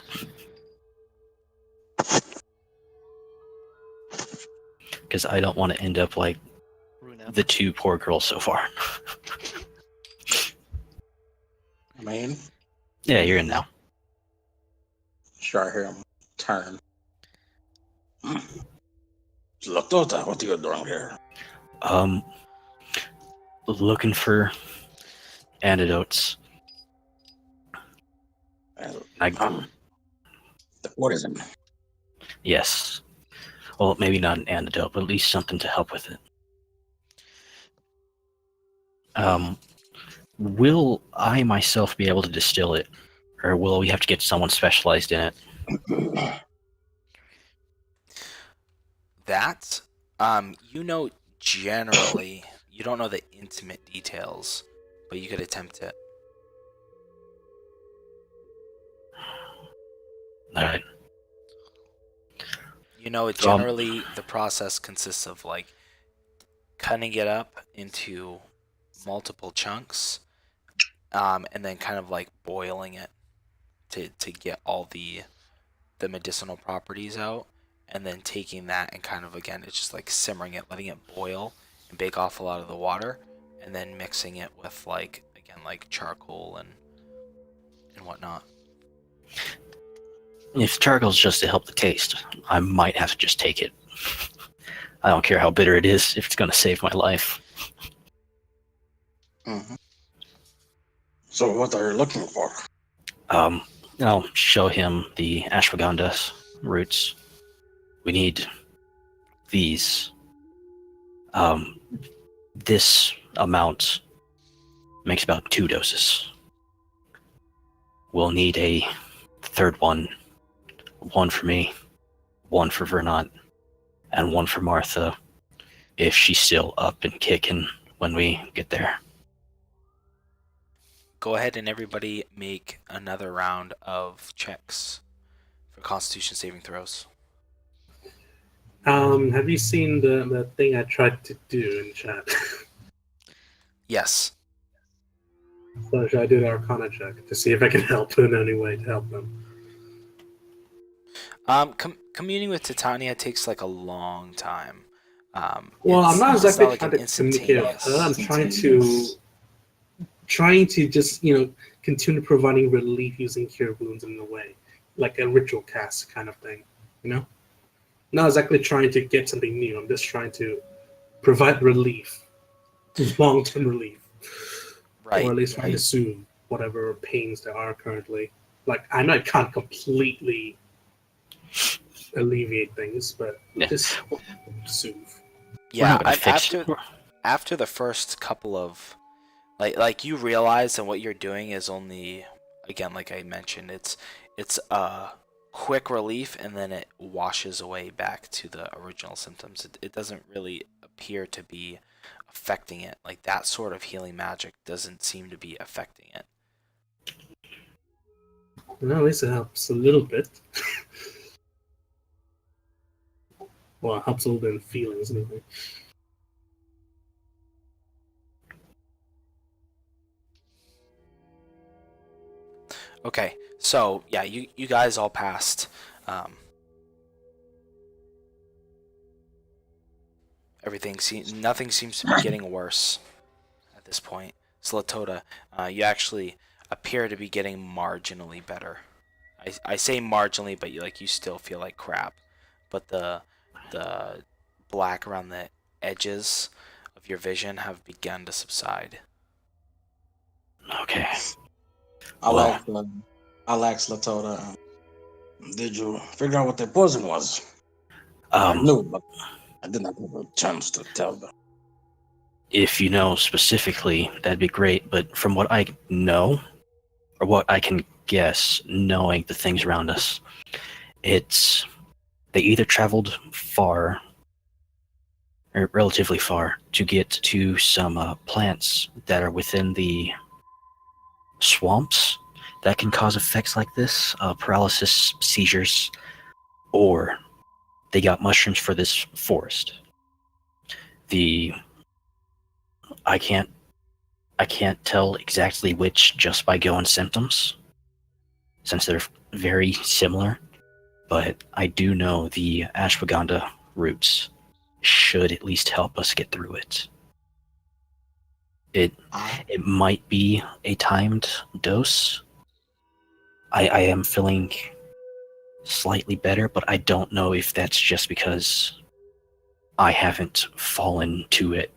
Because I don't want to end up like the 2 poor girls so far. Man, Yeah, you're in now. sure, I hear him turn. Lotota, what are you doing here? Looking for antidotes. The poison. Yes. Well, maybe not an antidote, but at least something to help with it. Will I myself be able to distill it, or will we have to get someone specialized in it? That, generally, you don't know the intimate details, but you could attempt it. All right. Generally the process consists of like cutting it up into multiple chunks, and then kind of like boiling it to get all the medicinal properties out, and then taking that and kind of again it's just like simmering it, letting it boil and bake off a lot of the water, and then mixing it with like again like charcoal and whatnot. If charcoal's just to help the taste, I might have to just take it. I don't care how bitter it is if it's going to save my life. Mm-hmm. So what are you looking for? I'll show him the ashwagandha roots. We need these. This amount makes about 2 doses. We'll need a third one. One for me, one for Vernant, and one for Martha, if she's still up and kicking when we get there. Go ahead and everybody make another round of checks for Constitution saving throws. Have you seen the thing I tried to do in chat? Yes. So should I do the Arcana check to see if I can help in any way to help them? Communing with Titania takes like a long time. Well, I'm not it's exactly like trying an to communicate with her. I'm trying to just continue providing relief using cure wounds in a way, like a ritual cast kind of thing. Not exactly trying to get something new. I'm just trying to provide relief, long-term relief, Right. or at least trying to soothe whatever pains there are currently. Like I know I can't completely alleviate things, but just soothe. Yeah, fix after the first couple of like you realize that what you're doing is only, again, like I mentioned, it's a quick relief and then it washes away back to the original symptoms. It doesn't really appear to be affecting it. Like that sort of healing magic doesn't seem to be affecting it. Well, at least it helps a little bit. Well, it helps a little bit in feelings anyway. Okay, so yeah, you guys all passed. Nothing seems to be getting worse at this point. Slatoda, you actually appear to be getting marginally better. I say marginally, but you still feel like crap. But the black around the edges of your vision have begun to subside. Okay. I'll ask Latoda, did you figure out what the poison was? I knew, but I did not have a chance to tell them. If you know specifically, that'd be great. But from what I know, or what I can guess, knowing the things around us, they either traveled far, or relatively far, to get to some plants that are within the swamps that can cause effects like this, paralysis, seizures, or they got mushrooms for this forest. I can't tell exactly which just by going symptoms, since they're very similar, but I do know the ashwagandha roots should at least help us get through it. It might be a timed dose. I am feeling slightly better, but I don't know if that's just because I haven't fallen to it,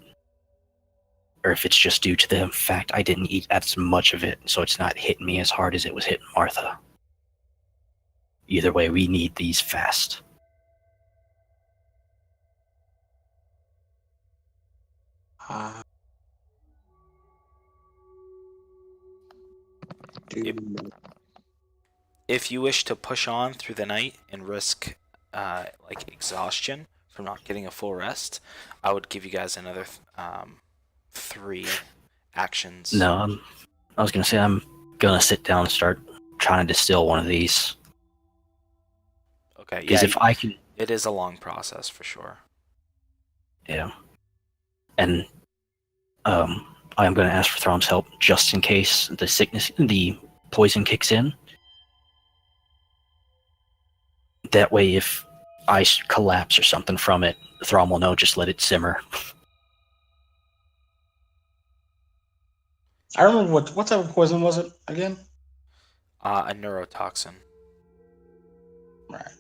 or if it's just due to the fact I didn't eat as much of it, so it's not hitting me as hard as it was hitting Martha. Either way, we need these fast. If you wish to push on through the night and risk exhaustion from not getting a full rest, I would give you guys another 3 actions. No, I was gonna say I'm gonna sit down and start trying to distill one of these. Okay, because if I can, it is a long process for sure. Yeah, and I'm gonna ask for Throm's help just in case the poison kicks in. That way, if I collapse or something from it, Throm will know. Just let it simmer. I remember what type of poison was it again? A neurotoxin. Right.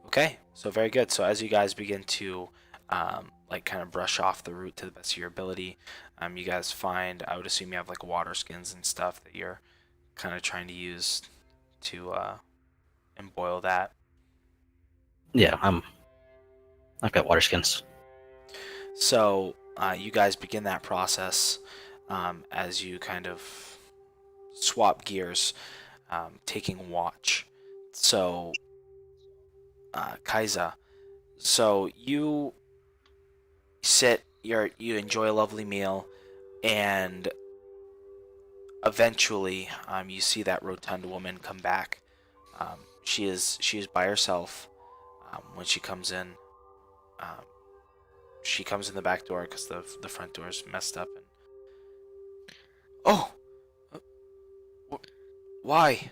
Okay, so very good. So as you guys begin to kind of brush off the root to the best of your ability, you guys find, I would assume you have like water skins and stuff that you're kind of trying to use to and boil that. Yeah, I've got water skins. So you guys begin that process as you kind of swap gears, taking watch. So, Kaiza, so you you enjoy a lovely meal, and eventually, you see that rotund woman come back. She is by herself. When she comes in, um, she comes in the back door because the front door is messed up. And oh, why?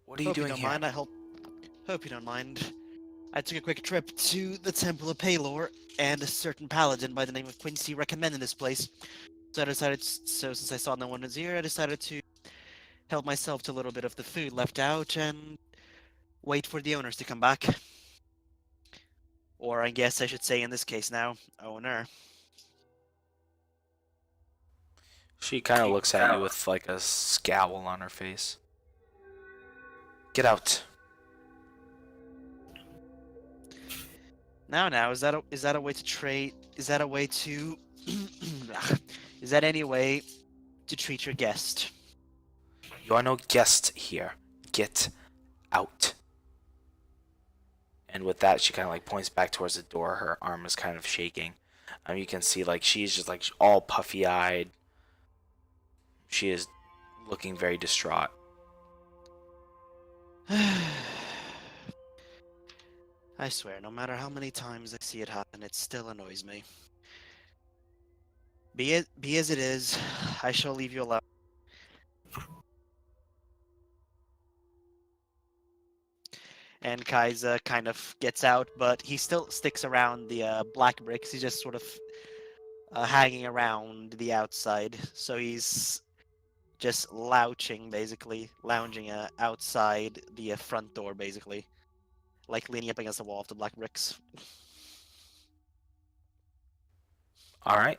What are you Hope you doing don't here? mind. Hope you don't mind. I took a quick trip to the Temple of Palor, and a certain paladin by the name of Quincy recommended this place. So since I saw no one was here, I decided to help myself to a little bit of the food left out and wait for the owners to come back. Or I guess I should say in this case now, owner. She kind of looks at you with like a scowl on her face. Get out. Now, is that a way to trade? Is that a way to? Is that any way to treat your guest? You are no guest here. Get out. And with that, she kind of like points back towards the door. Her arm is kind of shaking. You can see like she's just like all puffy eyed. She is looking very distraught. I swear, no matter how many times I see it happen, it still annoys me. Be as it is, I shall leave you alone. And Kaiser kind of gets out, but he still sticks around the black bricks. He's just sort of hanging around the outside. So he's just lounging outside the front door, basically. Like leaning up against the wall of the black bricks. All right.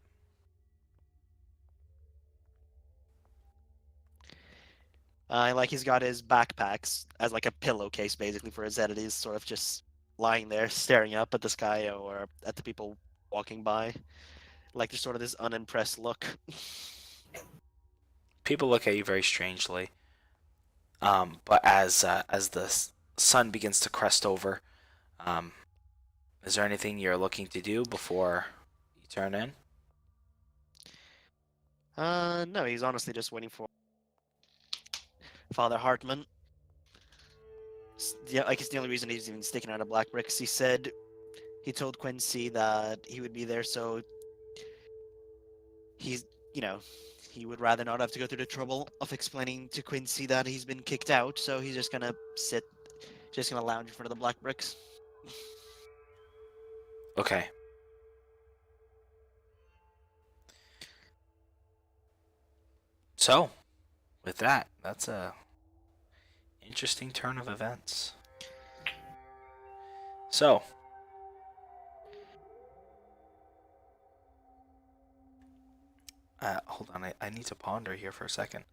Like he's got his backpacks as like a pillowcase, basically, for his head. And he's sort of just lying there, staring up at the sky or at the people walking by. Like there's sort of this unimpressed look. People look at you very strangely. But as the sun begins to crest over, um, is there anything you're looking to do before you turn in? No, he's honestly just waiting for Father Hartman. Yeah, like it's the only reason he's even sticking out of Black Bricks. He told Quincy that he would be there, so he's, he would rather not have to go through the trouble of explaining to Quincy that he's been kicked out. So he's just gonna lounge in front of the Black Bricks. Okay. So, with that, that's a interesting turn of events. So, hold on, I need to ponder here for a second.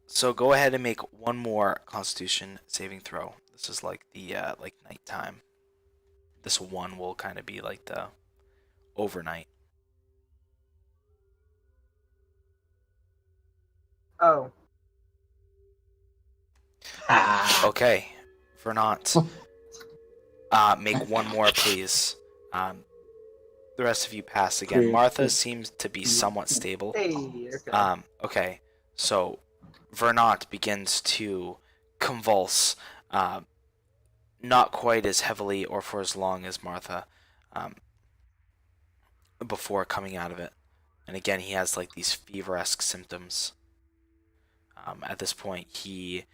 So go ahead and make one more Constitution saving throw. This is like the like nighttime. This one will kind of be like the overnight. Oh. Okay, for not. Make one more, please. The rest of you pass again. Cool. Martha seems to be somewhat stable. Hey, okay. Okay, so Vernant begins to convulse, not quite as heavily or for as long as Martha, before coming out of it. And again, he has like these fever-esque symptoms. At this point, he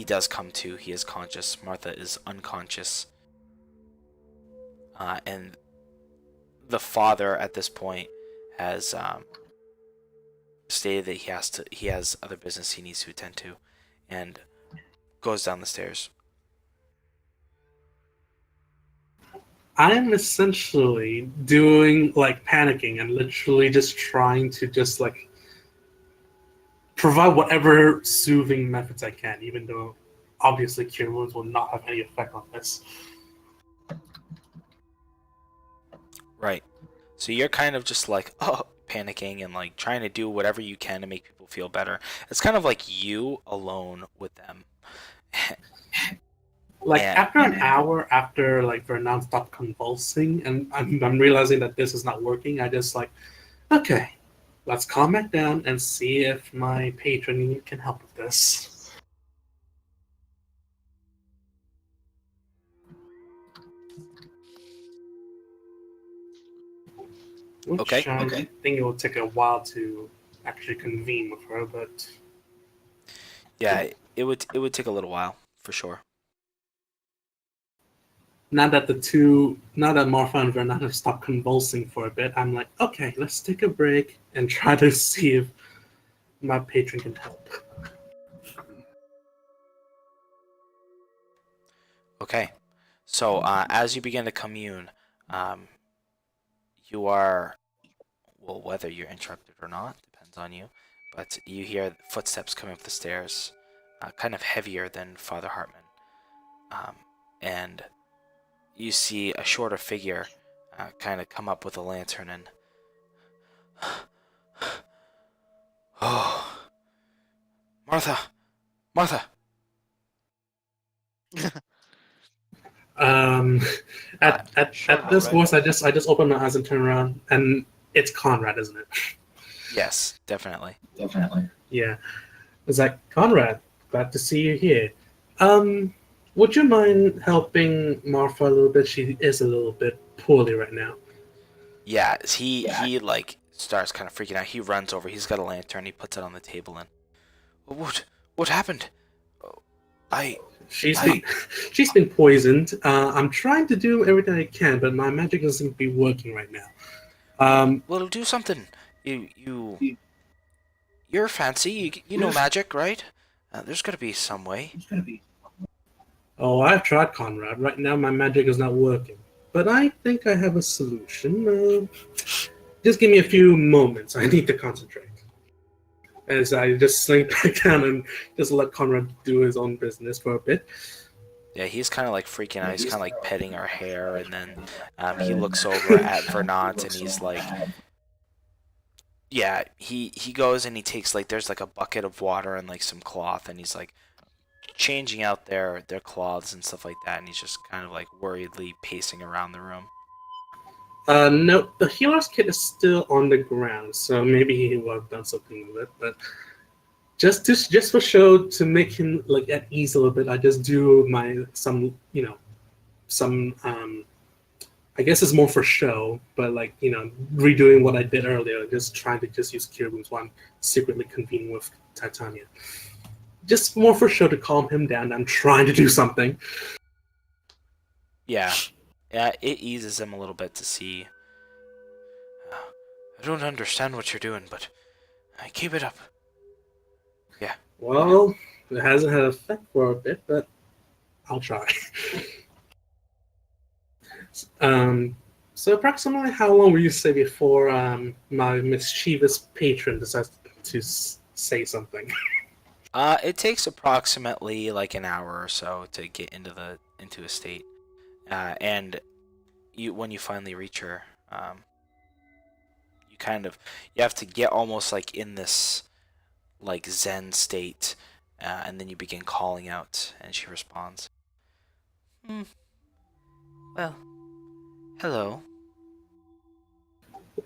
does come to. He is conscious. Martha is unconscious, and the father at this point has stated that he has other business he needs to attend to, and goes down the stairs. I'm essentially doing like panicking and literally just trying to just like provide whatever soothing methods I can, even though obviously cure wounds will not have any effect on this. Right. So you're kind of just like, panicking and like trying to do whatever you can to make people feel better. It's kind of like you alone with them. Like And after an hour after like Vernon stopped convulsing and I'm realizing that this is not working, I just like, okay, let's calm back down and see if my patron can help with this. Which Okay. I think it will take a while to actually convene with her, but yeah, it would take a little while for sure. now that Martha and Vernon have stopped convulsing for a bit, I'm like, okay, let's take a break and try to see if my patron can help. Okay. So as you begin to commune, um, you are, well, whether you're interrupted or not depends on you, but you hear footsteps coming up the stairs, kind of heavier than Father Hartman, and you see a shorter figure kind of come up with a lantern and oh, Martha, Martha. Um, Sure, at go this right voice, ahead. I just open my eyes and turn around, and it's Conrad, isn't it? Yes, definitely. Yeah, it's like Conrad. Glad to see you here. Um, would you mind helping Martha a little bit? She is a little bit poorly right now. Yeah, he like starts kind of freaking out. He runs over. He's got a lantern. He puts it on the table and what happened? Oh, I She's I been she's been poisoned. I'm trying to do everything I can, but my magic doesn't seem to be working right now. well, do something. You're fancy. You know magic, right? There's got to be some way. Oh, I've tried Conrad. Right now, my magic is not working, but I think I have a solution. Just give me a few moments. I need to concentrate. As I just slink back down and just let Conrad do his own business for a bit. Yeah, he's kind of like freaking out. He's kind of like petting her hair, and then he looks over at Vernant, and he's like, yeah, he goes and he takes like there's like a bucket of water and like some cloth, and he's like changing out their cloths and stuff like that, and he's just kind of like worriedly pacing around the room. No, the healer's kit is still on the ground, so maybe he will have done something with it. But just for show to make him like at ease a little bit, I just do some I guess it's more for show, but like redoing what I did earlier, just trying to just use cure wounds while I'm secretly convening with Titania. Just more for show to calm him down. I'm trying to do something. Yeah, it eases him a little bit to see. I don't understand what you're doing, but keep it up. Yeah. Well, it hasn't had effect for a bit, but I'll try. So approximately how long will you say before my mischievous patron decides to say something? It takes approximately like an hour or so to get into a state, and when you finally reach her, you have to get almost like in this like Zen state, and then you begin calling out, and she responds. Well, hello.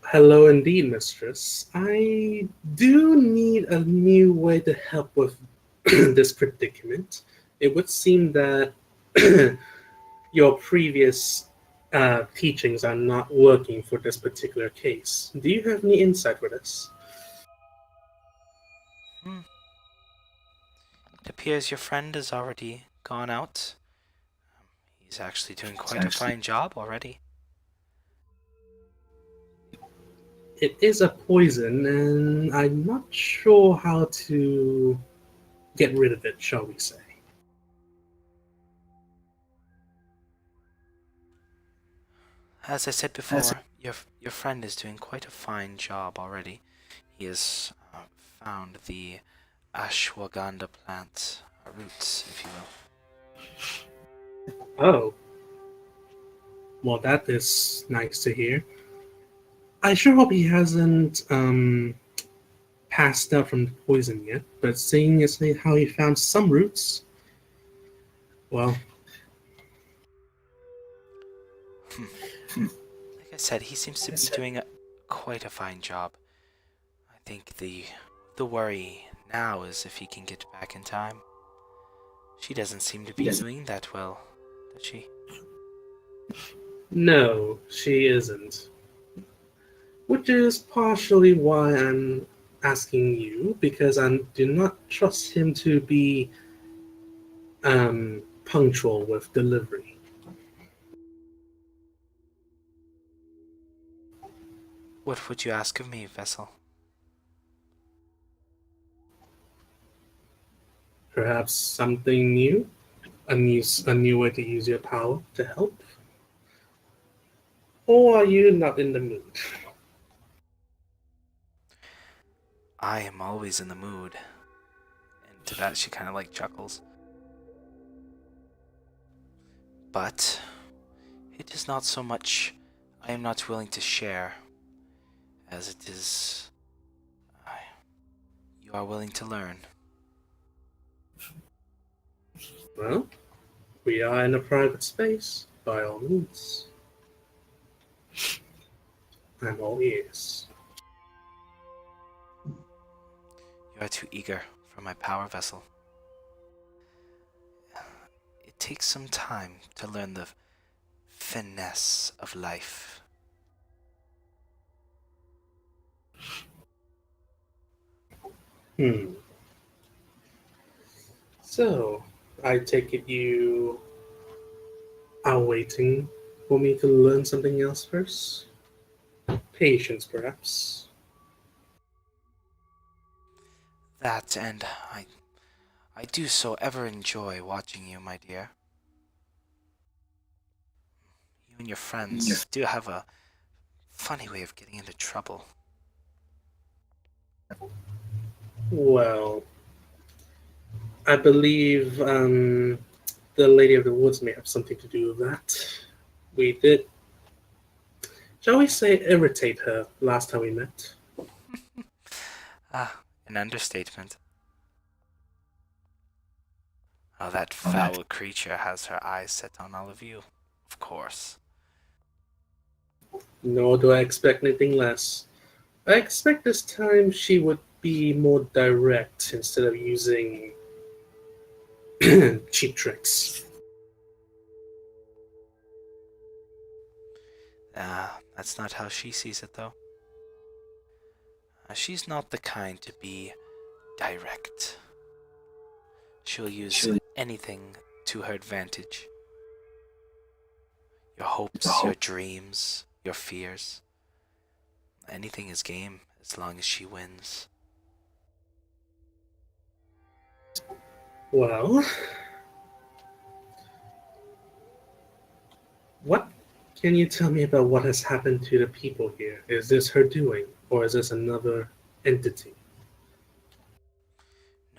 Hello indeed, mistress. I do need a new way to help with this predicament. It would seem that your previous teachings are not working for this particular case. Do you have any insight for this? It appears your friend has already gone out. He's actually doing quite a fine job already. It is a poison, and I'm not sure how to get rid of it, shall we say. As I said before, your friend is doing quite a fine job already. He has found the ashwagandha plant roots, if you will. Oh, well, that is nice to hear. I sure hope he hasn't passed out from the poison yet, but seeing as how he found some roots, well, Like I said, he seems to be doing quite a fine job. I think the worry now is if he can get back in time. She doesn't seem to be doing that well, does she? no, she isn't. Which is partially why I'm asking you, because I do not trust him to be punctual with delivery. What would you ask of me, Vessel? Perhaps something new, a new way to use your power to help, or are you not in the mood? I am always in the mood. And to that she kind of like chuckles. But it is not so much I am not willing to share as it is you are willing to learn. Well, we are in a private space, by all means. I'm all ears. You are too eager for my power, Vessel. It takes some time to learn the finesse of life. Hmm. So, I take it you are waiting for me to learn something else first? Patience, perhaps. That and I do so ever enjoy watching you, my dear. You and your friends do have a funny way of getting into trouble. Well, I believe the Lady of the Woods may have something to do with that. We did, shall we say, irritate her last time we met. An understatement. Oh, that foul creature has her eyes set on all of you. Of course. Nor do I expect anything less. I expect this time she would be more direct instead of using cheap tricks. That's not how she sees it, though. She's not the kind to be direct. She'll use anything to her advantage. Your hopes, your dreams, your fears. Anything is game as long as she wins. Well, what can you tell me about what has happened to the people here? Is this her doing, or is this another entity?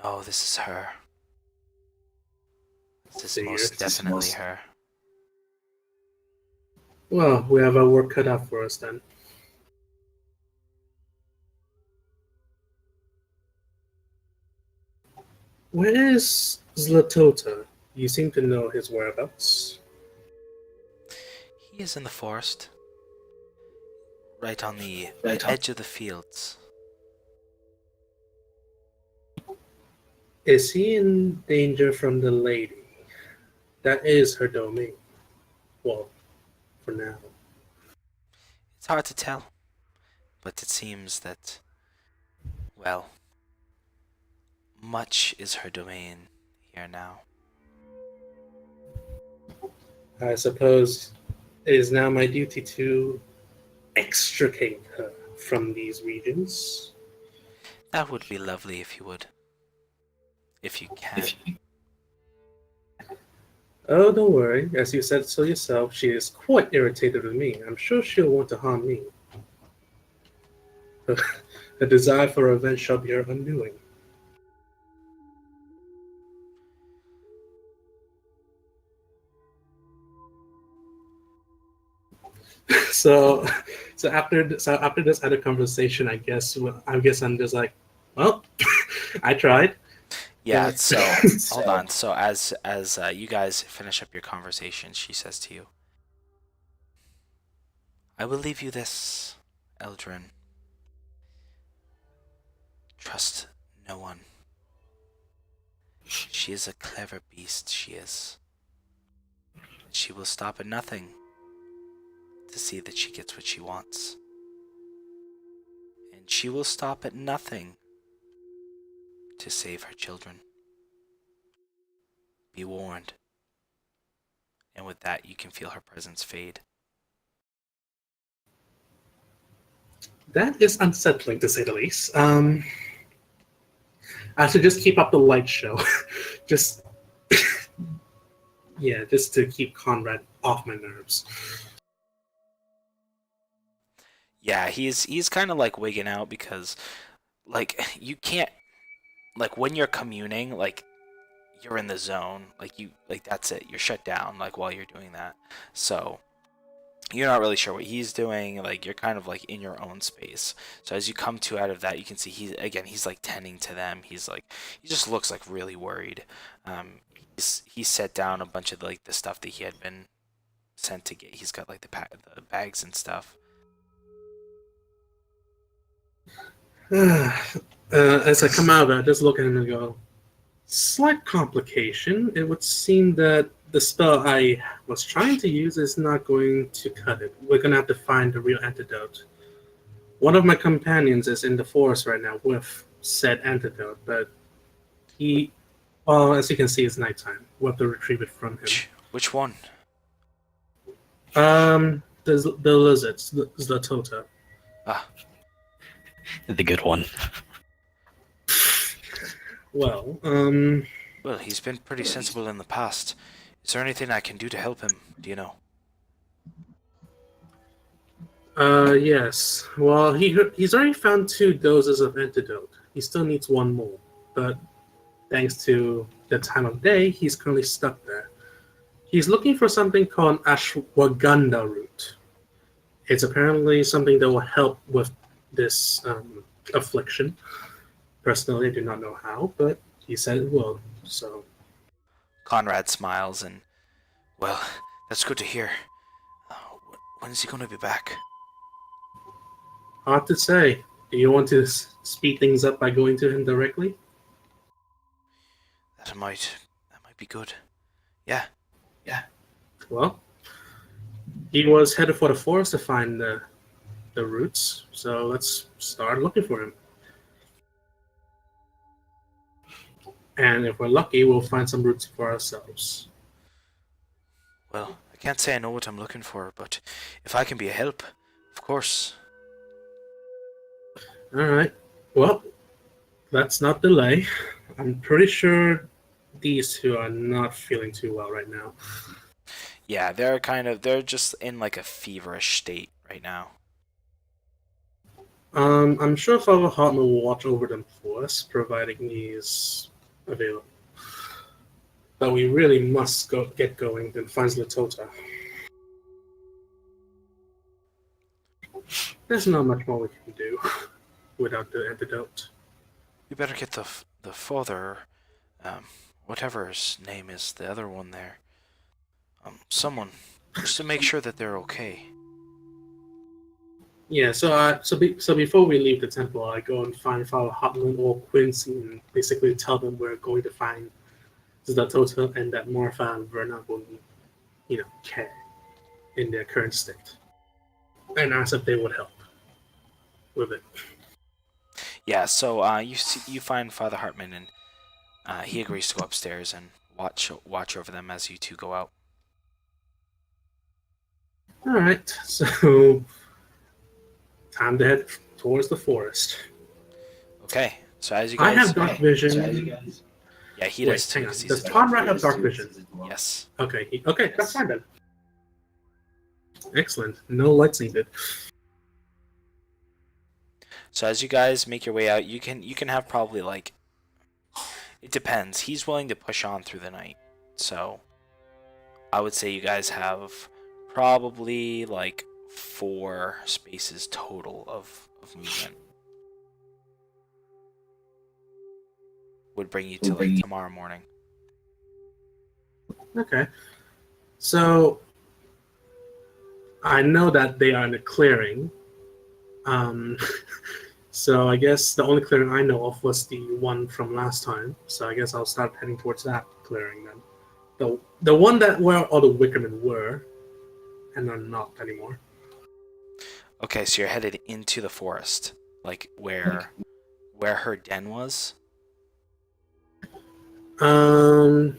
No, this is her. This is Dear. most definitely her. Well, we have our work cut out for us then. Where is Zlatota? You seem to know his whereabouts. He is in the forest. Right on the edge of the fields. Is he in danger from the lady? That is her domain. Well, for now. It's hard to tell. But it seems that, well, much is her domain here now. I suppose it is now my duty to extricate her from these regions. That would be lovely if you would. If you can. Oh, don't worry. As you said so yourself, she is quite irritated with me. I'm sure she'll want to harm me. A desire for revenge shall be her undoing. So, after this other conversation, I guess I'm just like, well, I tried. Yeah. But So hold on. So as you guys finish up your conversation, she says to you, "I will leave you this, Eldrin. Trust no one. She is a clever beast. She is. She will stop at nothing to see that she gets what she wants, and she will stop at nothing to save her children. Be warned." And with that, you can feel her presence fade. that is unsettling to say the least. I should just keep up the light show, just yeah, just to keep Conrad off my nerves. Yeah, he's kind of like wigging out because like you can't, like when you're communing, like you're in the zone, like that's it. You're shut down like while you're doing that. So you're not really sure what he's doing. Like you're kind of like in your own space. So as you come to out of that, you can see he's like tending to them. He just looks like really worried. He set down a bunch of like the stuff that he had been sent to get. He's got like the bags and stuff. As I come out of it, I just look at him and go, slight complication. It would seem that the spell I was trying to use is not going to cut it. We're going to have to find the real antidote. One of my companions is in the forest right now with said antidote, but well, as you can see, it's nighttime. We'll have to retrieve it from him. Which one? The lizards, the Zlatota. Ah, The good one. Well, well, he's been pretty sensible in the past. Is there anything I can do to help him? Do you know? yes. Well, he's already found 2 doses of antidote. He still needs 1 more, but thanks to the time of day, he's currently stuck there. He's looking for something called ashwagandha root. It's apparently something that will help with this affliction. Personally, I do not know how, but he said it will. So, Conrad smiles and, well, that's good to hear. When is he going to be back? hard to say. Do you want to speed things up by going to him directly? That might be good. Yeah. Well, he was headed for the forest to find the roots, so let's start looking for him. And if we're lucky, we'll find some roots for ourselves. Well, I can't say I know what I'm looking for, but if I can be a help, of course. All right. Well, let's not delay. I'm pretty sure these 2 are not feeling too well right now. Yeah, they're just in like a feverish state right now. I'm sure Father Hartman will watch over them for us, providing he's available. But we really must get going, then find Zlatota. There's not much more we can do without the antidote. You better get the father, whatever his name is, the other one there. Someone, just to make sure that they're okay. Yeah, so before we leave the temple, I go and find Father Hartman or Quincy and basically tell them we're going to find Zlatota and that Martha and Verna will, care in their current state, and ask if they would help with it. Yeah, so you find Father Hartman, and he agrees to go upstairs and watch over them as you 2 go out. All right, so time to head towards the forest. Okay, so as you I guys, have dark vision. yeah, he Wait, does too. hang on. 'Cause he's Does a dwarf. Conrad have dark vision? Yes. Okay, okay, that's fine then. Excellent. No lights needed. So as you guys make your way out, you can have probably like, it depends. He's willing to push on through the night, so I would say you guys have probably like 4 spaces total of movement. Would bring you to like tomorrow morning. Okay. So I know that they are in a clearing. So I guess the only clearing I know of was the one from last time. So I guess I'll start heading towards that clearing then. The one that where all the Wickermen were, and are not anymore. Okay, so you're headed into the forest, like where her den was. Um.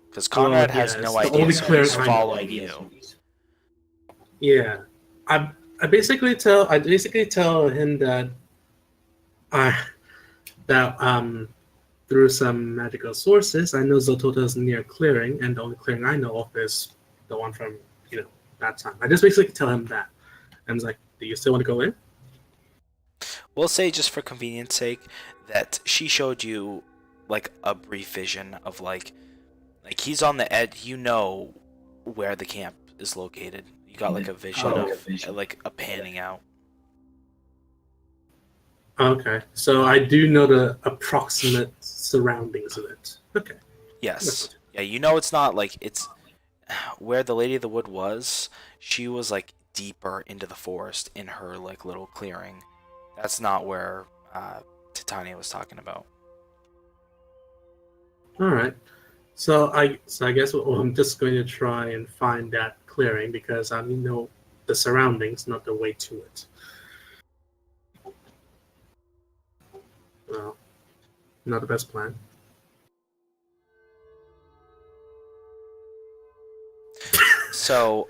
Because Conrad Well, has yeah, no it's the idea, only so clearing he's I know. following you. Yeah, I basically tell him that through some magical sources I know Zotota is near a clearing, and the only clearing I know of is the one from that time. I just basically tell him that, and he's like, "Do you still want to go in?" We'll say, just for convenience sake, that she showed you like a brief vision of like he's on the edge. You know where the camp is located. You got like a vision of like a panning out. Okay, so I do know the approximate surroundings of it. Okay. Yes. Yeah, you know it's not like it's where the Lady of the Wood was. She was like deeper into the forest in her like little clearing. That's not where Titania was talking about. All right. So I guess I'm just going to try and find that clearing because I know the surroundings, not the way to it. Well, not the best plan. So,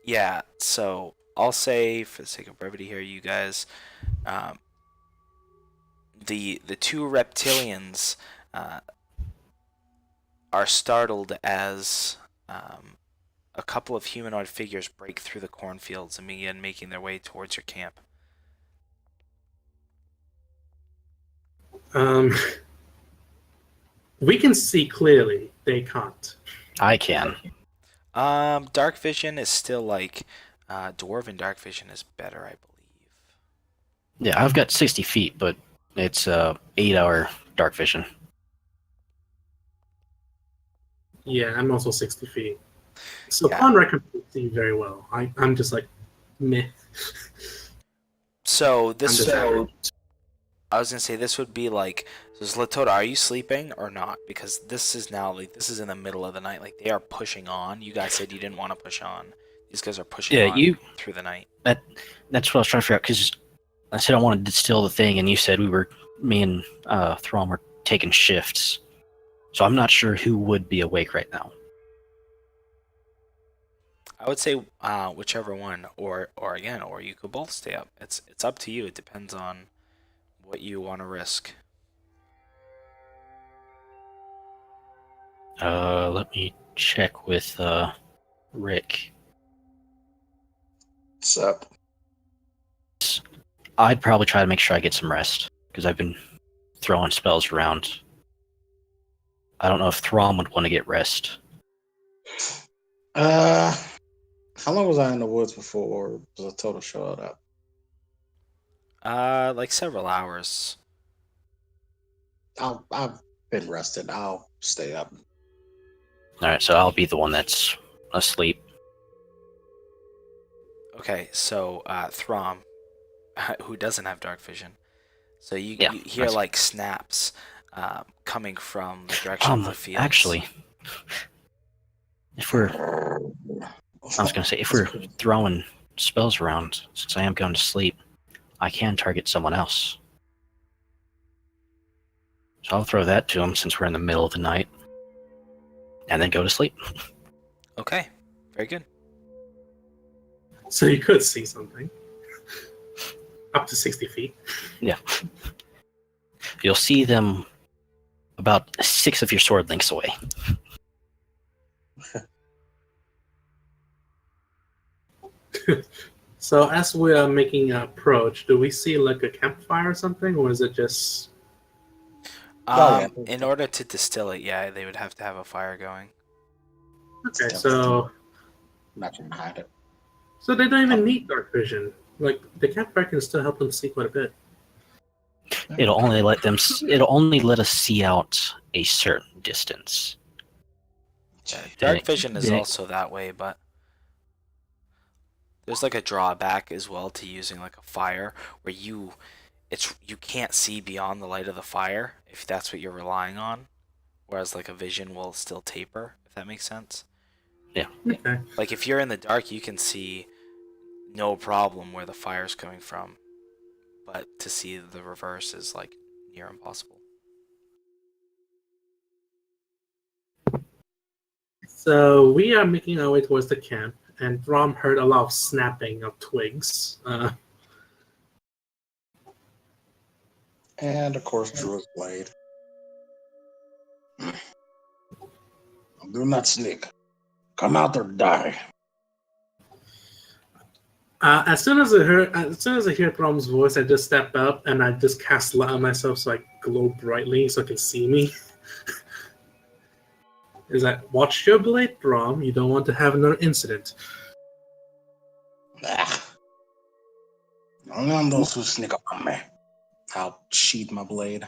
yeah. So I'll say, for the sake of brevity here, you guys, the 2 reptilians are startled as a couple of humanoid figures break through the cornfields and begin making their way towards your camp. We can see clearly. They can't. I can. Dark vision is still like dwarven dark vision is better, I believe. Yeah, I've got 60 feet, but it's 8-hour dark vision. Yeah, I'm also 60 feet. So Yeah. Conrad can see very well. I'm just like, meh. So this, I'm I was gonna say this would be like, so Zlatoda, are you sleeping or not? Because this is now like this is in the middle of the night. Like they are pushing on. You guys said you didn't want to push on. These guys are pushing on through the night. That's what I was trying to figure out, because I said I wanted to distill the thing, and you said me and Throm were taking shifts. So I'm not sure who would be awake right now. I would say whichever one, or you could both stay up. It's up to you. It depends on what you want to risk. Let me check with Rick. What's up? I'd probably try to make sure I get some rest, because I've been throwing spells around. I don't know if Throm would want to get rest. How long was I in the woods before the total showed up? Like several hours. I've been rested. I'll stay up. All right, so I'll be the one that's asleep. Okay, so Throm, who doesn't have dark vision, so you hear that's... like snaps coming from the direction of the fields. Actually, if we're throwing spells around, since I am going to sleep, I can target someone else. So I'll throw that to him since we're in the middle of the night, and then go to sleep. Okay, very good. So you could see something. Up to 60 feet. Yeah. You'll see them about 6 of your sword lengths away. So as we are making an approach, do we see like a campfire or something, or is it just... In order to distill it, yeah, they would have to have a fire going. Okay, so not trying to hide it. So they don't even need dark vision. Like the campfire can still help them see quite a bit. It'll only let us see out a certain distance. Yeah, Then dark it- vision is then it- also that way, but there's like a drawback as well to using like a fire where you can't see beyond the light of the fire if that's what you're relying on, whereas like a vision will still taper, if that makes sense. Okay. Like if you're in the dark, you can see no problem where the fire's coming from, but to see the reverse is like near impossible. So we are making our way towards the camp, and Rom heard a lot of snapping of twigs. And of course, drew his blade. Do not sneak. Come out or die. As soon as I hear Rom's voice, I just step up and I just cast light on myself so I glow brightly so I can see me. Is that watch your blade, Rom? You don't want to have another incident. Only on those who sneak up on me. I'll sheath my blade.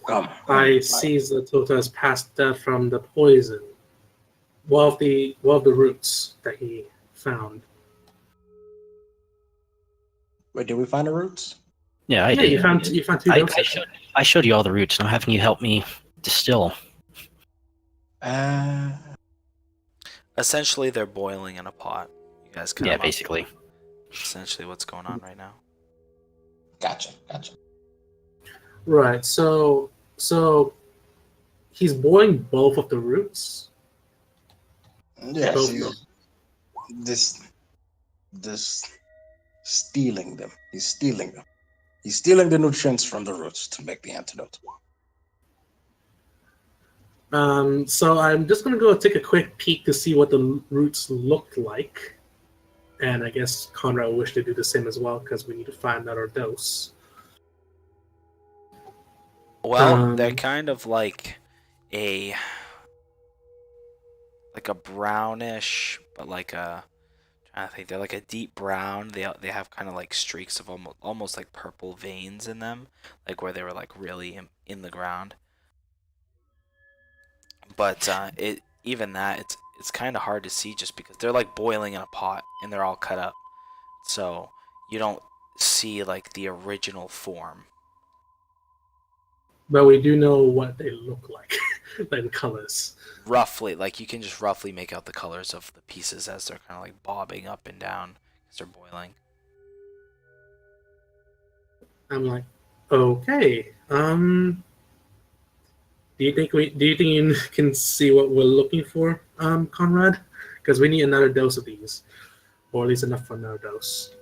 Come. I seize the Tota has passed death from the poison. One of the roots that he found. Wait, did we find the roots? Yeah, I Yeah, did. you found two doses. I showed you all the routes, and I'm having you help me distill. Essentially, they're boiling in a pot. You guys cut Yeah, them up. basically. Essentially what's going on right now. Gotcha. Right. So he's boiling both of the roots. Yes, Both he's this stealing them. He's stealing them. He's stealing the nutrients from the roots to make the antidote. So I'm just gonna go take a quick peek to see what the roots looked like, and I guess Conrad will wish to do the same as well because we need to find another dose. Well, they're kind of like a brownish, but like I think they're like a deep brown. They have kind of like streaks of almost like purple veins in them, like where they were like really in the ground. But it's kind of hard to see just because they're like boiling in a pot and they're all cut up, so you don't see like the original form. But we do know what they look like, like the colors. Roughly, like you can just roughly make out the colors of the pieces as they're kind of like bobbing up and down as they're boiling. I'm like, okay. Do you think you can see what we're looking for, Conrad? Because we need another dose of these, or at least enough for another dose.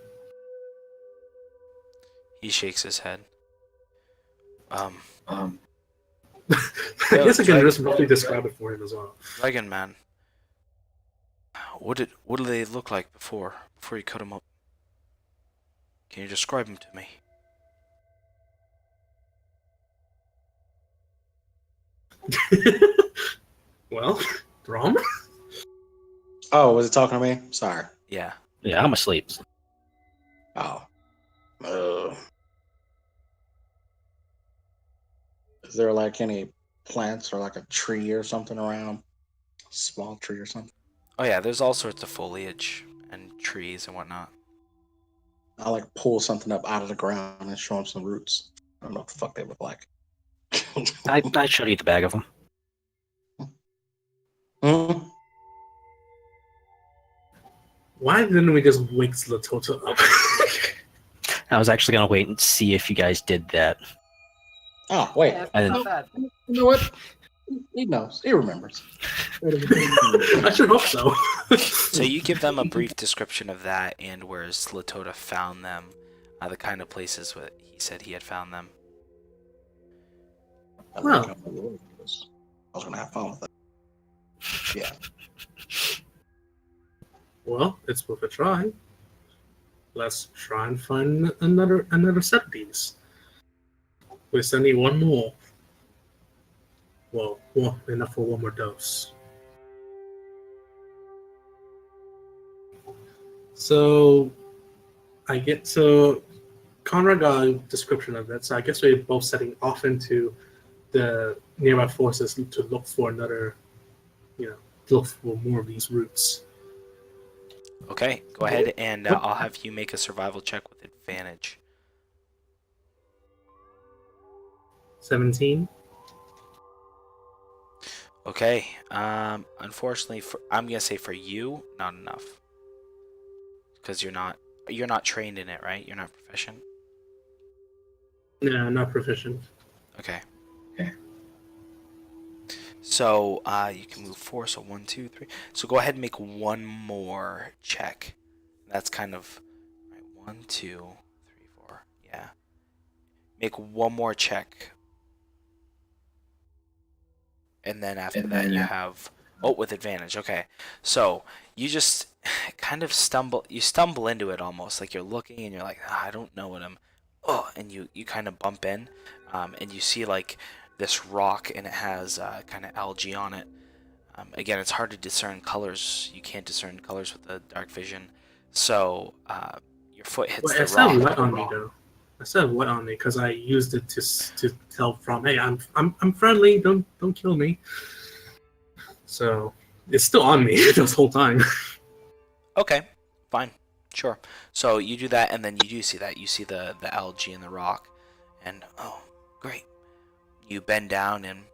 He shakes his head. I guess I can just roughly describe it for him as well. Dragon Man. What did they look like before you cut them up? Can you describe them to me? Well, Rom? Oh, was it talking to me? Sorry. Yeah. Yeah, I'm asleep. Oh. Is there like any plants or like a tree or something around? Small tree or something? Oh yeah, there's all sorts of foliage and trees and whatnot. I like pull something up out of the ground and show them some roots. I don't know what the fuck they look like. I showed you the bag of them. Hmm? Why didn't we just wake Zlatota up? I was actually gonna wait and see if you guys did that. Oh, wait. Yeah, I it's didn't- not bad. You know what? He knows. He remembers. I should hope so. So you give them a brief description of that and where Zlatota found them, the kind of places where he said he had found them. I Well. was gonna have fun with it. Yeah. Well, it's worth a try. Let's try and find another set of these. We still need one more. Well, enough for one more dose. So Conrad got a description of it. So I guess we're both setting off into the nearby forces to look for another, look for more of these routes. Okay, go ahead and I'll have you make a survival check with advantage. 17. Okay. Unfortunately, I'm gonna say for you, not enough, because you're not trained in it, right? You're not proficient. No, not proficient. Okay. So you can move 4. So 1, 2, 3. So go ahead and make one more check. That's kind of right. 1, 2, 3, 4. Yeah. Make one more check. And then after that you have with advantage. Okay. So you just kind of stumble into it almost like you're looking and you're like, I don't know what I'm and you kind of bump in and you see like this rock and it has kind of algae on it. Again, it's hard to discern colors. You can't discern colors with the dark vision. So your foot hits Well, the it said rock. wet on me though. I said wet on me because I used it to tell from, hey, I'm friendly. Don't kill me. So it's still on me this whole time. Okay, fine, sure. So you do that, and then you do see that. You see the algae in the rock, and oh, great. You bend down, and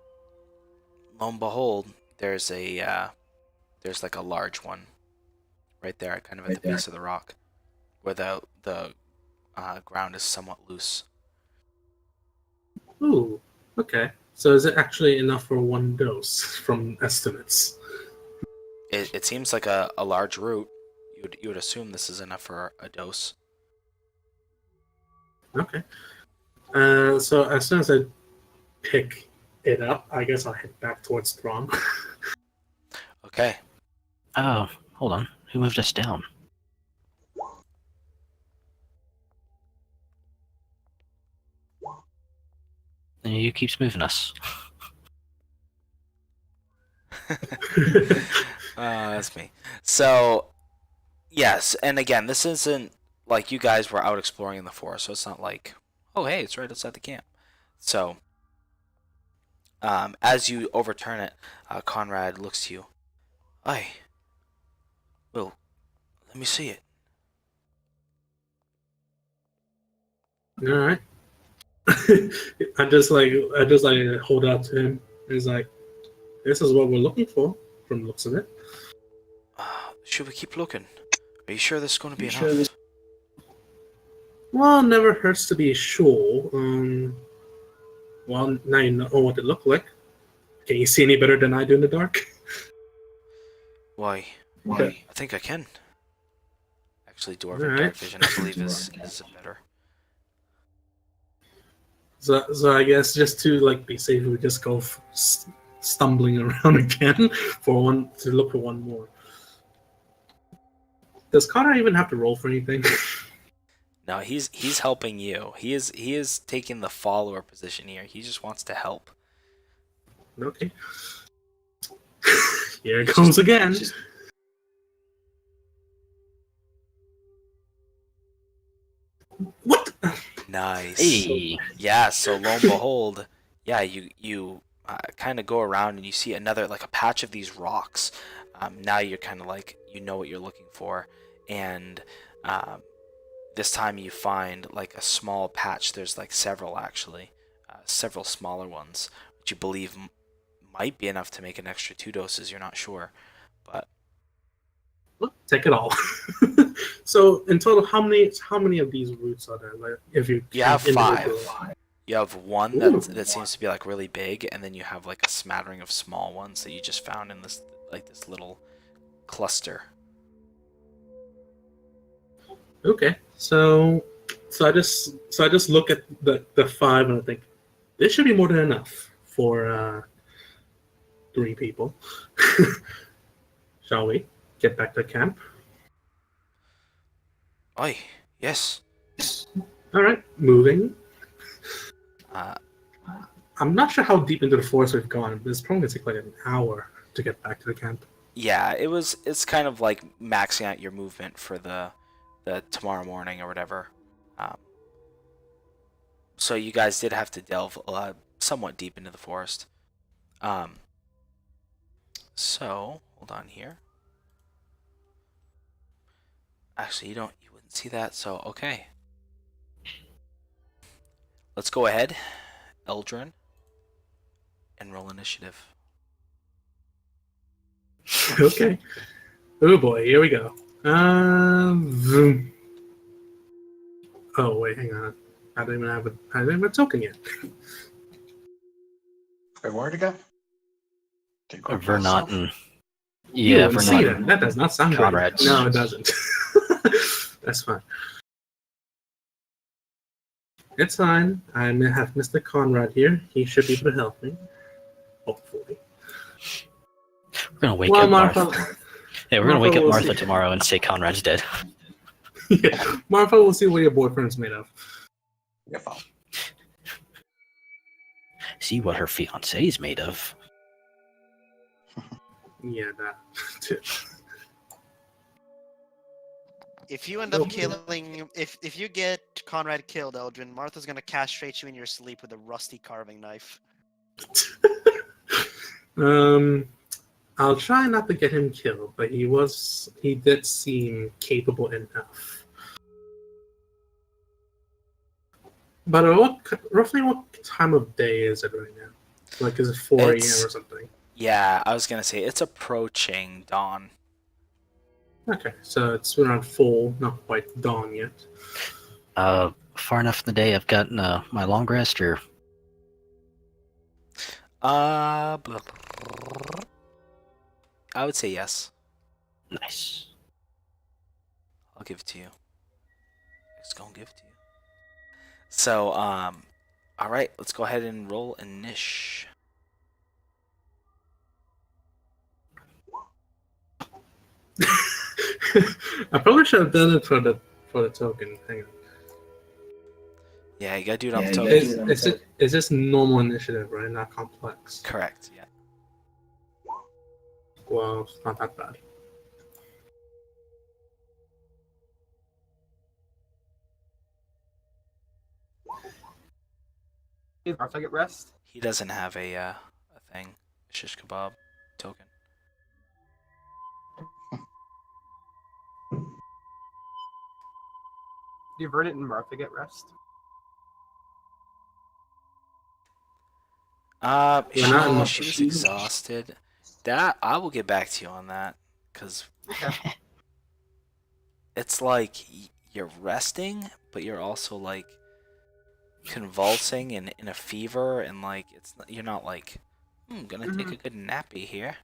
lo and behold, there's like a large one right there, kind of at the base of the rock, where the ground is somewhat loose. Ooh, okay. So is it actually enough for one dose from estimates? It seems like a large root. You would assume this is enough for a dose. Okay. So as soon as I pick it up, I guess I'll head back towards Throm. Okay. Oh, hold on. Who moved us down? You keeps moving us. That's me. So, yes, and again, this isn't like you guys were out exploring in the forest, so it's not like, oh, hey, it's right outside the camp. So, as you overturn it, Conrad looks to you. Aye. Well, let me see it. All right. I just hold out to him. He's like, "This is what we're looking for." From the looks of it. Should we keep looking? Are you sure this is going to be enough? Well, never hurts to be sure. Well, now you know what it looked like. Can you see any better than I do in the dark? Why? Okay. I think I can. Actually, Dwarven Alright. Dark Vision, I believe, is better. So I guess just to be safe, we just go stumbling around again to look for one more. Does Connor even have to roll for anything? No, he's helping you. He is taking the follower position here. He just wants to help. Okay. Here it comes again. What? Nice. Hey. Yeah. So lo and behold, yeah, you kind of go around and you see another like a patch of these rocks. Now you're kind of like you know what you're looking for, and this time you find like a small patch. There's like several actually, several smaller ones, which you believe might be enough to make an extra 2 doses. You're not sure, but Look, take it all. So in total, how many of these routes are there? Like, if you have individual- 5. You have one that seems to be like really big, and then you have like a smattering of small ones that you just found in this little cluster. Okay, so I just look at the 5 and I think this should be more than enough for 3 people. Shall we get back to camp? Oi, yes. All right, moving. Uh, I'm not sure how deep into the forest we've gone, but it's probably gonna take like an hour to get back to the camp. Yeah, it's kind of like maxing out your movement for the tomorrow morning or whatever. Um, so you guys did have to delve somewhat deep into the forest. Um, so hold on here. Actually, you wouldn't see that. So okay, let's go ahead, Eldrin, and roll initiative. Okay. Oh boy, here we go. Vroom. Oh wait, hang on. I don't even have a token yet. Wait, where'd it go? Did it go Vernant myself? and You yeah, wouldn't see Vernant. that. That does not sound Conrad's. great. No, it doesn't. That's fine. It's fine. I have Mr. Conrad here. He should be able to help me. Hopefully. We're gonna wake Well, up Martha. Martha. Yeah, we're gonna wake up will Martha see. tomorrow and say Conrad's dead. Yeah. Martha will see what your boyfriend's made of. Yeah, fine. See what her fiance's made of. Yeah, that too. If you end up Okay. killing, if you get Conrad killed, Eldrin, Martha's gonna castrate you in your sleep with a rusty carving knife. I'll try not to get him killed, but he did seem capable enough. But roughly what time of day is it right now? Like, is it 4 a.m. It's- or something? Yeah, I was gonna say it's approaching dawn. Okay, so it's around full, not quite dawn yet. Far enough in the day I've gotten my long rest, or Blah, blah, blah. I would say yes. nice. I'll give it to you. Just gonna give it to you. So, all right, let's go ahead and roll a niche. I probably should have done it for the token. Hang on. Yeah, you gotta do it on the token. It's just normal initiative, right? Not complex. Correct. Yeah. Well, it's not that bad. Did Martha get rest? He doesn't have a thing, shish kebab token. Did Vernon and Martha get rest? She, We're not in she was the- exhausted. That I will get back to you on that, because Okay. it's like you're resting, but you're also like convulsing and in a fever, and like you're not like, gonna take a good nappy here.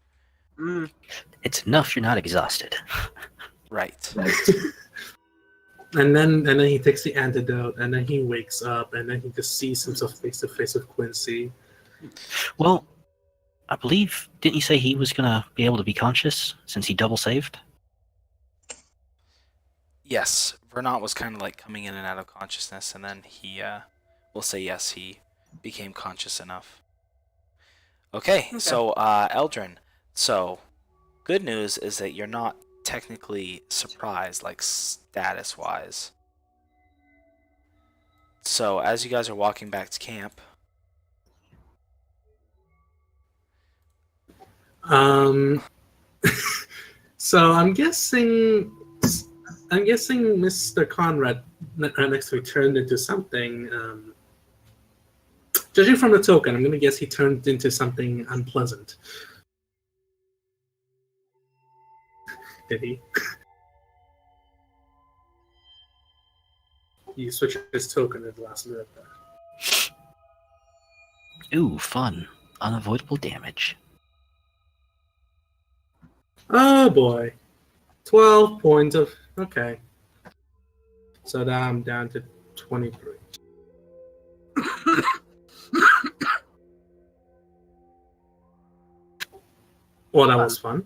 Mm. It's enough you're not exhausted. Right. And then he takes the antidote, and then he wakes up, and then he just sees himself face to face with Quincy. Well, I believe, didn't you say he was gonna be able to be conscious since he double saved? Yes, Vernant was kind of like coming in and out of consciousness, and then he, we'll say yes, he became conscious enough. Okay, so, Eldrin, so, good news is that you're not technically surprised, like, status-wise. So, as you guys are walking back to camp, So I'm guessing Mr. Conrad next week turned into something. Judging from the token, I'm gonna guess he turned into something unpleasant. Did he? You switched his token at the last minute there. Ooh, fun. Unavoidable damage. Oh boy. 12 points of. Okay. So now I'm down to 23. Well, that was fun.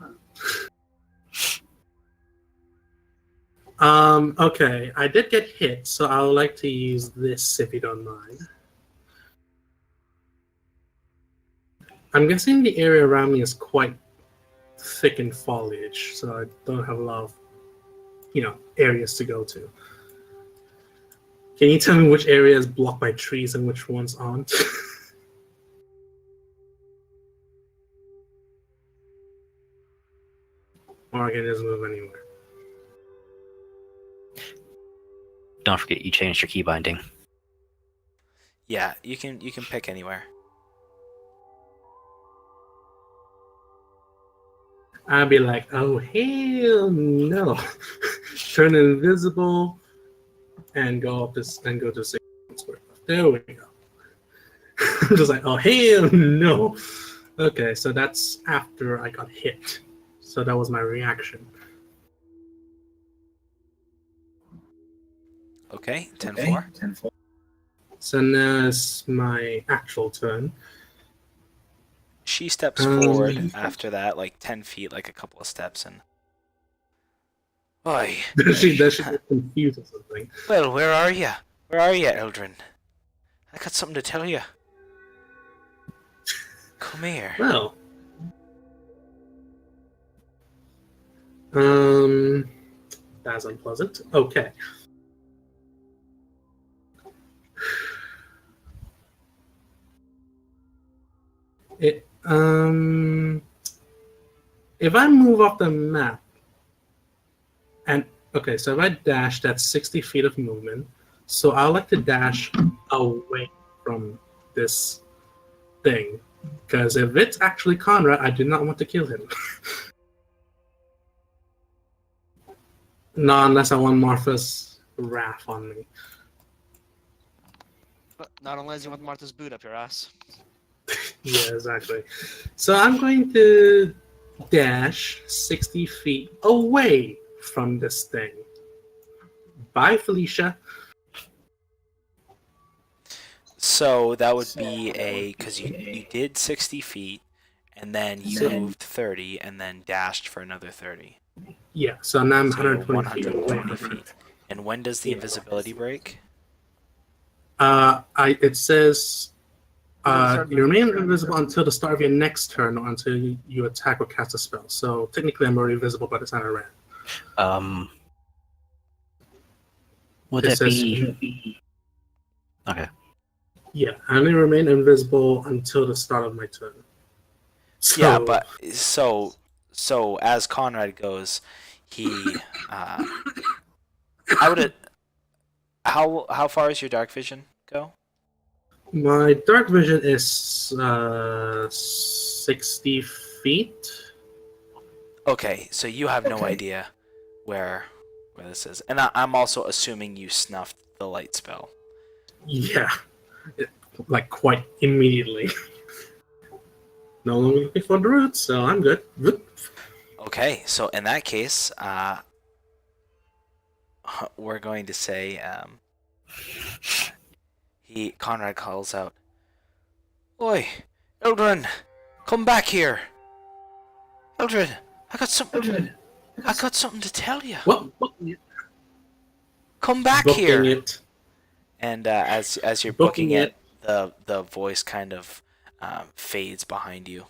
Okay, I did get hit, so I would like to use this if you don't mind. I'm guessing the area around me is quite thickened foliage, so I don't have a lot of, areas to go to. Can you tell me which area is blocked by trees and which ones aren't? Or I can just move anywhere. Don't forget you changed your key binding. Yeah, you can pick anywhere. I'd be like, oh hell no. Turn invisible and go up this and go to 6 square. There we go. I'm just like, oh hell no. Okay, so that's after I got hit. So that was my reaction. Okay, 10-4. 10-4. So now it's my actual turn. She steps forward after that, like 10 feet, like a couple of steps, and... Oi. She get confused or something. Well, where are you? Where are you, Eldrin? I got something to tell you. Come here. Well. That's unpleasant. Okay. If I move off the map, and okay, so if I dash, that's 60 feet of movement. So I like to dash away from this thing, because if it's actually Conrad, I do not want to kill him. Not unless I want Martha's wrath on me. But not unless you want Martha's boot up your ass. Yeah, exactly. So I'm going to dash 60 feet away from this thing. Bye, Felicia. So that would be because you did 60 feet, and then you moved 30, and then dashed for another 30. Yeah, so now I'm So you're 120 feet away. 120 feet. And when does the invisibility break? It says you remain invisible until the start of your next turn or until you attack or cast a spell. So technically I'm already visible by the time I ran. Would It that says- be... Okay. Yeah, I only remain invisible until the start of my turn. So, Yeah, but so as Conrad goes, he I would how far is your dark vision go? my dark vision is 60 feet. Okay, so you have no idea where this is, and I'm also assuming you snuffed the light spell. Yeah, like quite immediately. No longer looking for the roots, so I'm good. Okay, so in that case, we're going to say Conrad calls out, "Oi, Eldrin, come back here! Eldrin, I got something to tell you. What? Come back Booking here!" it. And as you're booking it, the voice kind of fades behind you.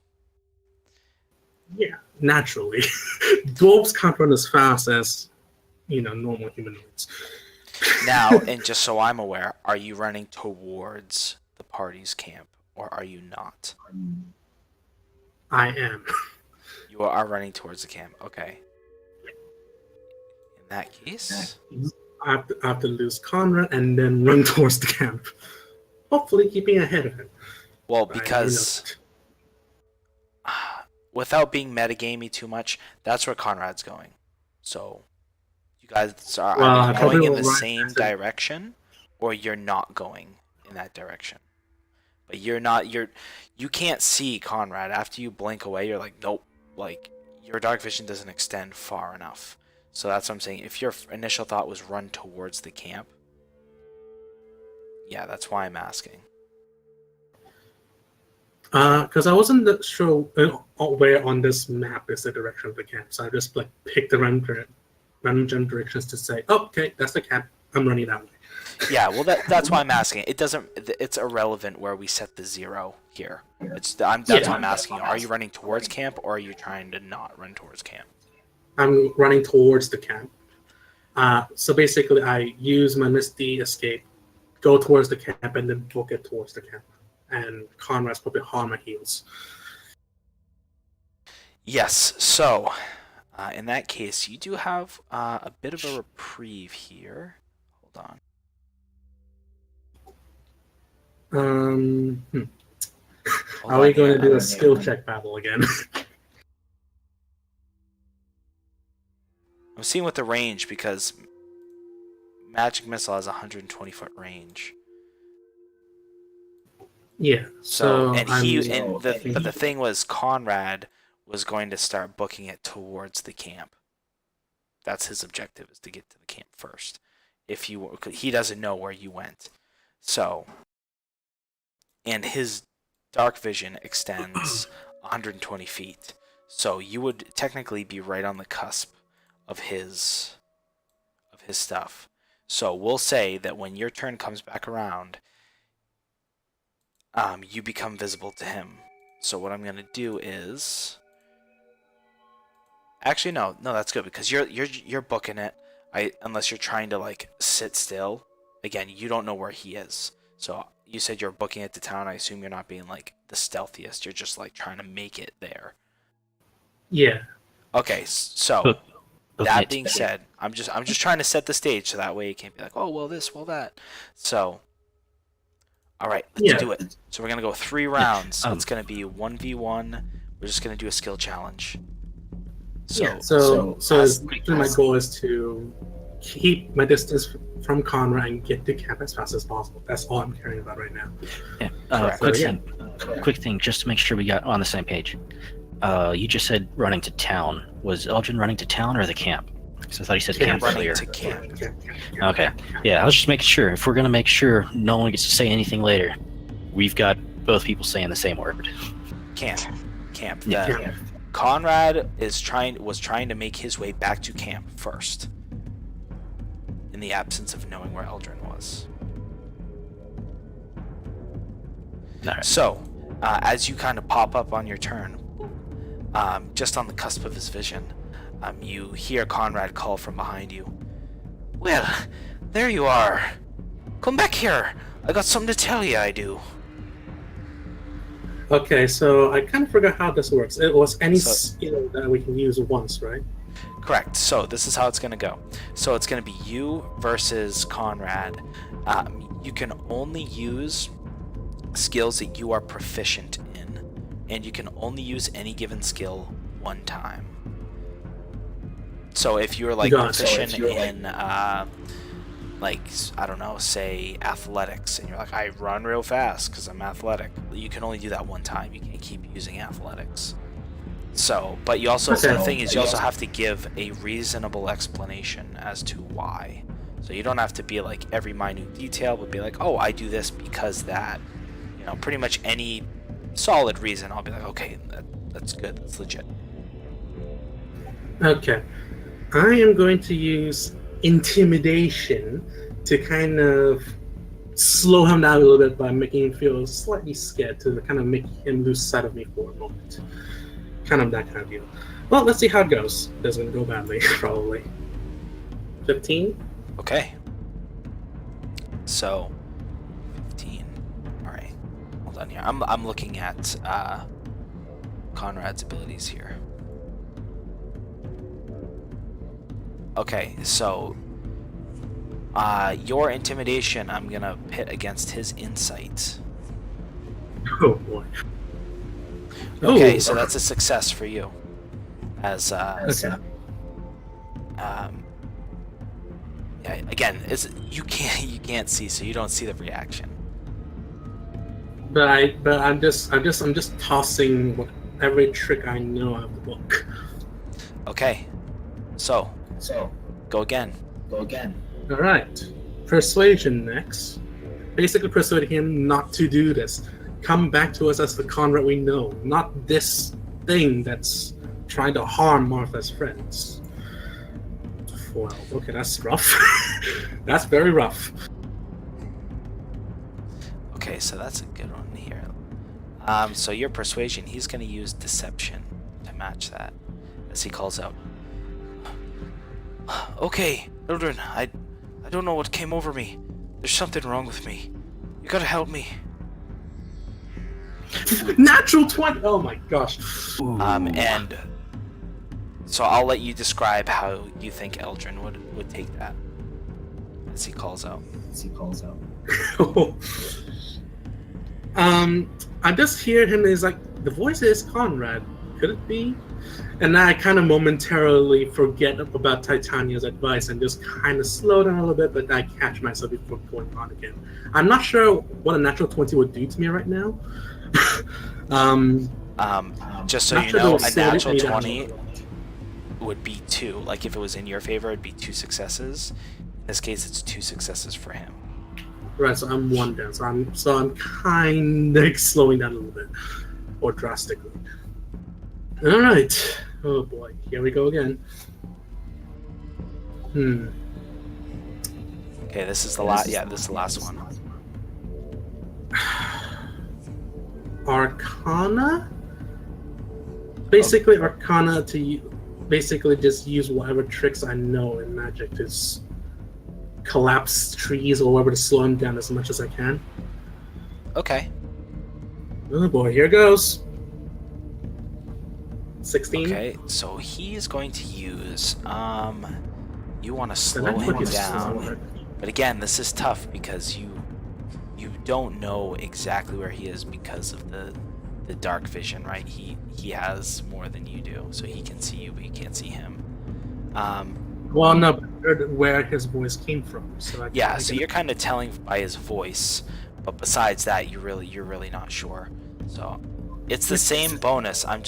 Yeah, naturally. Dwarves can't run as fast as, normal humanoids. Now, and just so I'm aware, are you running towards the party's camp, or are you not? I am. You are running towards the camp. Okay. In that case, I have to lose Conrad and then run towards the camp. Hopefully keeping ahead of him. well, because without being metagamey too much, that's where Conrad's going. So you guys are either probably going in the will run same faster. direction, or you're not going in that direction. But you can't see Conrad. After you blink away, you're like, nope. Like, your dark vision doesn't extend far enough. So that's what I'm saying. If your initial thought was run towards the camp, yeah, that's why I'm asking. Because I wasn't sure where on this map is the direction of the camp, so I just picked the random directions to say, oh, okay, that's the camp. I'm running that way. Yeah, well, that's why I'm asking. It's irrelevant where we set the 0 here. That's what I'm asking you. Are you running towards camp, or are you trying to not run towards camp? I'm running towards the camp. So basically, I use my Misty Escape, go towards the camp, and then book it towards the camp. And Conrad's probably on my heels. Yes, so in that case, you do have a bit of a reprieve here. Hold on. Are we going to do a skill check battle again? I'm seeing with the range because Magic Missile has 120 foot range. Yeah. So but the thing was, Conrad was going to start booking it towards the camp. That's his objective, is to get to the camp first. He doesn't know where you went. So, and his dark vision extends 120 feet. So you would technically be right on the cusp of his stuff. So we'll say that when your turn comes back around, you become visible to him. So what I'm gonna do is, actually no, that's good because you're booking it. Unless you're trying to like sit still. Again, you don't know where he is. So you said you're booking it to town. I assume you're not being like the stealthiest. You're just like trying to make it there. Yeah. Okay, so that being said, I'm just trying to set the stage so that way you can't be like, oh well this, well that. So, all right, let's do it. So we're gonna go 3 rounds. It's gonna be 1v1. We're just gonna do a skill challenge. So my goal is to keep my distance from Conrad and get to camp as fast as possible. That's all I'm caring about right now. Yeah. Quick thing, just to make sure we got on the same page. You just said running to town. Was Elgin running to town or the camp? Because I thought he said camp earlier. To camp. Okay. Yeah, I was just making sure. If we're gonna make sure no one gets to say anything later, we've got both people saying the same word. Camp. Yeah. Conrad was trying to make his way back to camp first, in the absence of knowing where Eldrin was. Right. So, as you kind of pop up on your turn, just on the cusp of his vision, you hear Conrad call from behind you. Well, there you are. Come back here. I got something to tell you, I do. Okay, so I kind of forgot how this works. It was any skill that we can use once, right? Correct. So this is how it's going to go. So it's going to be you versus Conrad. You can only use skills that you are proficient in, and you can only use any given skill one time. So if you're like proficient in like, I don't know, say athletics, and you're like, I run real fast because I'm athletic, you can only do that one time. You can't keep using athletics. So, but you also, the thing is, you also have to give a reasonable explanation as to why. So you don't have to be like every minute detail, but be like, oh, I do this because that. You know, pretty much any solid reason, I'll be like, okay, that's good, that's legit. Okay. I am going to use intimidation to kind of slow him down a little bit by making him feel slightly scared, to kind of make him lose sight of me for a moment. Kind of that kind of deal. Well, let's see how it goes. It doesn't go badly, probably. 15? Okay. So, 15. Alright. Hold on here. I'm looking at Conrad's abilities here. Okay, so your intimidation I'm gonna pit against his insight. Oh boy. Okay, Ooh. so that's a success for you. As Okay. yeah, again, you can't see, so you don't see the reaction. But I'm just tossing every trick I know out of the book. Okay, so go again. All right. Persuasion next. Basically persuading him not to do this. Come back to us as the Conrad we know, not this thing that's trying to harm Martha's friends. 12. Okay, that's rough. That's very rough. Okay, so that's a good one here. So your persuasion, he's going to use deception to match that as he calls out. Okay, Ildren, I don't know what came over me. There's something wrong with me. You gotta help me. Natural 20! Oh my gosh. And so I'll let you describe how you think Eldrin would take that as he calls out. I just hear him as like, the voice is Conrad. Could it be? And I kind of momentarily forget about Titania's advice and just kind of slow down a little bit, but I catch myself before going on again. I'm not sure what a natural 20 would do to me right now. Just so Not you sure know, if it a would slow natural me down. 20 would be 2. Like if it was in your favor, it'd be 2 successes. In this case, it's 2 successes for him. Right, so I'm 1 down. So I'm kind of slowing down a little bit, or drastically. All right. Oh boy, here we go again. Okay, this is the last. Yeah, this is the last one. Arcana? Basically, Arcana to basically just use whatever tricks I know in magic to collapse trees or whatever to slow them down as much as I can. Okay. Oh boy, here goes. 16. Okay, so he's going to use. You want to So slow that's him what he's down, doing. but again, this is tough because you don't know exactly where he is because of the dark vision, right? He has more than you do, so he can see you, but you can't see him. Well, no, but I heard where his voice came from. So So you're kind of telling by his voice, but besides that, you're really not sure. So it's the same bonus. I'm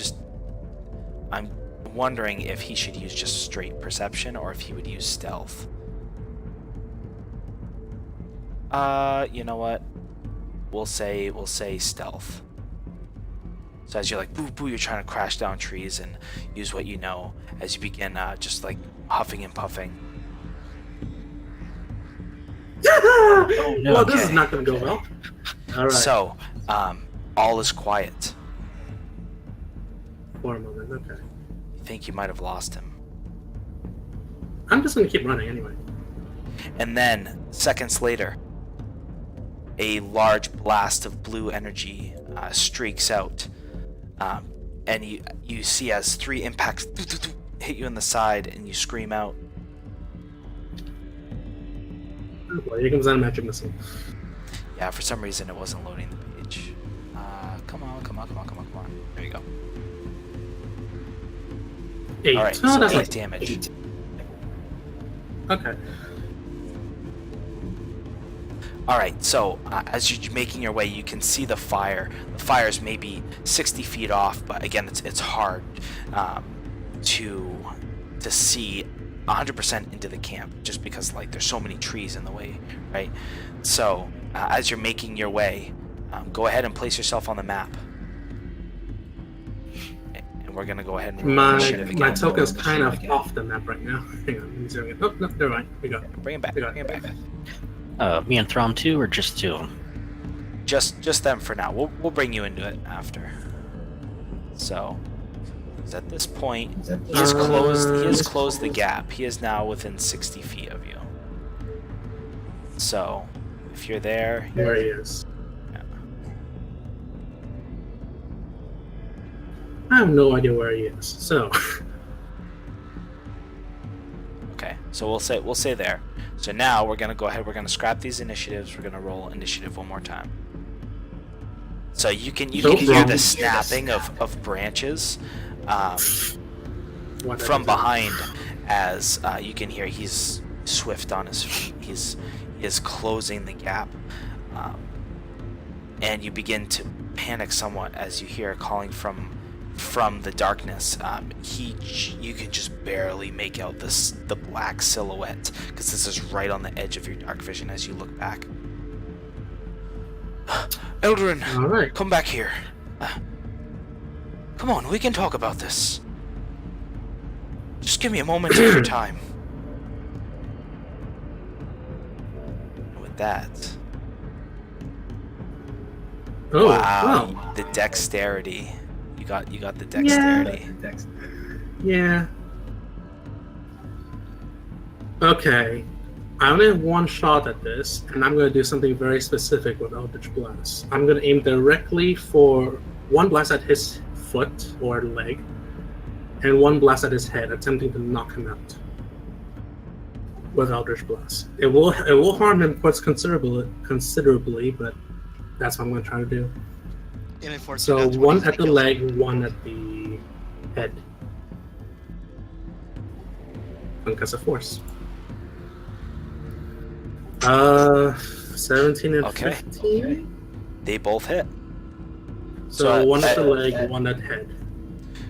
wondering if he should use just straight perception or if he would use stealth. You know what? We'll say stealth. So as you're like boo boo, you're trying to crash down trees and use what you know as you begin just like huffing and puffing. Well, this is Okay. not going to go well. All right. So, all is quiet. For a moment, okay. You think you might have lost him. I'm just going to keep running anyway. And then, seconds later, a large blast of blue energy streaks out. And you see as 3 impacts hit you in the side and you scream out. Oh boy, here comes that magic missile. Yeah, for some reason it wasn't loading the page. Come on. There you go. 8. Alright, Oh, so that's 8 like damage. Okay. Alright, so as you're making your way, you can see the fire. The fire is maybe 60 feet off, but again, it's hard to see 100% into the camp, just because like there's so many trees in the way, right? So as you're making your way, go ahead and place yourself on the map. And we're gonna go ahead and roll initiative again. My token's kind of off the map right now. Hang on, let me zoom in. Oh, no, never mind. We go. Bring him back. We got Bring him it. back. Me and Throm too, or just 2? Just them for now. We'll bring you into it after. So, at this point, he has closed the gap. He is now within 60 feet of you. So, if you're there, There he is. yeah. I have no idea where he is. So, Okay. So we'll say there. So now we're gonna go ahead. We're gonna scrap these initiatives. We're gonna roll initiative one more time. So you can hear the snapping of branches from behind as you can hear he's swift on his feet. He is closing the gap, and you begin to panic somewhat as you hear calling from the darkness. You can just barely make out the black silhouette because this is right on the edge of your dark vision as you look back. Eldrin, all right. come back here. Come on, we can talk about this. Just give me a moment of your time. And with that, Oh, Wow, wow. the dexterity. You got the dexterity. Yeah. Okay. I only have one shot at this, and I'm going to do something very specific with Eldritch Blast. I'm going to aim directly for one blast at his foot or leg, and one blast at his head, attempting to knock him out with Eldritch Blast. It will harm him quite considerably, but that's what I'm going to try to do. In a 14 So out of 20, one he at the kills leg, him. one at the head. Because of force. 17 and Okay. 15. They both hit. So one at the uh, leg, one at head.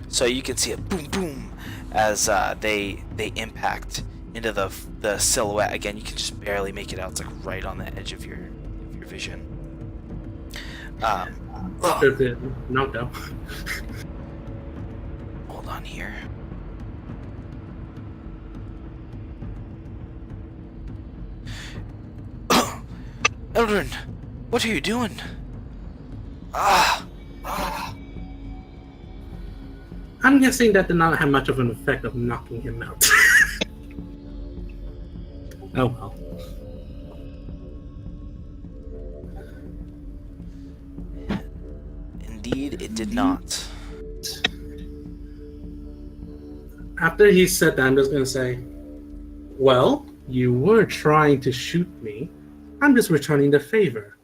So you can see it boom boom as they impact into the silhouette. Again, you can just barely make it out. It's like right on the edge of your vision. After the knockdown. Hold on here. Eldrin, what are you doing? I'm guessing that did not have much of an effect of knocking him out. Oh well. Indeed, it did not. After he said that, I'm just gonna say, well, you were trying to shoot me. I'm just returning the favor.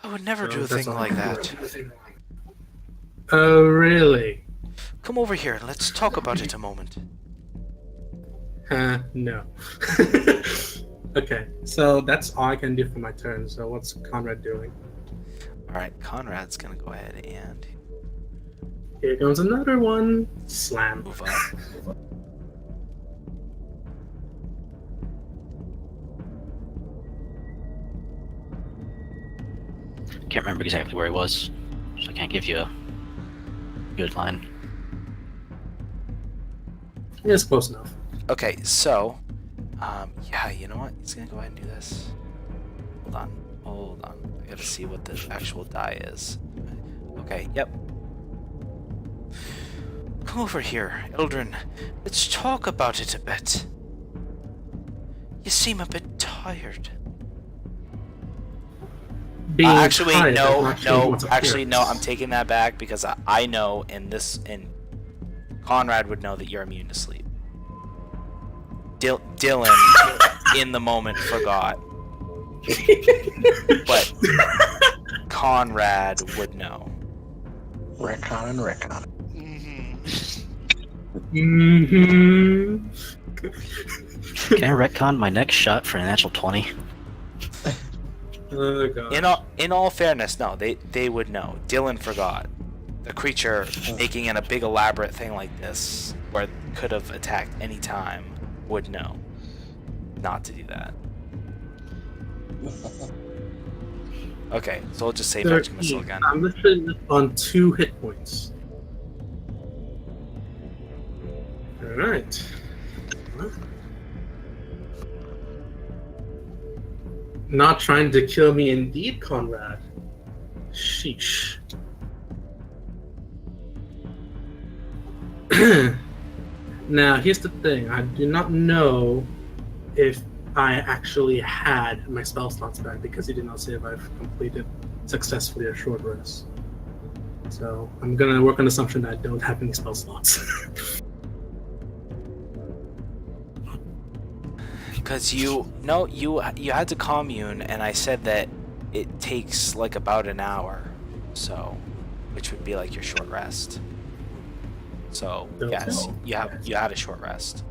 I would never So do a that's thing all. like that. Oh, really? Come over here and let's talk about it a moment. No. Okay, so that's all I can do for my turn. So what's Conrad doing? Alright, Conrad's gonna go ahead and Here comes another one. Slam. move up. Can't remember exactly where he was, so I can't give you a good line. It's close enough. Okay, so, yeah, you know what? He's gonna go ahead and do this. Hold on. I gotta see what the actual die is. Okay, yep. Come over here, Eldrin. Let's talk about it a bit. You seem a bit tired. Being Actually, tired does no, not change no. one's Actually, no. I'm appearance. taking that back because I know, and Conrad would know that you're immune to sleep. Dylan, in the moment, forgot, but Conrad would know. Retcon and retcon. Mm-hmm. Mm-hmm. Can I retcon my next shot for a natural 20? Oh god. In all fairness, no, they would know. Dylan forgot. The creature making in a big elaborate thing like this, where it could have attacked any time, would know not to do that. Okay, so we'll just save Magic Missile 13. again. I'm literally on 2 hit points. Alright. Not trying to kill me indeed, Conrad. Sheesh. Now, here's the thing. I do not know if I actually had my spell slots back because he did not say if I've completed successfully a short rest. So I'm gonna work on the assumption that I don't have any spell slots. Because you had to commune, and I said that it takes like about an hour, so which would be like your short rest. So Okay. yes, you had a short rest.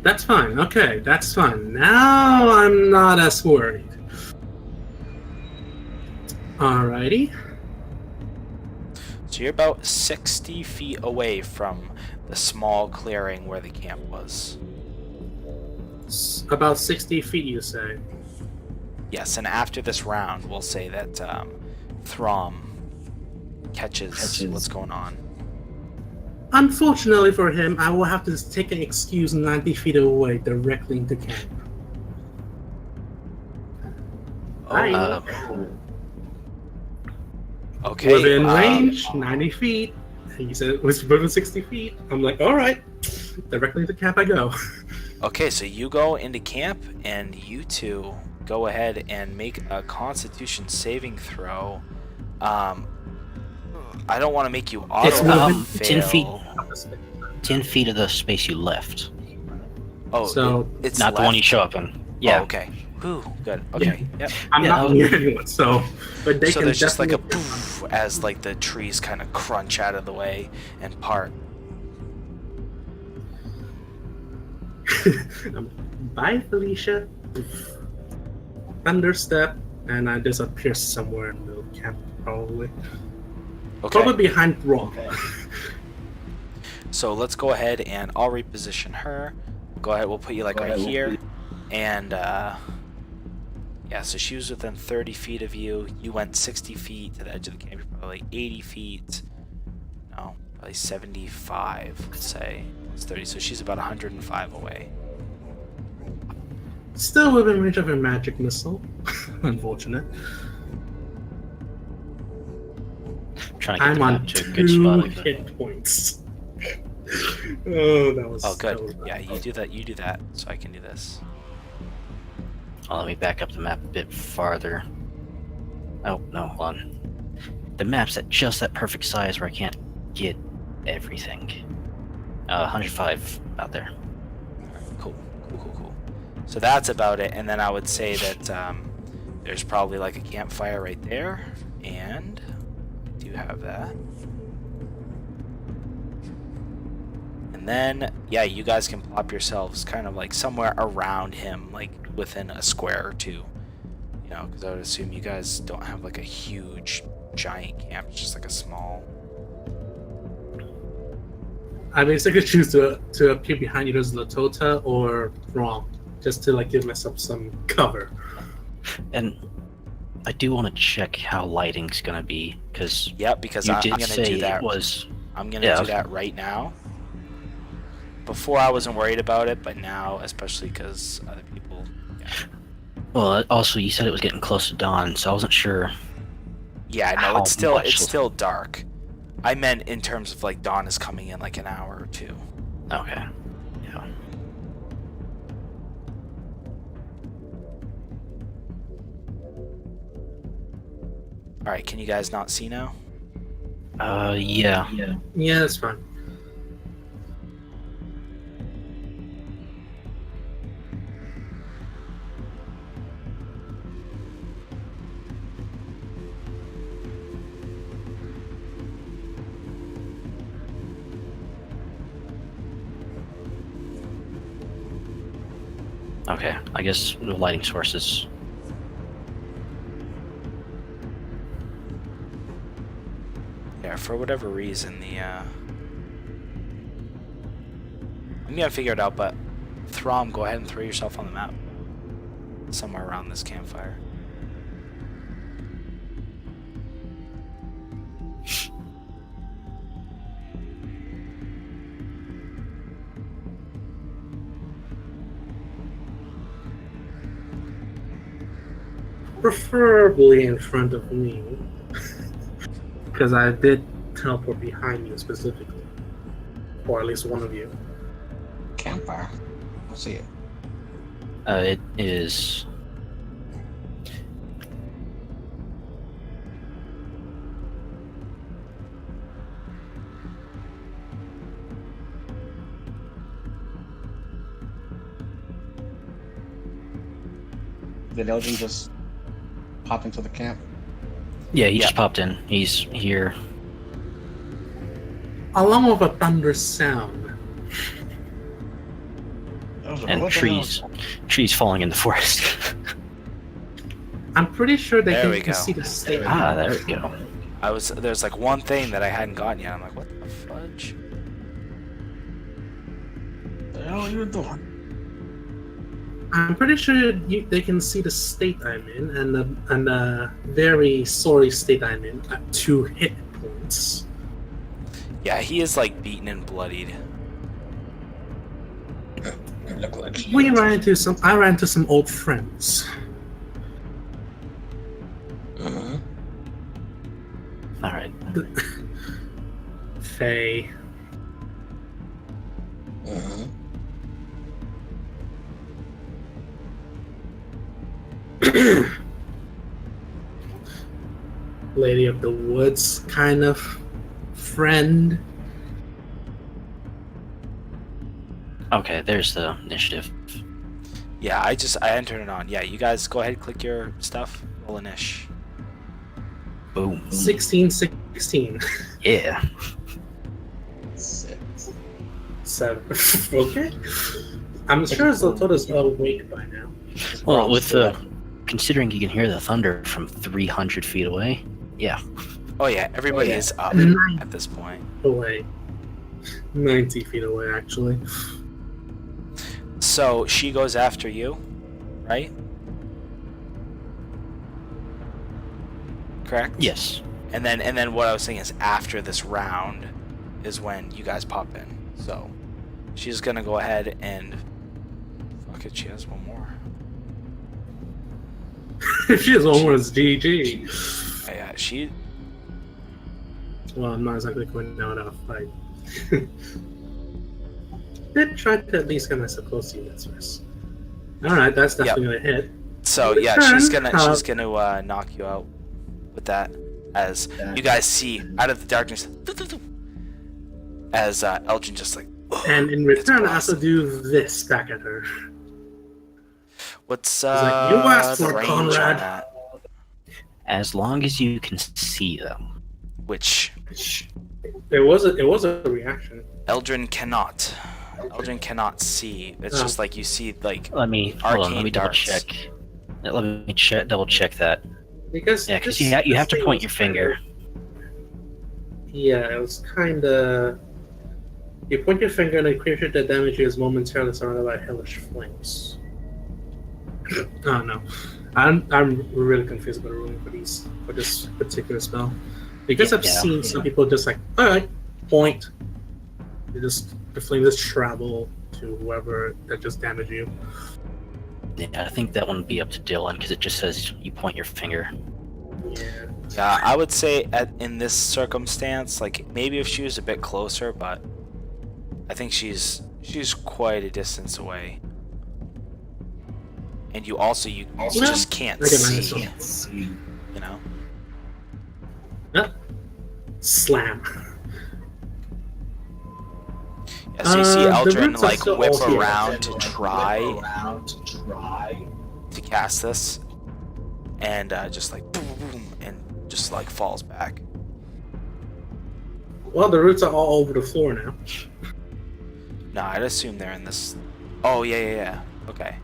That's fine. Okay, that's fine. Now I'm not as worried. Alrighty. So you're about 60 feet away from the small clearing where the camp was. About 60 feet, you say? Yes, and after this round, we'll say that Throm catches what's going on. Unfortunately for him, I will have to take an excuse 90 feet away directly into camp. Fine. Okay. Within range, 90 feet. He said it was within 60 feet. I'm like, all right. Directly to camp I go. Okay, so you go into camp, and you two go ahead and make a Constitution saving throw. I don't want to make you auto It's moving. 10 feet. fail. 10 feet of the space you left. Oh, So, it's Not the one you left? show up in. Yeah. Oh, okay. Whew, good. Okay. Yep. I'm Yeah, not near anyone, so but they So can there's just like a definitely- poof as like the trees kind of crunch out of the way and part. Bye, Felicia. Thunderstep, and I disappear somewhere in the camp, probably. Okay. Probably behind Rock. So let's go ahead and I'll reposition her. Go ahead. We'll put you like right here, and yeah. So she was within 30 feet of you. You went 60 feet to the edge of the camp. You're probably like 80 feet. No, probably 75. Let's say it's 30. So she's about 105 away. Still within range of a magic missile. Unfortunate. Trying to get I'm the on map to a good 2 spot. hit points. Oh, that was. Oh, good. that was bad. Yeah, you do that. You do that. So I can do this. Oh, let me back up the map a bit farther. Oh, no, hold on. The map's at just that perfect size where I can't get everything. 105 out there. Cool. So that's about it. And then I would say that there's probably like a campfire right there. And I do have that. And then, yeah, you guys can plop yourselves kind of like somewhere around him, like within a square or two. You know, because I would assume you guys don't have like a huge, giant camp. It's just like a small. I basically choose to appear behind either Latota or Rom, just to like give myself some cover. And I do want to check how lighting's gonna be, because Yep, because you I'm did going to say do that. it was. I'm gonna Yeah, do okay. that right now. Before I wasn't worried about it, but now, especially because other people. Yeah, Well, also you said it was getting close to dawn, so I wasn't sure. yeah no, How it's still much it's was- still dark. I meant in terms of like dawn is coming in like an hour or two. Okay. Yeah. All right, can you guys not see now? Yeah. Yeah, that's fine. Okay. I guess the lighting sources. Yeah, for whatever reason, I'm gonna figure it out. But Throm, go ahead and throw yourself on the map somewhere around this campfire. Preferably in front of me, because I did teleport behind you specifically, or at least one of you. Campfire. I see it. It is. Did Elgin just pop into the camp? Yeah, he Yeah. just popped in. He's here. Along with a thunder sound. And trees falling in the forest. I'm pretty sure they There we can go. see the state. Ah, there we go. There's like one thing that I hadn't gotten yet. I'm like, what the fudge? The hell are you doing? I'm pretty sure they can see the state I'm in, and the very sorry state I'm in at 2 hit points. Yeah, he is like beaten and bloodied. You look like I ran into some old friends. Faye. Uh-huh. Lady of the Woods kind of friend. Okay, there's the initiative. Yeah, I entered it on. Yeah, you guys go ahead, click your stuff. Roll an ish. Boom. 16. Yeah. 6. 7. Okay. I'm sure Zlatoda's awake by now. Well, with considering you can hear the thunder from 300 feet away, yeah. Oh yeah, everybody yeah. is up Nine at this point. away. 90 feet away, actually. So she goes after you, right? Correct? Yes. And then what I was saying is after this round is when you guys pop in. So she's gonna go ahead and fuck it, she has one more. If she has one more, it's GG. Yeah, she Well, I'm not exactly going down a fight. Did try to at least get myself close to you guys first. Alright, that's definitely gonna hit. so yeah, Turn. she's gonna knock you out with that as you guys see out of the darkness as Elgin just like And in return, I also do this back at her. what's like, "You asked the for it, range on Conrad." that? As long as you can see them. Which It was a reaction. Eldrin cannot. Eldrin cannot see. It's Oh. just like you see like Let me Arcane double darts. check. Let me double check that. Because Yeah, because this- you have this to thing point was your finger. Yeah, it was kind of. You point your finger and a creature that damages you is momentarily surrounded by hellish flames. Oh no, I'm really confused about the ruling for this particular spell because I've Yeah. seen some people just like, all right, point. The flames just travel to whoever that just damaged you. Yeah, I think that one would be up to Dylan because it just says you point your finger. Yeah. Yeah, I would say in this circumstance, like maybe if she was a bit closer, but I think she's quite a distance away. And you just can't I get minus see, one. you know? Slam. Yeah, so you see The Eldrin roots are like still whip all here. around to try to cast this, and just like boom, boom, and just like falls back. Well, the roots are all over the floor now. No, I'd assume they're in this. Oh yeah. Okay.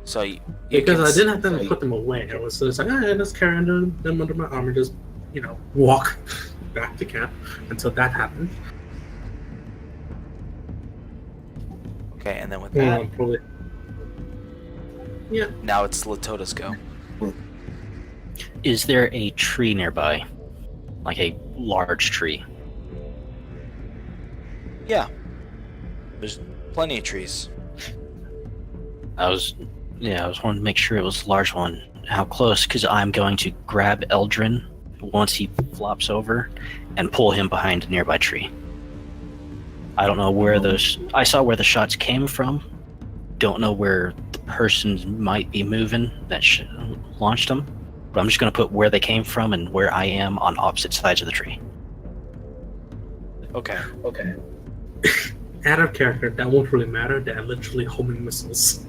So you Because can I didn't have to put them away. I was just like, let's carry them under my arm and just, walk back to camp until that happened. Okay, and then with that, Probably. Yeah. now it's Latoda's go. Is there a tree nearby? Like a large tree? Yeah. There's plenty of trees. I was wanting to make sure it was a large one. How close? Because I'm going to grab Eldrin once he flops over and pull him behind a nearby tree. I don't know where I saw where the shots came from. Don't know where the person might be moving that launched them. But I'm just going to put where they came from and where I am on opposite sides of the tree. Okay. Out of character, that won't really matter. They're literally homing missiles.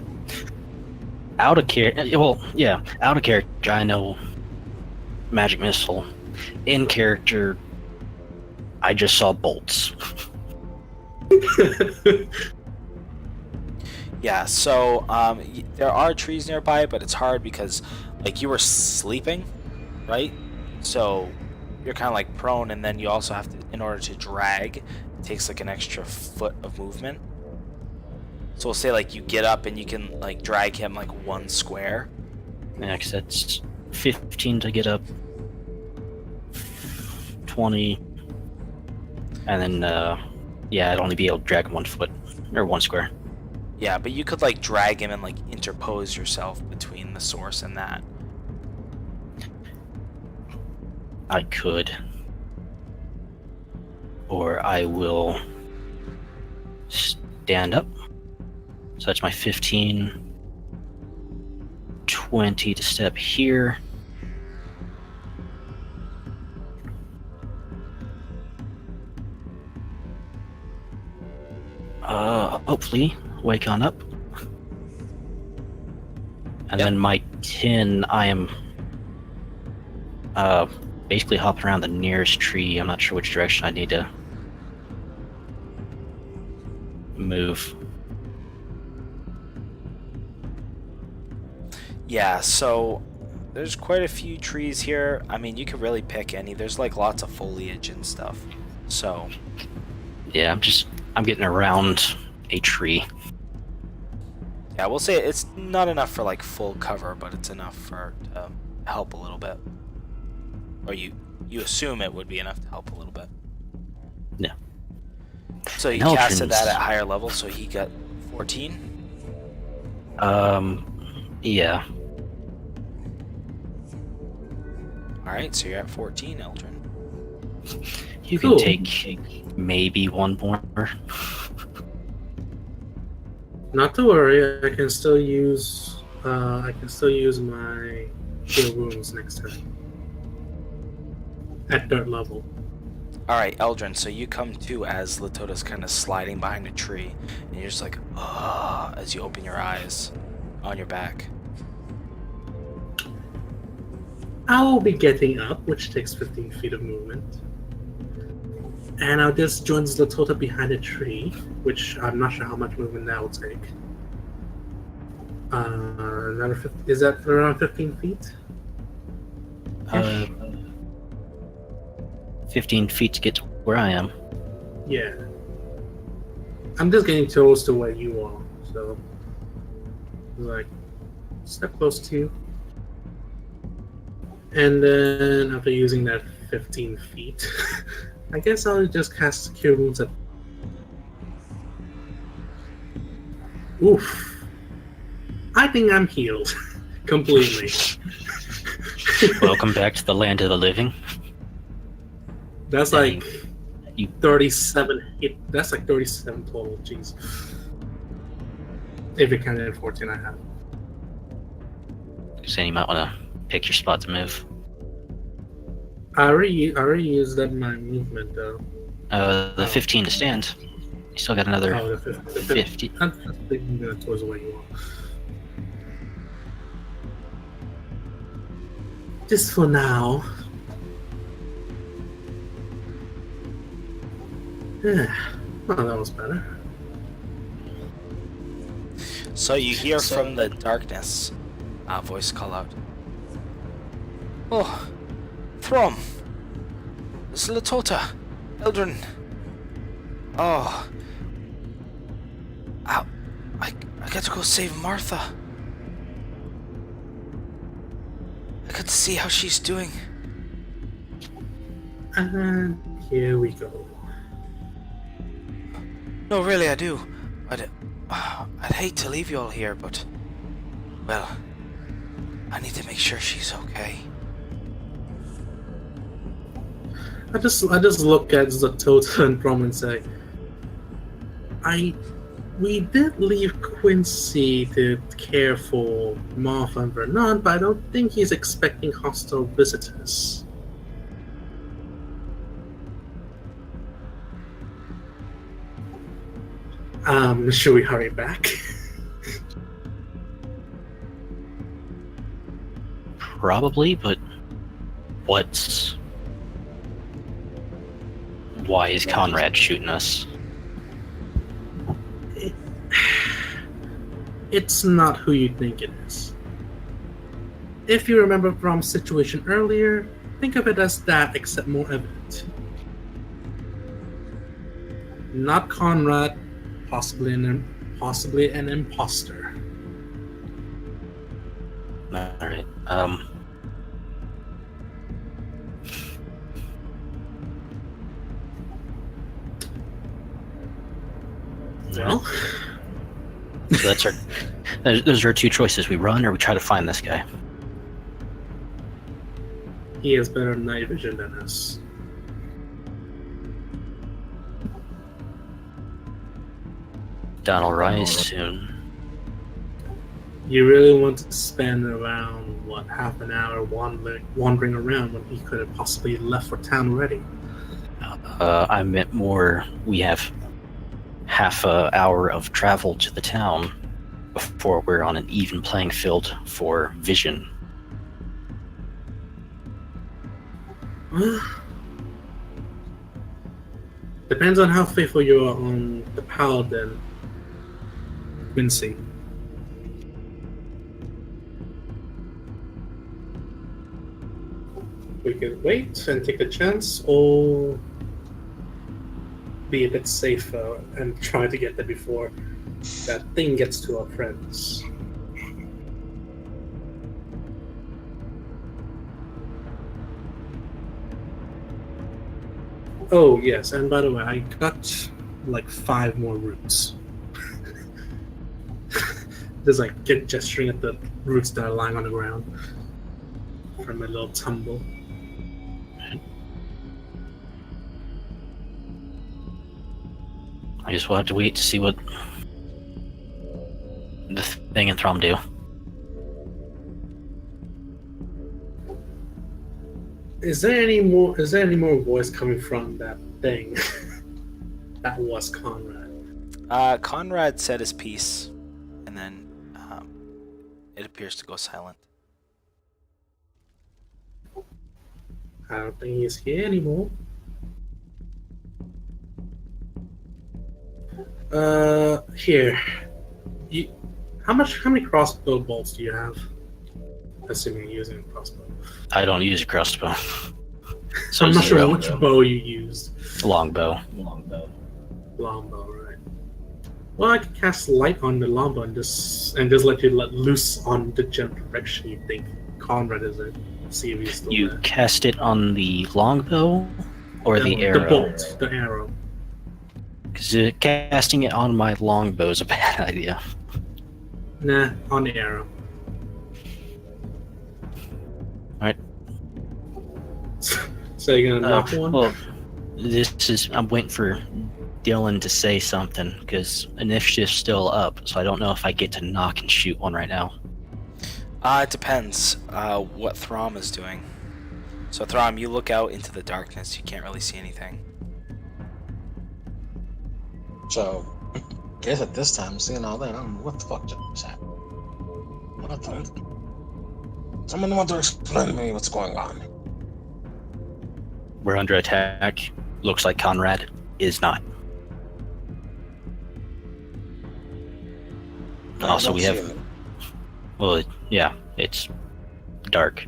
Out of character, I know magic missile. In character, I just saw bolts. Yeah. So there are trees nearby, but it's hard because like you were sleeping, right? So you're kind of like prone, and then you also have to, in order to drag, it takes like an extra foot of movement. So we'll say like you get up and you can like drag him like 1 square. Yeah, 'cause that's 15 to get up, 20, and then I'd only be able to drag him 1 foot or 1 square. Yeah, but you could like drag him and like interpose yourself between the source and that. I could. or I will stand up. So that's my 15, 20 to step here. Hopefully wake on up. And then my 10, I am basically hopping around the nearest tree. I'm not sure which direction I need to move. Yeah, so there's quite a few trees here. I mean, you could really pick any. There's like lots of foliage and stuff. So Yeah, I'm getting around a tree. yeah, we'll say it's not enough for like full cover, but it's enough for to help a little bit. Or you assume it would be enough to help a little bit. Yeah. So you And casted that Eldrin's- at higher level, so he got 14. Yeah. Alright, so you're at 14, Eldrin. You can Cool. take maybe one more. Not to worry, I can still use my cure wounds next time. At third level. Alright, Eldrin, so you come to as Latota's kind of sliding behind a tree, and you're just like, ugh, as you open your eyes on your back. I will be getting up, which takes 15 feet of movement. And I'll just join Zlatota behind a tree, which I'm not sure how much movement that will take. Another 50, is that around 15 feet? 15 feet to get to where I am. Yeah. I'm just getting close to where you are, so like step close to you. And then after using that 15 feet, I guess I'll just cast Cure Wounds at. Oof. I think I'm healed completely. Welcome back to the land of the living. That's Dang. like You 37 hit. That's like 37 total. Jeez. If you count it 14, I have. saying you might want to pick your spot to move. I already used that my movement though. The 15 to stand. You still got another Oh, the 50. I'm just thinking that towards where you are. Just for now. Yeah. Oh, that was better. So you hear from the darkness a voice call out. Oh, Throm! Zlatota! Eldrin! Oh. I got to go save Martha. I got to see how she's doing. And here we go. No, really, I do. I'd hate to leave you all here, but... Well, I need to make sure she's okay. I just look at Zlatota and Throm and say, we did leave Quincy to care for Martha and Vernon, but I don't think he's expecting hostile visitors. Should we hurry back? Probably, but why is Conrad shooting us? It's not who you think it is. If you remember Throm's situation earlier, think of it as that, except more evident. Not Conrad, possibly an imposter. Alright, Well, so that's our. Those are our two choices. We run or we try to find this guy. he has better night vision than us. That'll rise soon. You really want to spend around, what, half an hour wandering around when he could have possibly left for town already? I meant more. We have half an hour of travel to the town before we're on an even playing field for vision. Depends on how faithful you are on the paladin, Quincy. We can wait and take the chance, or be a bit safer and try to get there before that thing gets to our friends. Oh, yes, and by the way, I got like 5 more roots. Just like gesturing at the roots that are lying on the ground from a little tumble. I guess we'll have to wait to see what the thing and Throm do. Is there any more voice coming from that thing? That was Conrad. Conrad said his piece, and then it appears to go silent. I don't think he's here anymore. Here. How many crossbow bolts do you have? Assuming you're using a crossbow. I don't use a crossbow. I'm not sure zero. which bow you used. Longbow. Longbow, right? Well, I could cast light on the longbow and just let you let loose on the general direction you think Conrad is in. See if he's still You there. cast it on the longbow or the arrow? The bolt, the arrow. Because casting it on my longbow is a bad idea. Nah, on the arrow. Alright. So you're gonna knock one? Well, I'm waiting for Dylan to say something, because initiative's still up, so I don't know if I get to knock and shoot one right now. It depends what Throm is doing. So Throm, you look out into the darkness. You can't really see anything. So, I guess at this time, seeing all that, I don't know what the fuck just happened. What the... Someone want to explain to me what's going on? We're under attack. Looks like Conrad is not. I Also, don't we see have... it. Well, yeah, it's dark.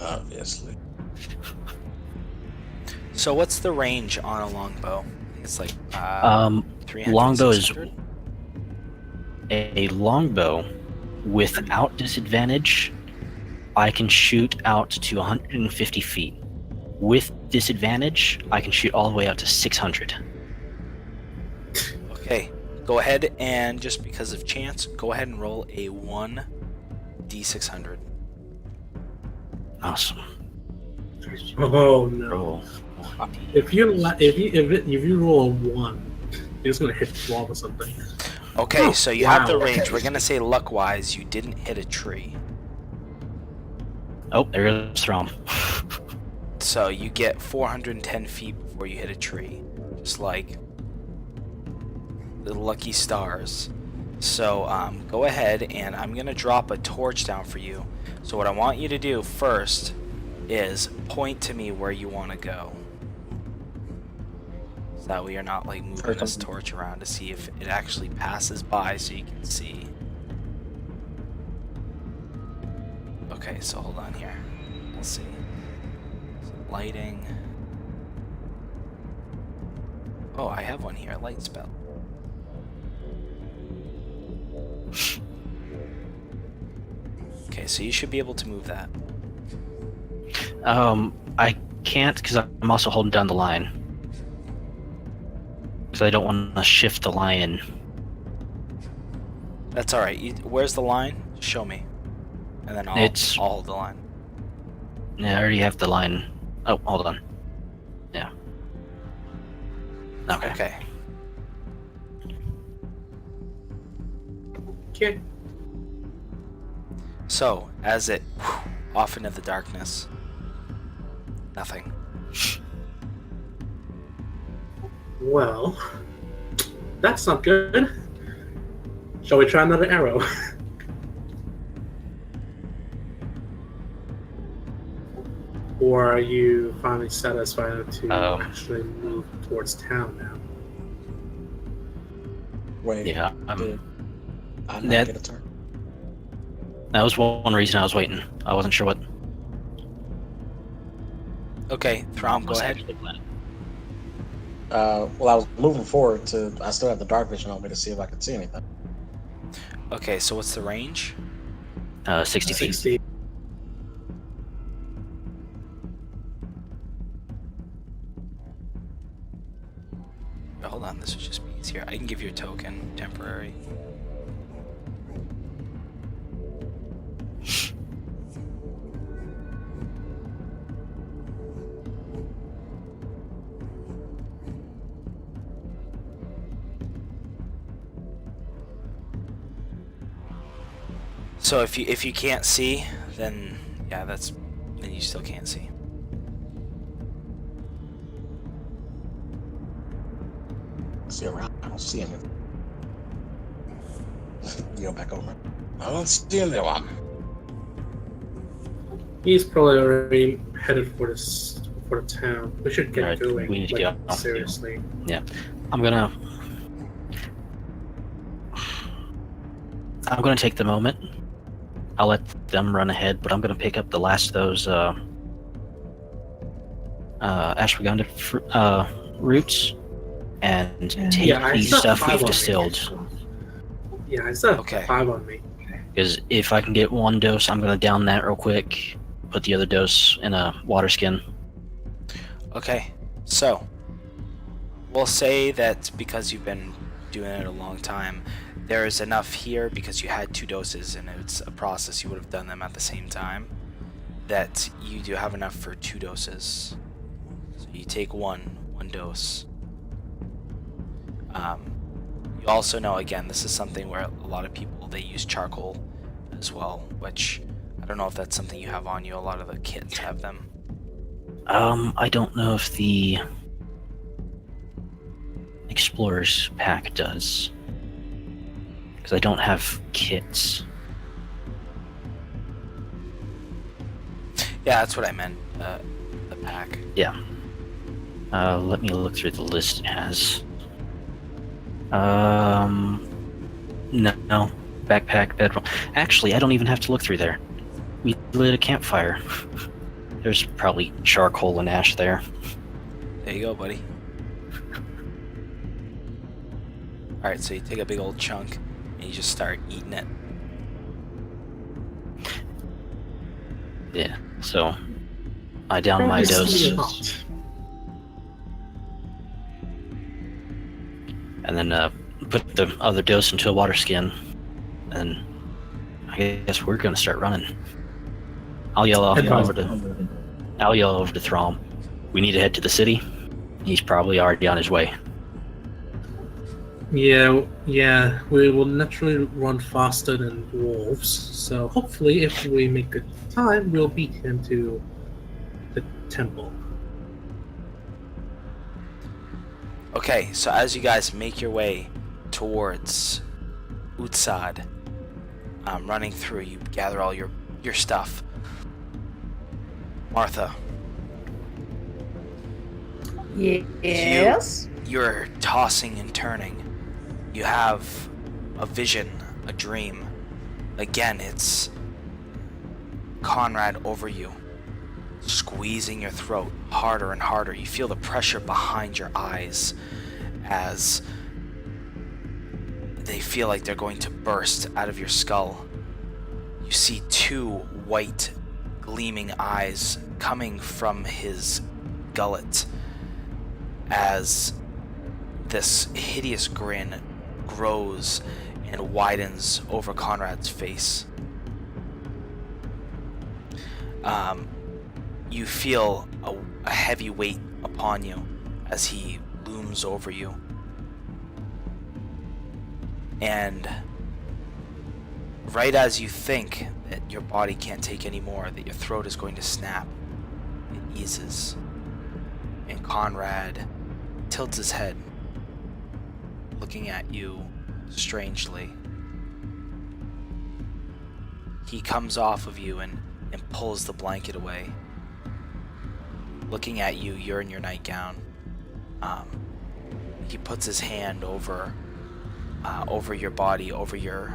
Obviously. So what's the range on a longbow? It's like 300, Longbow is 600? a longbow without disadvantage. I can shoot out to 150 feet. With disadvantage, I can shoot all the way out to 600. Okay, go ahead and just because of chance, go ahead and roll a 1d600. Awesome. Oh no! Roll. If you roll a 1, you're just gonna hit 12 or something. Okay, so you have the Wow. range. We're gonna say luck-wise, you didn't hit a tree. Oh, there goes Throm. So you get 410 feet before you hit a tree. Just like the lucky stars. So go ahead and I'm gonna drop a torch down for you. So what I want you to do first is point to me where you want to go. So that way you're not like moving this torch around to see if it actually passes by so you can see. Okay, so hold on here. We'll see. So lighting. Oh, I have one here, light spell. Okay, so you should be able to move that. I can't because I'm also holding down the line. Because I don't want to shift the line. That's alright. Where's the line? Show me. And then I'll hold the line. Yeah, I already have the line. Oh, hold on. Yeah. Okay. Okay. Okay. So, as it off into the darkness, nothing. Well, that's not good. Shall we try another arrow? Or are you finally satisfied to actually move towards town now? Wait, Yeah, did I not that- get a turn? that was one reason I was waiting. I wasn't sure what Okay, Throm, go was ahead. actually planned. Well, I was moving forward to. I still have the dark vision on me to see if I could see anything. Okay, so what's the range? 60 feet. 60. Hold on, this would just be easier. I can give you a token, temporary. So if you can't see, then yeah, then you still can't see. See around. I don't see anything. You go back over. I don't see anyone. He's probably already headed for the town. We should get Alright, going. we need to like, get off, seriously. I'm gonna take the moment. I'll let them run ahead, but I'm gonna pick up the last of those ashwagandha roots and take Yeah, I the still have stuff 5 we've on me. distilled. Yeah, I still have Okay. 5 on me. Because if I can get one dose, I'm gonna down that real quick. Put the other dose in a water skin. Okay, so we'll say that because you've been doing it a long time, there is enough here because you had 2 doses and it's a process, you would have done them at the same time, that you do have enough for 2 doses. So you take one dose. You also know, again, this is something where a lot of people, they use charcoal as well, which I don't know if that's something you have on you. A lot of the kits have them. I don't know if the Explorer's pack does. Because I don't have kits. Yeah, that's what I meant. The pack. Yeah. Let me look through the list it has. No. Backpack, bedroll. Actually, I don't even have to look through there. We lit a campfire. There's probably charcoal and ash there. There you go, buddy. Alright, so you take a big old chunk and you just start eating it. Yeah, so I down my It's dose, really hot. and then put the other dose into a water skin, and I guess we're gonna start running. I'll yell over to Throm. We need to head to the city. He's probably already on his way. Yeah, we will naturally run faster than wolves, so hopefully if we make good time, we'll beat him to the temple. Okay, so as you guys make your way towards Utsad, running through, you gather all your stuff. Martha, Yes. you're tossing and turning. You have a vision, a dream. Again, it's Conrad over you, squeezing your throat harder and harder. You feel the pressure behind your eyes as they feel like they're going to burst out of your skull. You see 2 white, gleaming eyes coming from his gullet as this hideous grin grows and widens over Conrad's face. You feel a heavy weight upon you as he looms over you. And right as you think that your body can't take any more, that your throat is going to snap, it eases. And Conrad tilts his head, looking at you strangely. He comes off of you and pulls the blanket away. Looking at you, you're in your nightgown. He puts his hand over your body, over your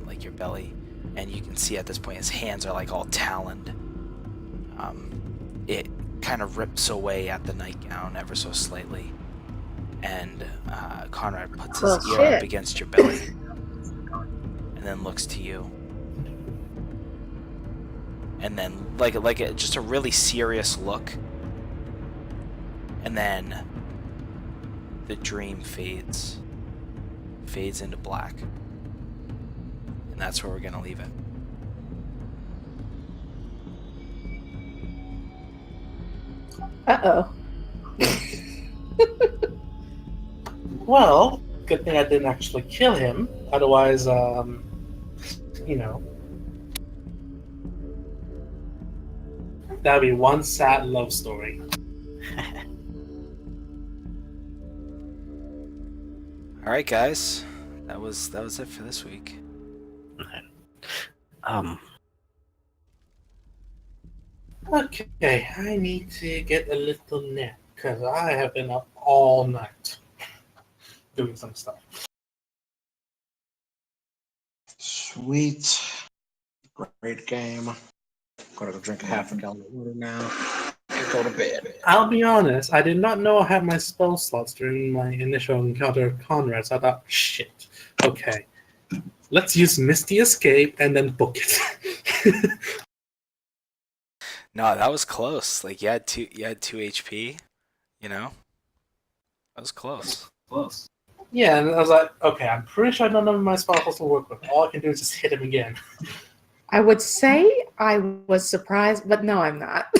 like your belly, and you can see at this point his hands are like all taloned. It kind of rips away at the nightgown ever so slightly, and Conrad puts his ear up against your belly, and then looks to you, and then just a really serious look, and then the dream fades into black. And that's where we're gonna leave it. Uh-oh. Well, good thing I didn't actually kill him. Otherwise, that'd be one sad love story. All right, guys, that was it for this week. Okay, I need to get a little nap because I have been up all night doing some stuff. Sweet. Great game. Gonna go drink half a gallon of water now. And go to bed. I'll be honest, I did not know I had my spell slots during my initial encounter with Conrad, so I thought, shit, okay. Let's use Misty Escape and then book it. No, that was close. Like you had 2 HP, That was close. Yeah, and I was like, okay, I'm pretty sure none of my spells will work with. All I can do is just hit him again. I would say I was surprised, but no, I'm not.